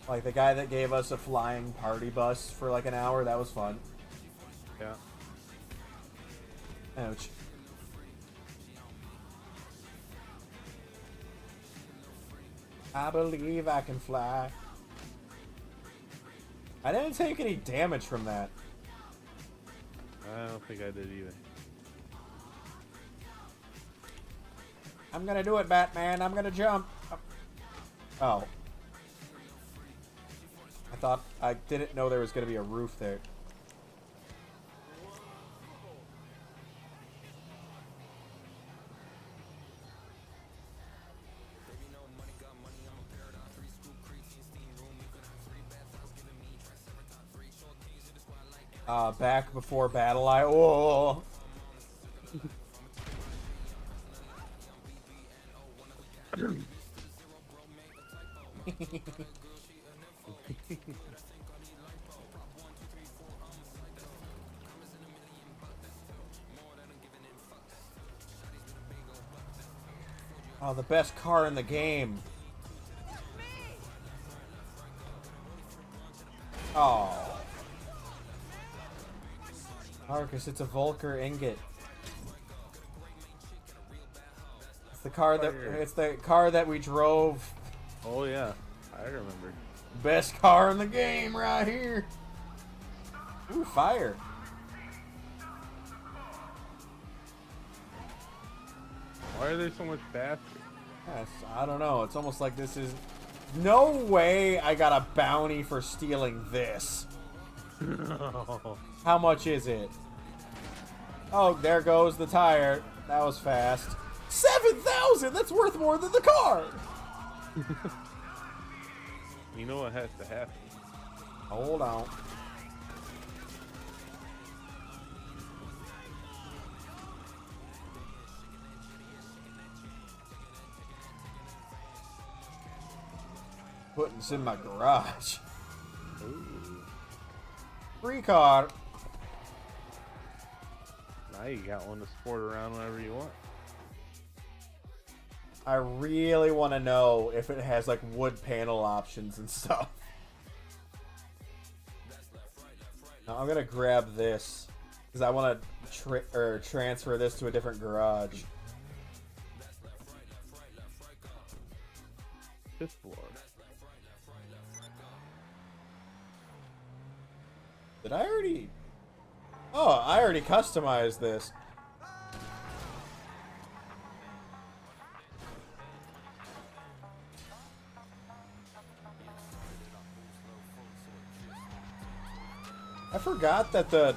Like the guy that gave us a flying party bus for like an hour, that was fun. Yeah. Ouch. I believe I can fly. I didn't take any damage from that. I don't think I did either. I'm gonna do it, Batman. I'm gonna jump. Oh. I didn't know there was gonna be a roof there. Back before battle, Oh, the best car in the game. Oh. Marcus, it's a Volker ingot. It's the car that we drove. Oh yeah, I remember. Best car in the game right here. Ooh, fire. Why are they so much faster? Yes, I don't know. It's almost like this is... No way I got a bounty for stealing this. How much is it? Oh, there goes the tire. That was fast. 7,000! That's worth more than the car! You know what has to happen. Hold on. Putting this in my garage. Ooh. Free car. Now you got one to sport around whenever you want. I really want to know if it has like wood panel options and stuff. Now I'm gonna grab this because I want to transfer this to a different garage. Fifth floor. Did I already? Oh, I already customized this. I forgot that the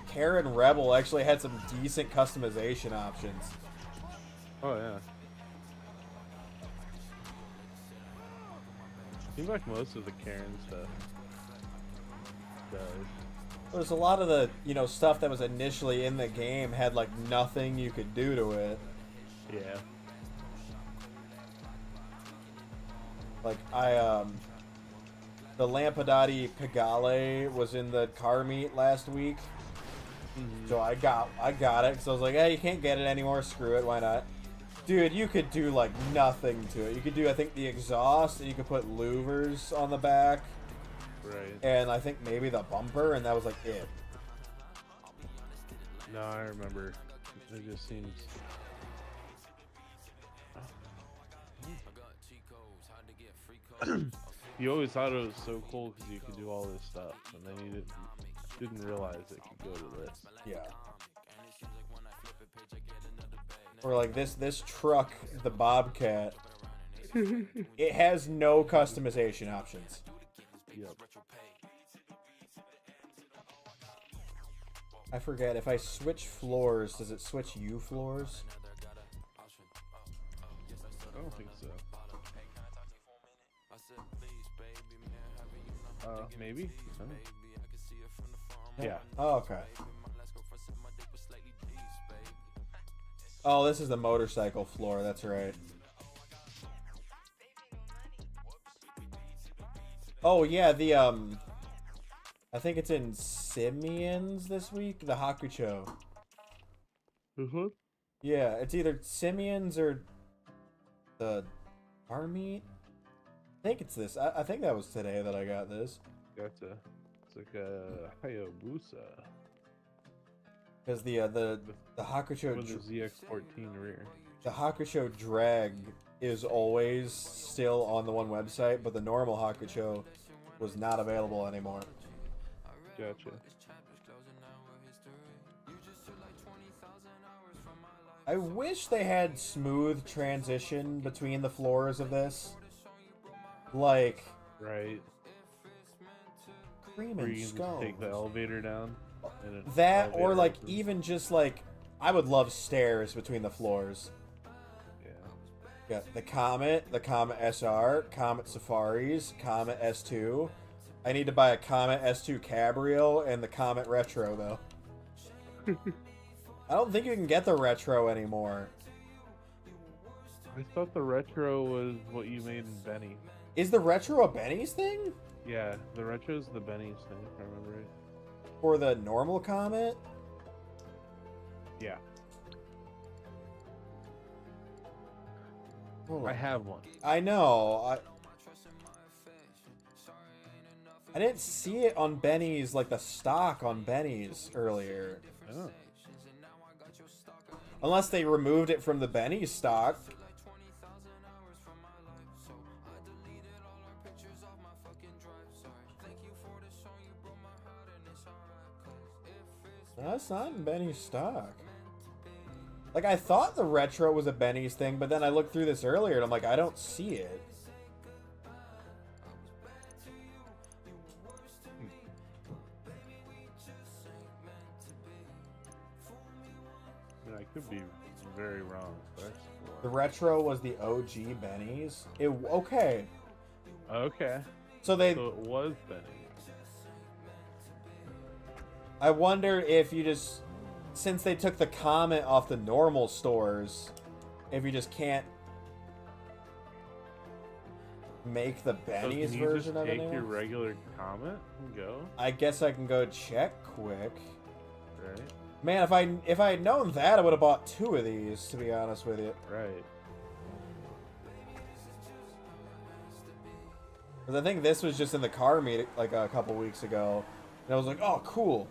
Karen Rebel actually had some decent customization options. Oh yeah. Seems like most of the Karen stuff does. There's a lot of the, stuff that was initially in the game had like nothing you could do to it. Yeah. Like the Lampadati Pagale was in the car meet last week. So I got it because I was like, hey, you can't get it anymore. Screw it. Why not? Dude, you could do like nothing to it. You could do, I think, the exhaust, and you could put louvers on the back. Right. And I think maybe the bumper, and that was like it. No, I remember. It just seems. You always thought it was so cool because you could do all this stuff, and then you didn't realize it could go to this. Yeah. Or like this truck, the Bobcat, it has no customization options. Yep. I forget, if I switch floors, does it switch U floors? I don't think so. Maybe? Yeah. Oh, okay. Oh, this is the motorcycle floor, that's right. Oh, yeah, the, I think it's in Simeon's this week, the Hakucho. Mm-hmm. Yeah, it's either Simeon's or the Army. I think it's this. I think that was today that I got this. Gotcha. It's like a Hayabusa. Because the Hakucho With the ZX-14 rear. the Hakucho drag is always still on the one website, but the normal Hakucho was not available anymore. Gotcha. I wish they had smooth transition between the floors of this. Like Right. cream Where and you can just scones. take the elevator down. And it That or elevator like opens. even just like I would love stairs between the floors. Yeah. Got the Comet SR, Comet Safaris, Comet S2. I need to buy a Comet S2 Cabrio and the Comet Retro though. I don't think you can get the Retro anymore. I thought the retro was what you made in Benny. Is the retro a Benny's thing? Yeah, the retro's the Benny's thing, if I remember right. For the normal Comet? Yeah, Hold I on. have one. I know. I didn't see it on Benny's, like the stock on Benny's earlier. Oh. Unless they removed it from the Benny's stock. No, it's not in Benny's stock. Like, I thought the retro was a Benny's thing, but then I looked through this earlier and I'm like, I don't see it. I mean, I could be very wrong. But that's The retro was the OG Benny's. Okay. okay. So they... So it was Benny. I wonder if you just... Since they took the Comet off the normal stores, if you just can't make the So Benny's can you just version of it take your anymore? regular Comet and go? I guess I can go check quick. Right. Man, if I had known that, I would have bought 2 of these, to be honest with you. Right. Because I think this was just in the car meet like a couple weeks ago. And I was like, oh, cool.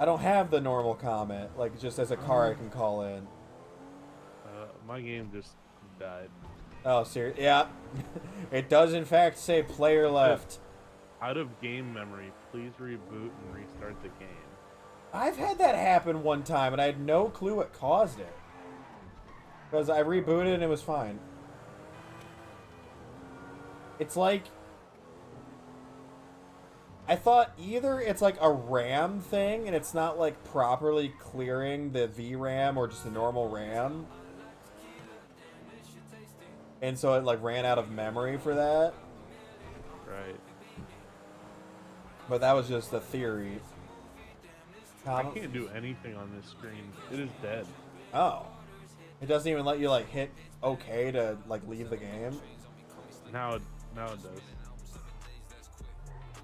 I don't have the normal Comet, like just as a car I can call in. My game just died. Oh, serious? Yeah. It does, in fact, say player left. Out of game memory, please reboot and restart the game. I've had that happen one time, and I had no clue what caused it. Because I rebooted and it was fine. It's like... I thought either it's like a RAM thing, and it's not like properly clearing the VRAM or just the normal RAM. And so it like ran out of memory for that. Right. But that was just a theory. I can't do anything on this screen. It is dead. Oh. It doesn't even let you like hit OK to like leave the game? Now it does.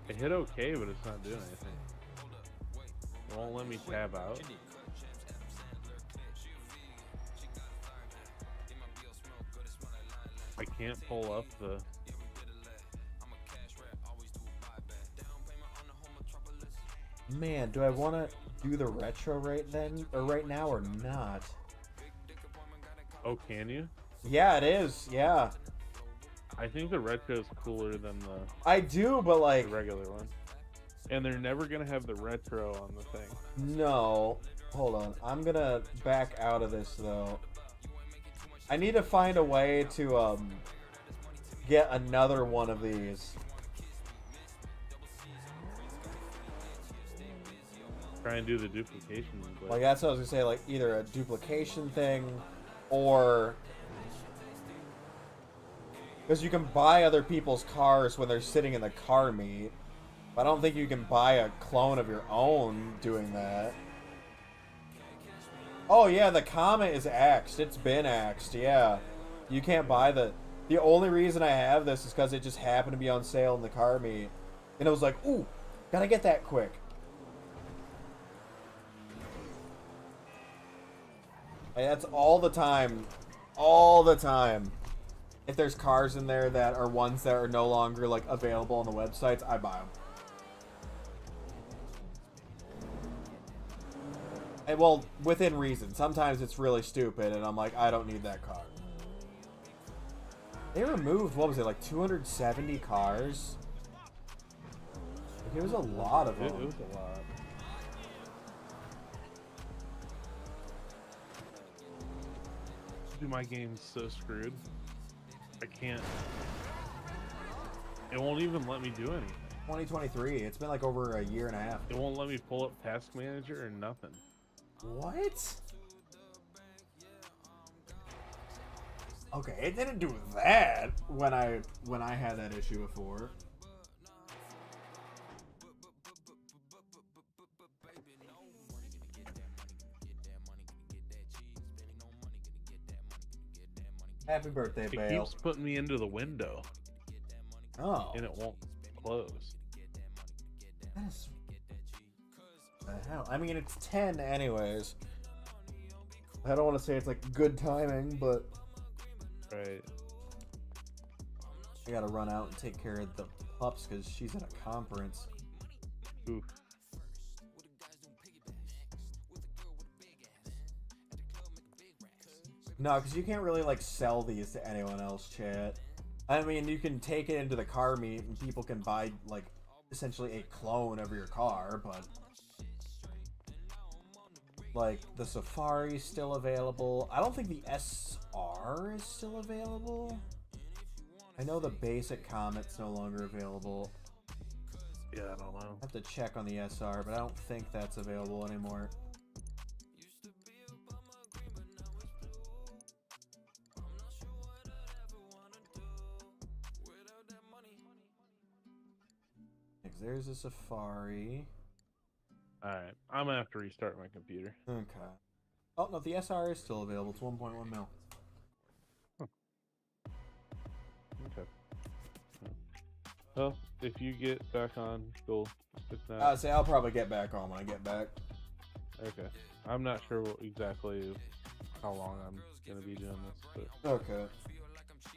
I hit OK, but it's not doing anything. It won't let me tab out. I can't pull up the... Man, do I want to do the retro right then, or right now, or not? Oh, can you? Yeah, it is. Yeah. I think the retro is cooler than the I do, but like... regular one. And they're never going to have the retro on the thing. No. Hold on. I'm gonna back out of this, though. I need to find a way to, get another one of these. Try and do the duplication. But Like, that's what I was gonna say, like, either a duplication thing, or... Because you can buy other people's cars when they're sitting in the car meet. But I don't think you can buy a clone of your own doing that. Oh, yeah, the Comet is axed. It's been axed, yeah. You can't buy the... The only reason I have this is because it just happened to be on sale in the car meet. And it was like, ooh, gotta get that quick. Like, that's all the time. All the time. If there's cars in there that are ones that are no longer, like, available on the websites, I buy them. And, well, within reason. Sometimes it's really stupid, and I'm like, I don't need that car. They removed, what was it, like 270 cars? Like, it was a lot of them. it was a lot. Dude, my game's so screwed. I can't. It won't even let me do anything. 2023. It's been like over a year and a half. It won't let me pull up Task Manager or nothing. What? Okay, it didn't do that when I had that issue before. Happy birthday, It Bale. keeps putting me into the window. Oh. and it won't close. That is... the hell? I mean, it's 10 anyways. I don't want to say it's like good timing, but Right. I gotta run out and take care of the pups because she's at a conference. Oof. No, because you can't really like sell these to anyone else, chat. I mean, you can take it into the car meet and people can buy like essentially a clone of your car, but like the Safari's still available. I don't think the SR is still available. I know the basic Comet's no longer available. Yeah, I don't know. I have to check on the SR, but I don't think that's available anymore. There's a Safari. Alright, I'm gonna have to restart my computer. Okay. Oh, no, the SR is still available. It's 1.1 mil. Okay. Well, if you get back on, cool. If not, I'll probably get back on when I get back. okay. I'm not sure exactly how long I'm gonna be doing this, but Okay.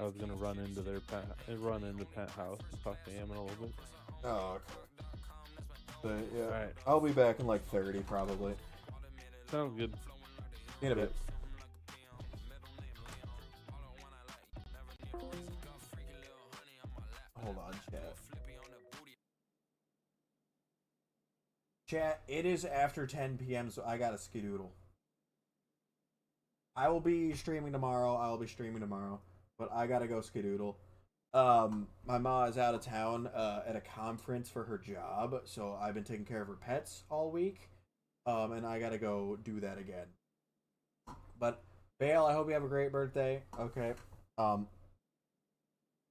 I was gonna run into Penthouse and talk to Am in a little bit. Oh, okay. But yeah, Alright. I'll be back in like 30 probably. Sounds good. In a bit. Hold on, chat. Chat, it is after 10 p.m., so I got a skedoodle. I will be streaming tomorrow. But I gotta go skedoodle. My ma is out of town at a conference for her job, so I've been taking care of her pets all week. And I gotta go do that again. But Bale, I hope you have a great birthday. Okay.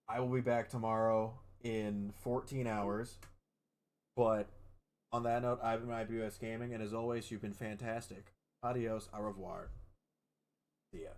I will be back tomorrow in 14 hours. But on that note, I've been IBUS Gaming, and as always, you've been fantastic. Adios, au revoir. See ya.